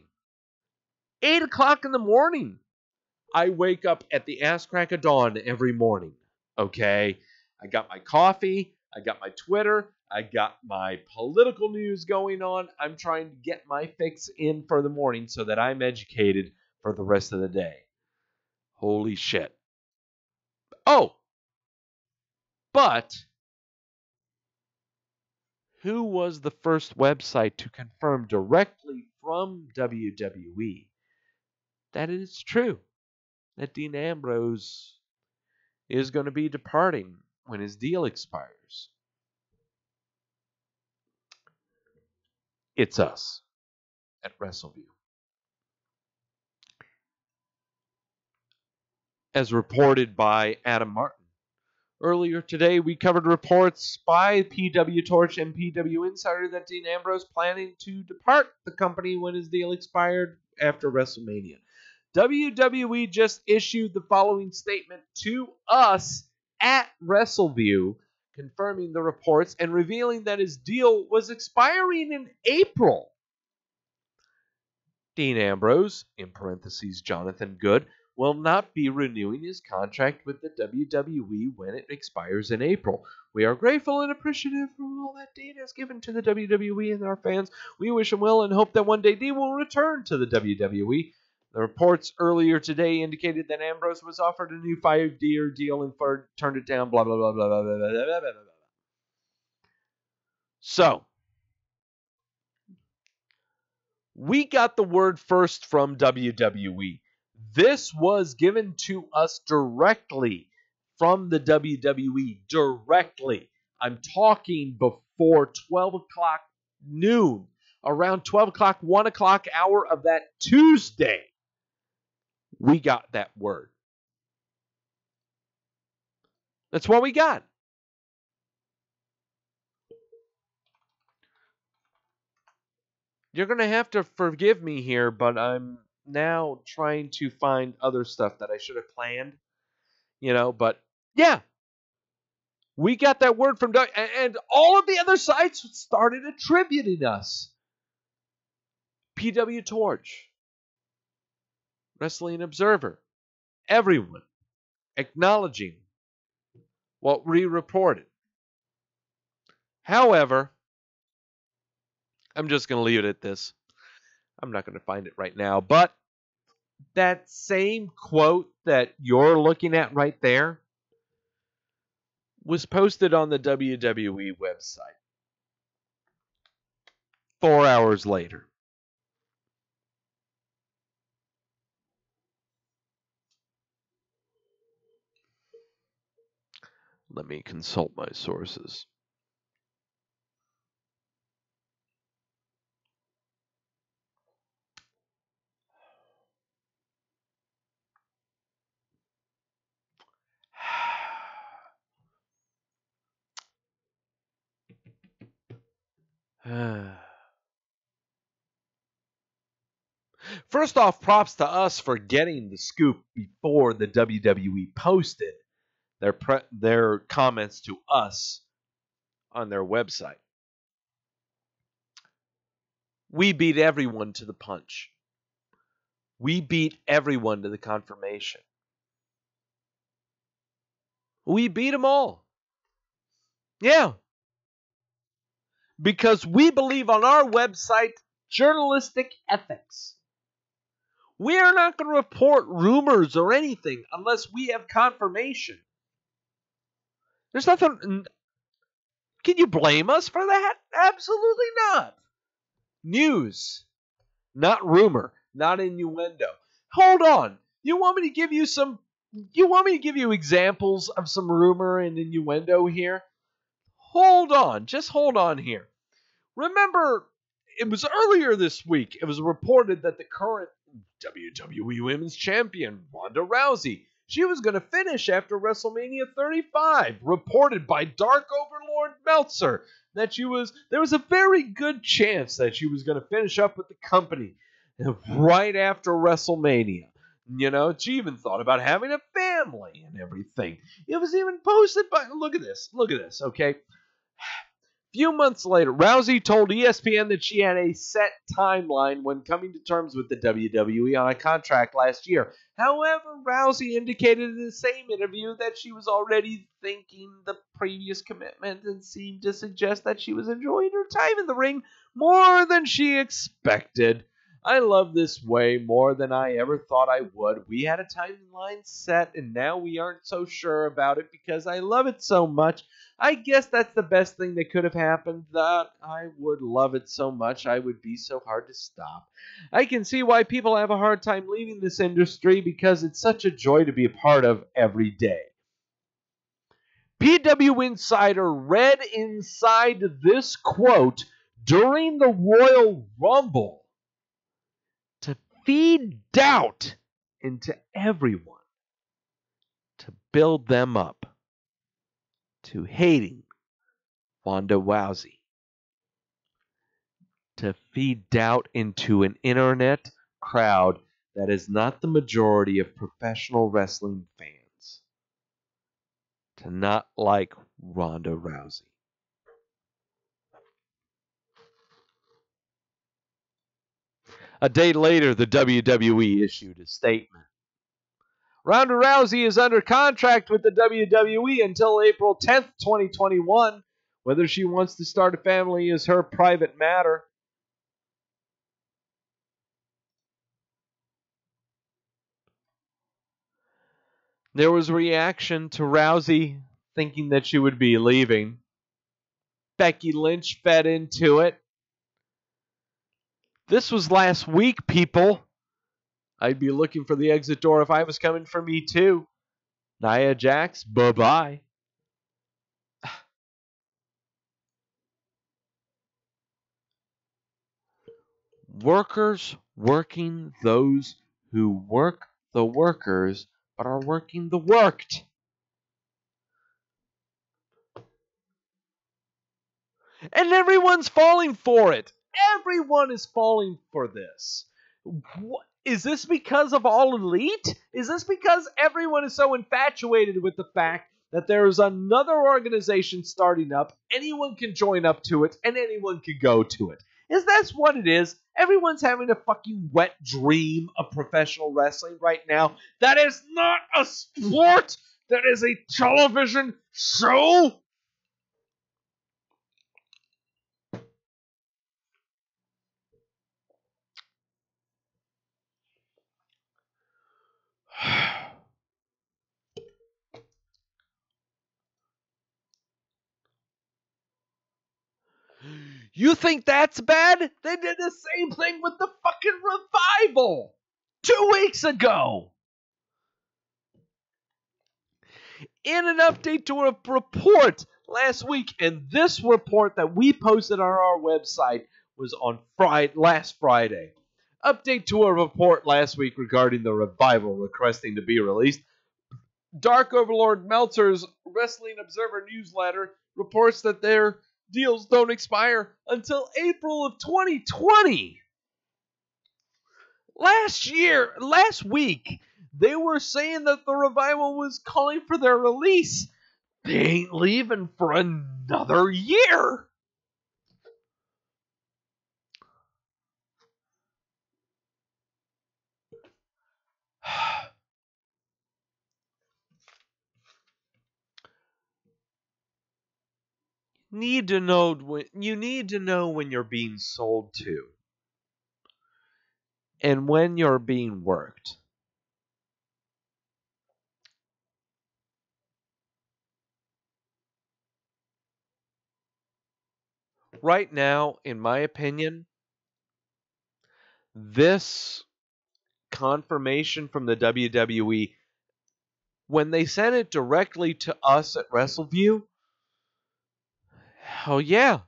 Speaker 1: 8 o'clock in the morning, I wake up at the ass crack of dawn every morning, okay? I got my coffee, I got my Twitter, I got my political news going on. I'm trying to get my fix in for the morning so that I'm educated for the rest of the day. Holy shit. Oh, but who was the first website to confirm directly from WWE that it is true that Dean Ambrose is going to be departing when his deal expires? It's us at Wrestleview. As reported by Adam Martin. Earlier today, we covered reports by PW Torch and PW Insider that Dean Ambrose planning to depart the company when his deal expired after WrestleMania. WWE just issued the following statement to us at WrestleView, confirming the reports and revealing that his deal was expiring in April. Dean Ambrose, in parentheses Jonathan Good, will not be renewing his contract with the WWE when it expires in April. We are grateful and appreciative for all that Dean has given to the WWE and our fans. We wish him well and hope that one day Dean will return to the WWE. The reports earlier today indicated that Ambrose was offered a new 5-year deal and turned it down, blah, blah, blah, blah, blah, blah, blah, blah, blah. So, we got the word first from WWE. This was given to us directly from the WWE. Directly. I'm talking before 12 o'clock noon. Around 12 o'clock, 1 o'clock hour of that Tuesday, we got that word. That's what we got. You're going to have to forgive me here, but I'm now trying to find other stuff that I should have planned. But yeah. We got that word from Doug, and all of the other sites started attributing us. PW Torch, Wrestling Observer, everyone acknowledging what we reported. However, I'm just going to leave it at this. I'm not going to find it right now, but that same quote that you're looking at right there was posted on the WWE website 4 hours later. Let me consult my sources. First off, props to us for getting the scoop before the WWE posted their comments to us on their website. We beat everyone to the punch. We beat everyone to the confirmation. We beat them all. Yeah. Because we believe on our website journalistic ethics. We are not going to report rumors or anything unless we have confirmation. There's nothing. Can you blame us for that? Absolutely not. News, not rumor, not innuendo. Hold on. You want me to give you examples of some rumor and innuendo here? Hold on. Just hold on here. Remember, it was earlier this week, it was reported that the current WWE Women's Champion, Ronda Rousey, she was going to finish after WrestleMania 35, reported by Dark Overlord Meltzer that there was a very good chance that she was going to finish up with the company right after WrestleMania. You know, she even thought about having a family and everything. It was even posted by, look at this, okay? Few months later, Rousey told ESPN that she had a set timeline when coming to terms with the WWE on a contract last year. However, Rousey indicated in the same interview that she was already thinking the previous commitment and seemed to suggest that she was enjoying her time in the ring more than she expected. I love this way more than I ever thought I would. We had a timeline set, and now we aren't so sure about it because I love it so much. I guess that's the best thing that could have happened. That I would love it so much, I would be so hard to stop. I can see why people have a hard time leaving this industry because it's such a joy to be a part of every day. PW Insider read inside this quote during the Royal Rumble to feed doubt into everyone, to build them up to hating Ronda Rousey, to feed doubt into an internet crowd that is not the majority of professional wrestling fans, to not like Ronda Rousey. A day later, the WWE issued a statement. Ronda Rousey is under contract with the WWE until April 10th, 2021. Whether she wants to start a family is her private matter. There was a reaction to Rousey thinking that she would be leaving. Becky Lynch fed into it. This was last week, people. I'd be looking for the exit door if I was coming for me too. Nia Jax, bye-bye. Workers working those who work the workers but are working the worked. And everyone's falling for it. Everyone is falling for this. Is this because of All Elite? Is this because everyone is so infatuated with the fact that there is another organization starting up, anyone can join up to it, and anyone can go to it? Is that what it is? Everyone's having a fucking wet dream of professional wrestling right now. That is not a sport. That is a television show. You think that's bad? They did the same thing with the fucking Revival 2 weeks ago. in an update to a report last week, and this report that we posted on our website was on last Friday. Update to a report last week regarding the Revival requesting to be released. Dark Overlord Meltzer's Wrestling Observer newsletter reports that their deals don't expire until April of 2020. Last week, they were saying that the Revival was calling for their release. They ain't leaving for another year. You need to know when you're being sold to and when you're being worked. Right now, in my opinion, this confirmation from the WWE, when they sent it directly to us at Wrestleview, hell yeah.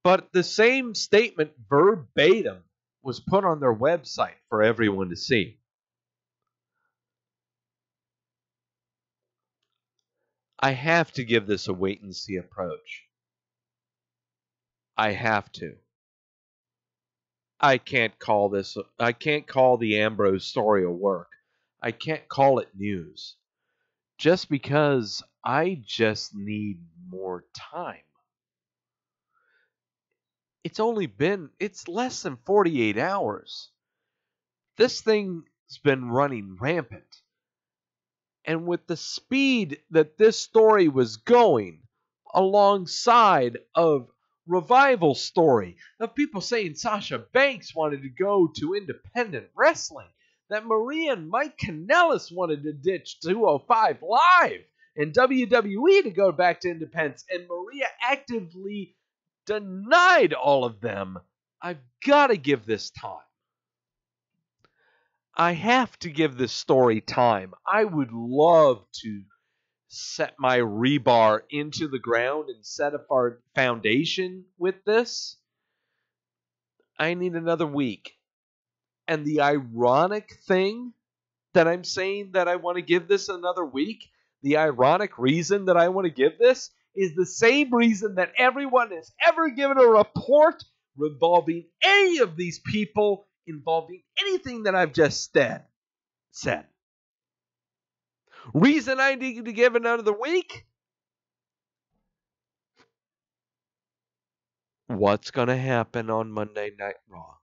Speaker 1: But the same statement verbatim was put on their website for everyone to see. I have to give this a wait and see approach. I have to. I can't call the Ambrose story a work. I can't call it news. Just because I just need more time. It's less than 48 hours. This thing's been running rampant. And with the speed that this story was going, alongside of Revival story, of people saying Sasha Banks wanted to go to independent wrestling, that Maria and Mike Kanellis wanted to ditch 205 Live, and WWE to go back to independence, and Maria actively denied all of them, I've got to give this time. I have to give this story time. I would love to set my rebar into the ground and set up our foundation with this. I need another week. And the ironic thing that I'm saying that I want to give this another week, the ironic reason that I want to give this is the same reason that everyone has ever given a report revolving any of these people involving anything that I've just said. Reason I need to give another week? What's going to happen on Monday Night Raw?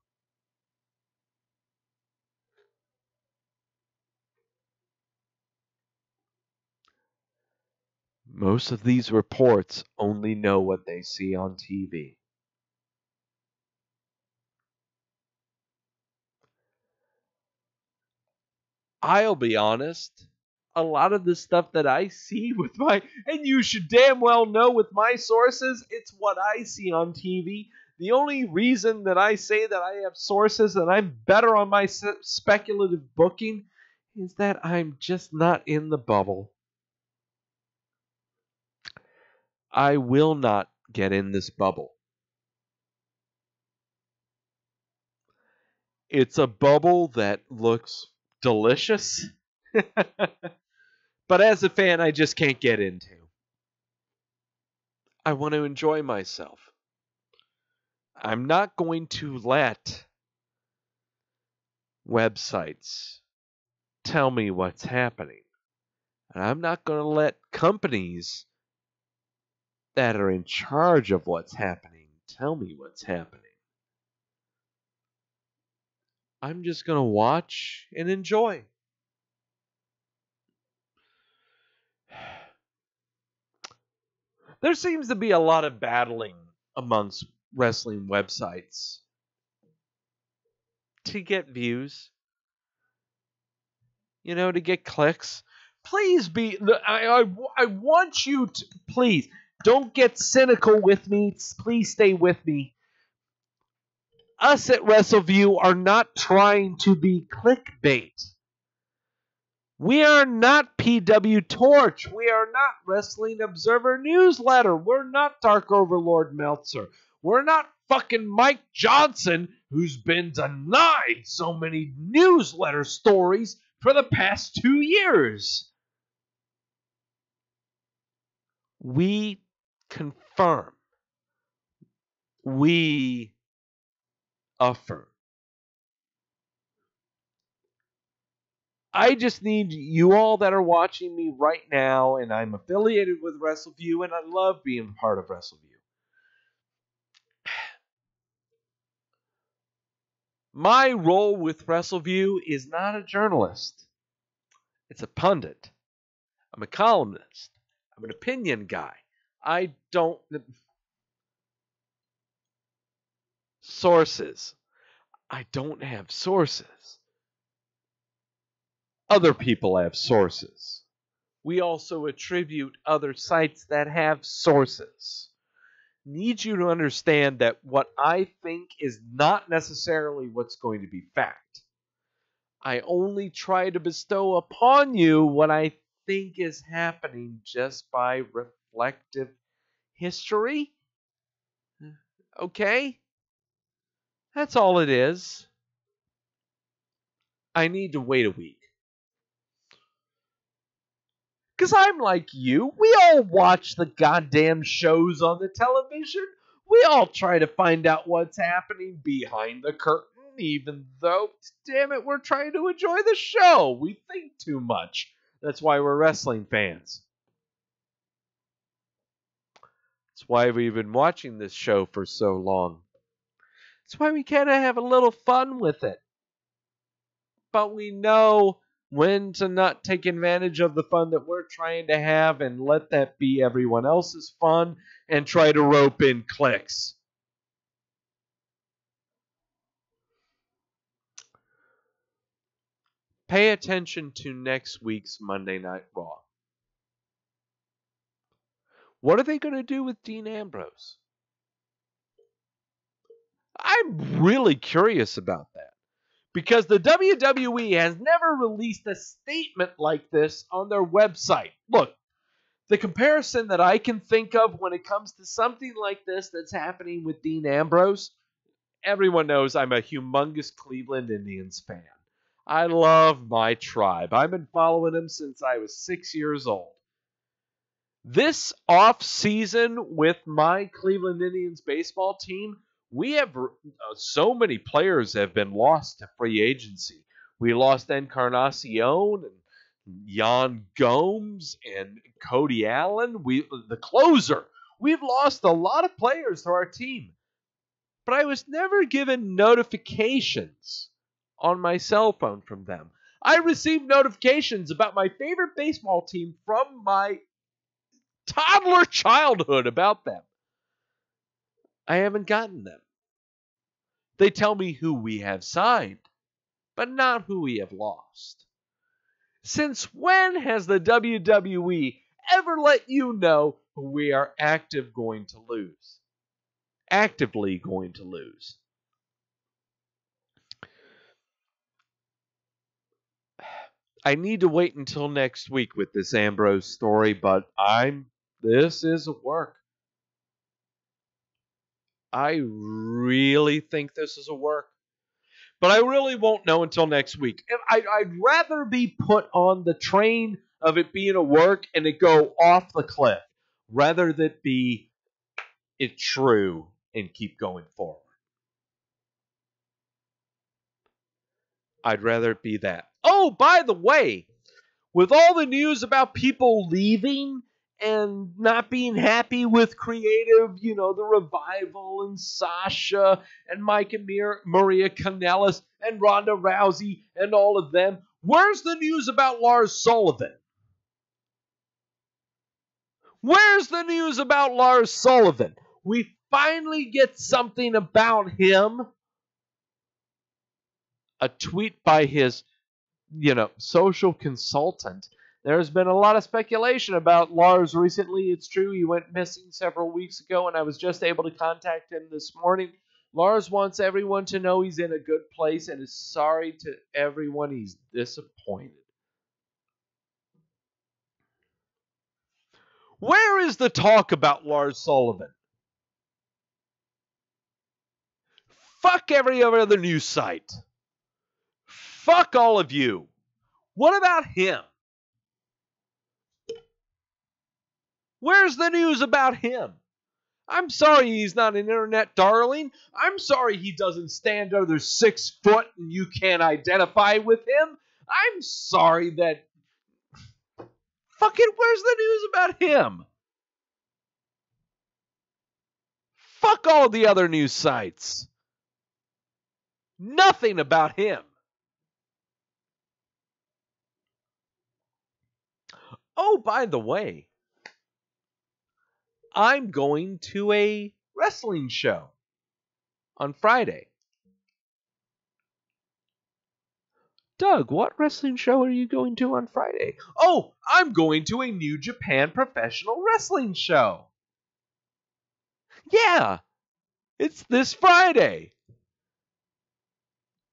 Speaker 1: Most of these reports only know what they see on TV. I'll be honest, a lot of the stuff that I see with and you should damn well know with my sources, it's what I see on TV. The only reason that I say that I have sources and I'm better on my speculative booking is that I'm just not in the bubble. I will not get in this bubble. It's a bubble that looks delicious, but as a fan, I just can't get into. I want to enjoy myself. I'm not going to let websites tell me what's happening. And I'm not going to let companies that are in charge of what's happening tell me what's happening. I'm just going to watch and enjoy. There seems to be a lot of battling amongst wrestling websites to get views, to get clicks. Please I want you to, please, don't get cynical with me. Please stay with me. Us at Wrestleview are not trying to be clickbait. We are not PW Torch. We are not Wrestling Observer Newsletter. We're not Dark Overlord Meltzer. We're not fucking Mike Johnson, who's been denied so many newsletter stories for the past 2 years. We confirm. We affirm. I just need you all that are watching me right now, and I'm affiliated with Wrestleview, and I love being part of Wrestleview. My role with Wrestleview is not a journalist. It's a pundit. I'm a columnist. I'm an opinion guy. I don't... Sources. I don't have sources. Other people have sources. We also attribute other sites that have sources. Need you to understand that what I think is not necessarily what's going to be fact. I only try to bestow upon you what I think is happening just by reflective history. Okay? That's all it is. I need to wait a week. Because I'm like you. We all watch the goddamn shows on the television. We all try to find out what's happening behind the curtain, even though, damn it, we're trying to enjoy the show. We think too much. That's why we're wrestling fans. That's why we've been watching this show for so long. That's why we kind of have a little fun with it. But we know when to not take advantage of the fun that we're trying to have and let that be everyone else's fun and try to rope in clicks. Pay attention to next week's Monday Night Raw. What are they going to do with Dean Ambrose? I'm really curious about that. Because the WWE has never released a statement like this on their website. Look, the comparison that I can think of when it comes to something like this that's happening with Dean Ambrose, everyone knows I'm a humongous Cleveland Indians fan. I love my tribe. I've been following them since I was 6 years old. This off-season with my Cleveland Indians baseball team, we have so many players have been lost to free agency. We lost Encarnacion and Yan Gomes and Cody Allen. The closer. We've lost a lot of players to our team. But I was never given notifications on my cell phone from them. I received notifications about my favorite baseball team from my toddler childhood about them. I haven't gotten them. They tell me who we have signed, but not who we have lost. Since when has the WWE ever let you know who we are actively going to lose? I need to wait until next week with this Ambrose story, but this is work. I really think this is a work. But I really won't know until next week. And I'd rather be put on the train of it being a work and it go off the cliff rather than be it true and keep going forward. I'd rather it be that. Oh, by the way, with all the news about people leaving and not being happy with creative, the Revival and Sasha and Mike and Maria Kanellis and Ronda Rousey and all of them, where's the news about Lars Sullivan? Where's the news about Lars Sullivan? We finally get something about him. A tweet by his, social consultant. There's been a lot of speculation about Lars recently. It's true, he went missing several weeks ago, and I was just able to contact him this morning. Lars wants everyone to know he's in a good place and is sorry to everyone he's disappointed. Where is the talk about Lars Sullivan? Fuck every other news site. Fuck all of you. What about him? Where's the news about him? I'm sorry he's not an internet darling. I'm sorry he doesn't stand under 6 foot and you can't identify with him. I'm sorry that... Fucking where's the news about him? Fuck all the other news sites. Nothing about him. Oh, by the way, I'm going to a wrestling show on Friday. Doug, what wrestling show are you going to on Friday? Oh, I'm going to a New Japan professional wrestling show. Yeah, it's this Friday.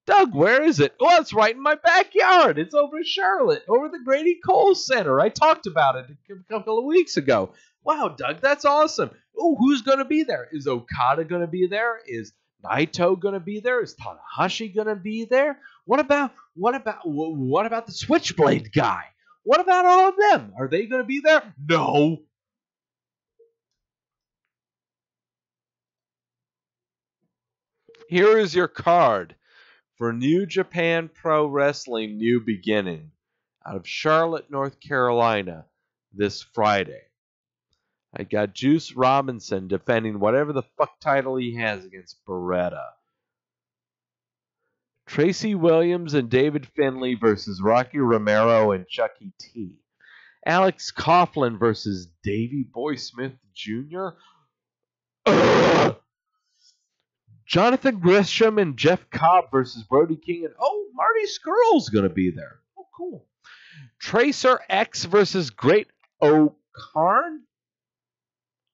Speaker 1: Doug, where is it? Well, it's right in my backyard. It's over in Charlotte, over the Grady Cole Center. I talked about it a couple of weeks ago. Wow, Doug, that's awesome. Oh, who's going to be there? Is Okada going to be there? Is Naito going to be there? Is Tanahashi going to be there? What about the Switchblade guy? What about all of them? Are they going to be there? No. Here is your card for New Japan Pro Wrestling New Beginning out of Charlotte, North Carolina this Friday. I got Juice Robinson defending whatever the fuck title he has against Beretta. Tracy Williams and David Finlay versus Rocky Romero and Chucky T. Alex Coughlin versus Davey Boy Smith Jr. Ugh. Jonathan Gresham and Jeff Cobb versus Brody King. And Marty Scurll's going to be there. Oh, cool. Tracer X versus Great O'Karn?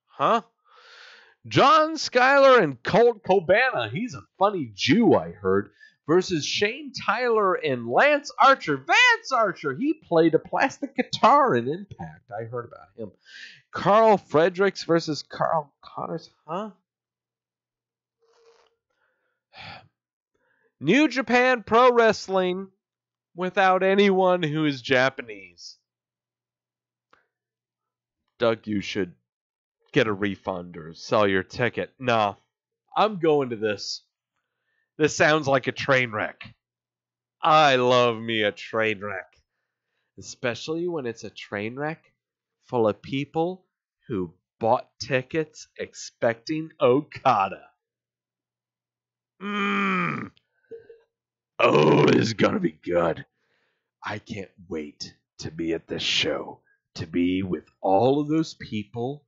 Speaker 1: Huh? John Schuyler and Colt Cabana. He's a funny Jew, I heard. Versus Shane Tyler and Lance Archer. Vance Archer. He played a plastic guitar in Impact. I heard about him. Carl Fredericks versus Carl Connors. Huh? New Japan Pro Wrestling without anyone who is Japanese. Doug, you should get a refund or sell your ticket. No, I'm going to this. This sounds like a train wreck. I love me a train wreck. Especially when it's a train wreck full of people who bought tickets expecting Okada. Oh, this is going to be good. I can't wait to be at this show. To be with all of those people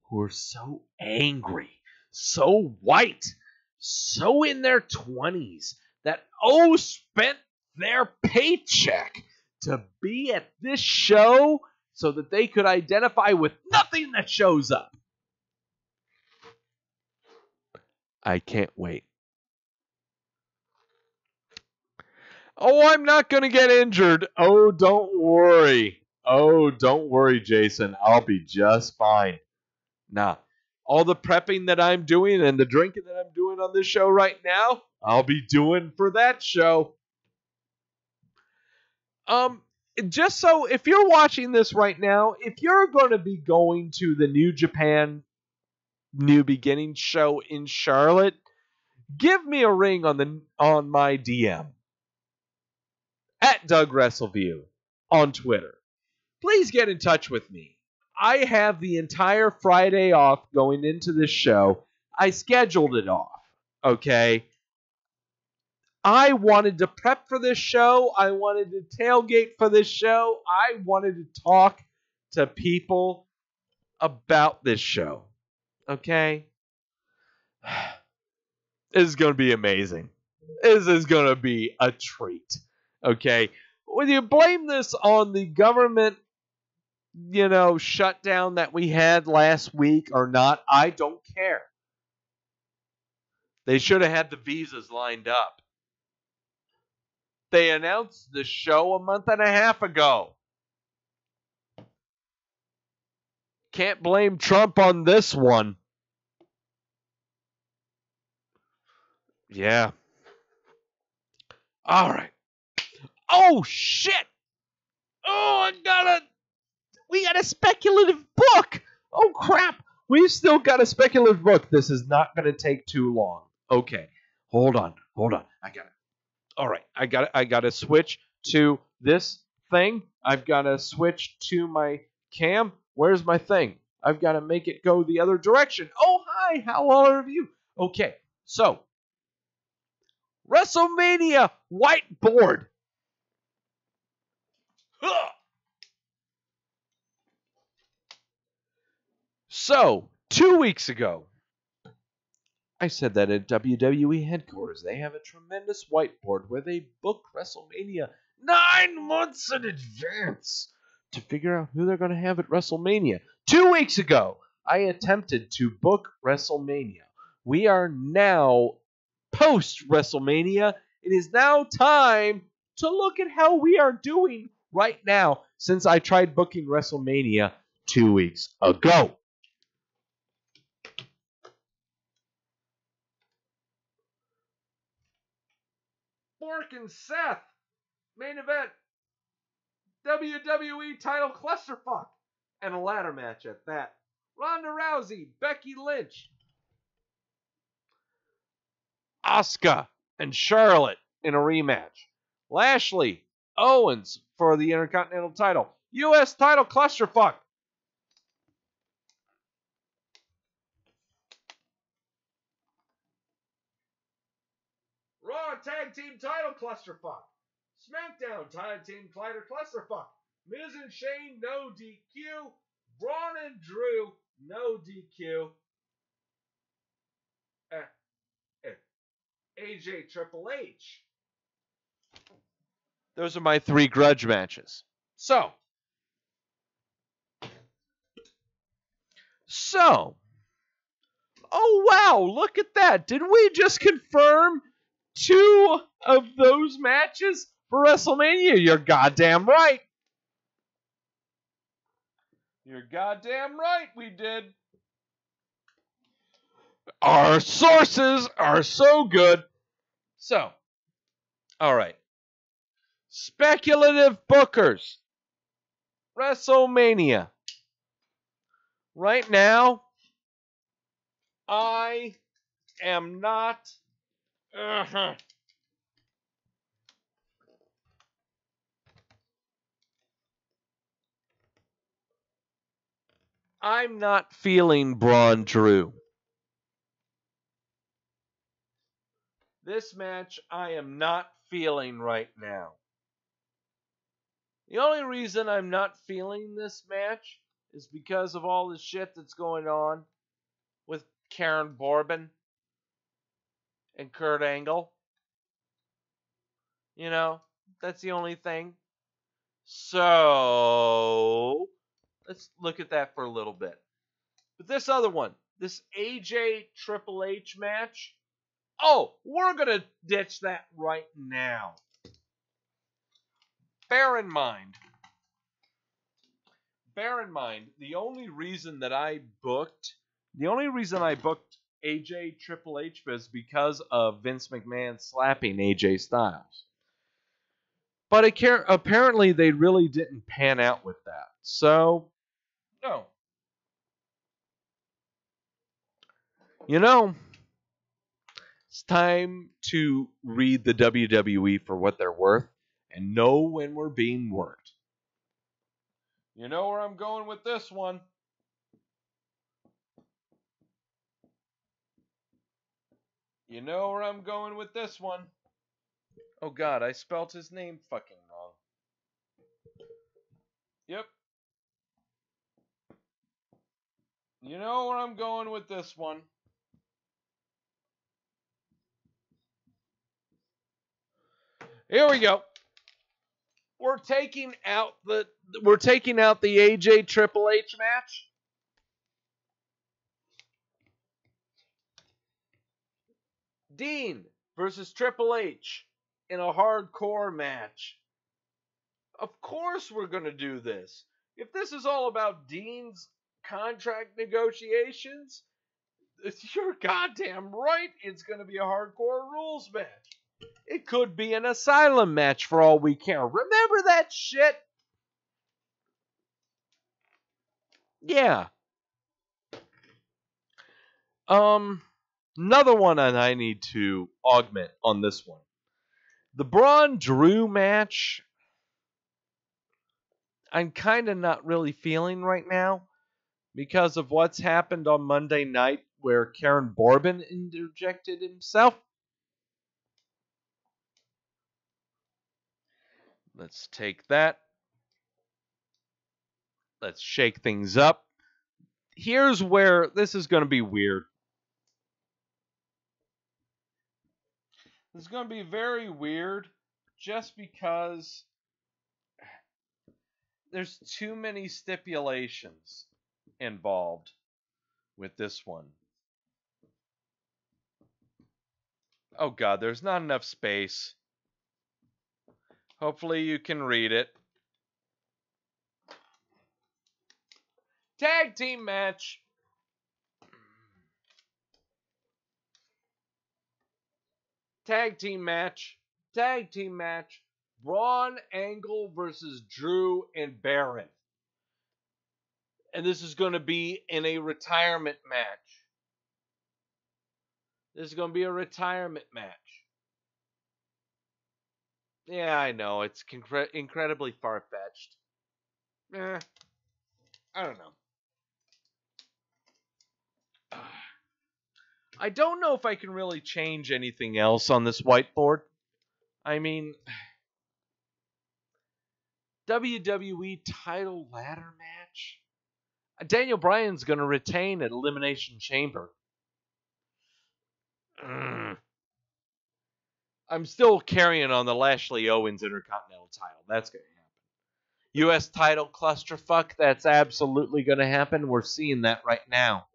Speaker 1: who are so angry, so white, so in their 20s, that spent their paycheck to be at this show so that they could identify with nothing that shows up. I can't wait. Oh, I'm not going to get injured. Oh, don't worry. Oh, don't worry, Jason. I'll be just fine. Nah, all the prepping that I'm doing and the drinking that I'm doing on this show right now, I'll be doing for that show. Just so, if you're watching this right now, if you're going to be going to the New Japan New Beginning show in Charlotte, give me a ring on my DM. At Doug Wrestleview on Twitter. Please get in touch with me. I have the entire Friday off going into this show. I scheduled it off. Okay? I wanted to prep for this show. I wanted to tailgate for this show. I wanted to talk to people about this show. Okay? This is going to be amazing. This is going to be a treat. Okay? Whether you blame this on the government, shutdown that we had last week or not, I don't care. They should have had the visas lined up. They announced the show a month and a half ago. Can't blame Trump on this one. Yeah. All right. Oh, shit. Oh, we got a speculative book. Oh, crap. We've still got a speculative book. This is not going to take too long. Okay. Hold on. I got it. All right. I got to switch to this thing. I've got to switch to my cam. Where's my thing? I've got to make it go the other direction. Oh, hi. How are you? Okay. So, WrestleMania Whiteboard. Huh. So, 2 weeks ago, I said that at WWE headquarters, they have a tremendous whiteboard where they book WrestleMania 9 months in advance to figure out who they're going to have at WrestleMania. 2 weeks ago, I attempted to book WrestleMania. We are now post-WrestleMania. It is now time to look at how we are doing right now since I tried booking WrestleMania 2 weeks ago. Bork and Seth, main event, WWE title clusterfuck, and a ladder match at that. Ronda Rousey, Becky Lynch, Asuka, and Charlotte in a rematch. Lashley, Owens for the Intercontinental title. U.S. title clusterfuck. Raw tag team title clusterfuck. SmackDown tag team title clusterfuck. Miz and Shane, no DQ. Braun and Drew, no DQ. AJ Triple H. Those are my 3 grudge matches. So, oh wow, look at that. Did we just confirm 2 of those matches for WrestleMania? You're goddamn right. You're goddamn right, we did. Our sources are so good. So, all right. Speculative bookers. WrestleMania. Right now, I am not. I'm not feeling Braun Drew. This match I am not feeling right now. The only reason I'm not feeling this match is because of all the shit that's going on with Karen Borbin and Kurt Angle. You know, that's the only thing. So, let's look at that for a little bit. But this other one, this AJ Triple H match, oh, we're going to ditch that right now. Bear in mind, the only reason I booked AJ Triple H was because of Vince McMahon slapping AJ Styles. But apparently they really didn't pan out with that. So, no. You know, it's time to read the WWE for what they're worth and know when we're being worked. You know where I'm going with this one. You know where I'm going with this one. Oh God, I spelt his name fucking wrong. Yep. You know where I'm going with this one. Here we go. We're taking out the AJ Triple H match. Dean versus Triple H in a hardcore match. Of course we're going to do this. If this is all about Dean's contract negotiations, you're goddamn right it's going to be a hardcore rules match. It could be an asylum match for all we care. Remember that shit? Yeah. Another one that I need to augment on this one. The Braun Drew match, I'm kind of not really feeling right now because of what's happened on Monday night where Karen Borbin interjected himself. Let's take that. Let's shake things up. Here's where this is going to be weird. This is going to be very weird just because there's too many stipulations involved with this one. Oh God, there's not enough space. Hopefully you can read it. Tag team match. Tag team match. Tag team match. Braun Angle versus Drew and Baron. And this is going to be in a retirement match. This is going to be a retirement match. Yeah, I know. It's incredibly far-fetched. I don't know. I don't know if I can really change anything else on this whiteboard. I mean, WWE title ladder match? Daniel Bryan's going to retain at Elimination Chamber. I'm still carrying on the Lashley Owens Intercontinental title. That's going to happen. U.S. title clusterfuck, that's absolutely going to happen. We're seeing that right now.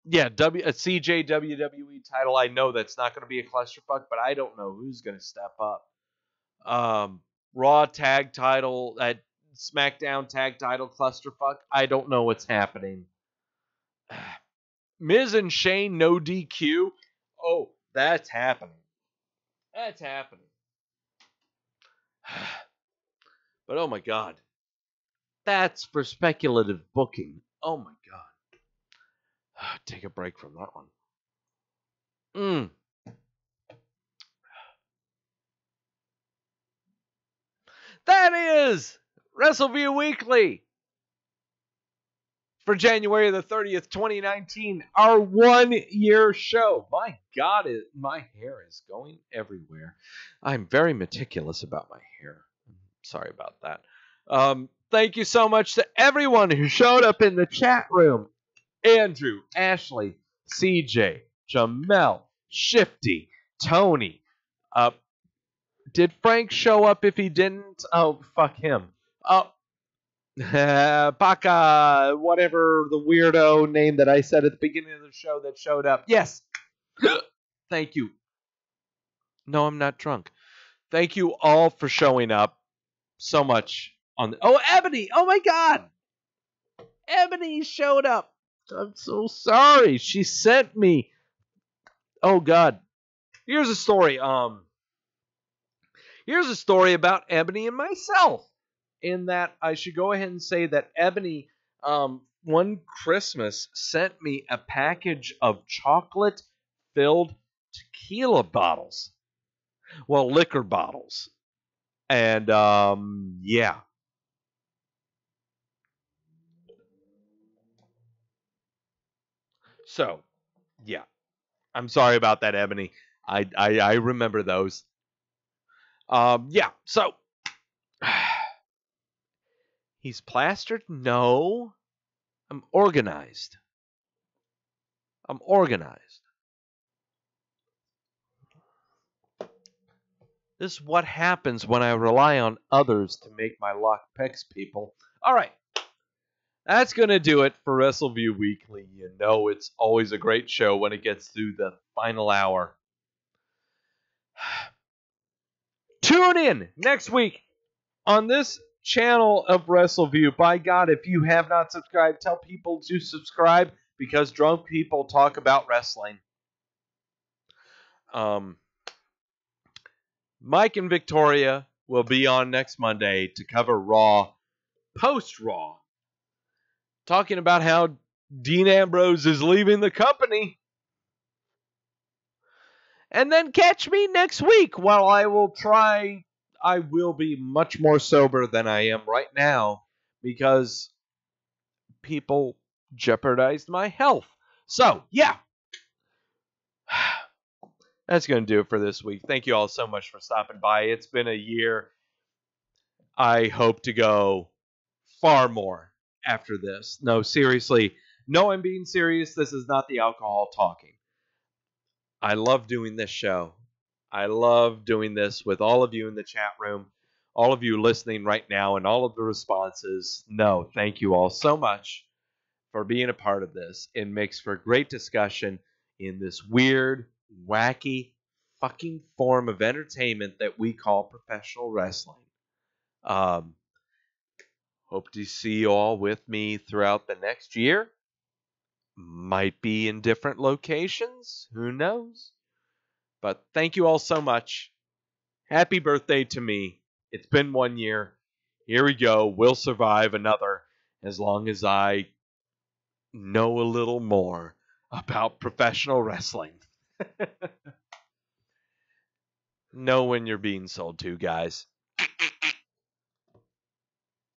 Speaker 1: Yeah, a CJ WWE title, I know that's not going to be a clusterfuck, but I don't know who's going to step up. Raw tag title, SmackDown tag title clusterfuck, I don't know what's happening. Miz and Shane, no DQ. Oh, that's happening. That's happening. But oh my God. That's for speculative booking. Oh my God. Take a break from that one. That is Wrestleview Weekly for January the 30th, 2019. Our 1-year show. My God, my hair is going everywhere. I'm very meticulous about my hair. Sorry about that. Thank you so much to everyone who showed up in the chat room. Andrew, Ashley, CJ, Jamel, Shifty, Tony. Did Frank show up if he didn't? Oh, fuck him. Baka, whatever the weirdo name that I said at the beginning of the show that showed up. Yes. Thank you. No, I'm not drunk. Thank you all for showing up so much on the... Oh, Ebony! Oh my God! Ebony showed up. I'm so sorry. She sent me... Oh God. Here's a story. Here's a story about Ebony and myself. In that I should go ahead and say that Ebony, one Christmas, sent me a package of chocolate-filled tequila bottles. Well, liquor bottles. And, yeah. So, yeah. I'm sorry about that, Ebony. I remember those. Yeah, so... He's plastered? No. I'm organized. I'm organized. This is what happens when I rely on others to make my lock picks, people. All right. That's going to do it for Wrestleview Weekly. You know it's always a great show when it gets through the final hour. Tune in next week on this channel of Wrestleview. By God, if you have not subscribed, tell people to subscribe because drunk people talk about wrestling. Mike and Victoria will be on next Monday to cover Raw, post-Raw, talking about how Dean Ambrose is leaving the company. And then catch me next week while I will be much more sober than I am right now because people jeopardized my health. So, yeah. That's going to do it for this week. Thank you all so much for stopping by. It's been a year. I hope to go far more after this. No, seriously. No, I'm being serious. This is not the alcohol talking. I love doing this show. I love doing this with all of you in the chat room, all of you listening right now, and all of the responses. No, thank you all so much for being a part of this. It makes for great discussion in this weird, wacky, fucking form of entertainment that we call professional wrestling. Hope to see you all with me throughout the next year. Might be in different locations. Who knows? But thank you all so much. Happy birthday to me. It's been 1 year. Here we go. We'll survive another as long as I know a little more about professional wrestling. Know when you're being sold to, guys.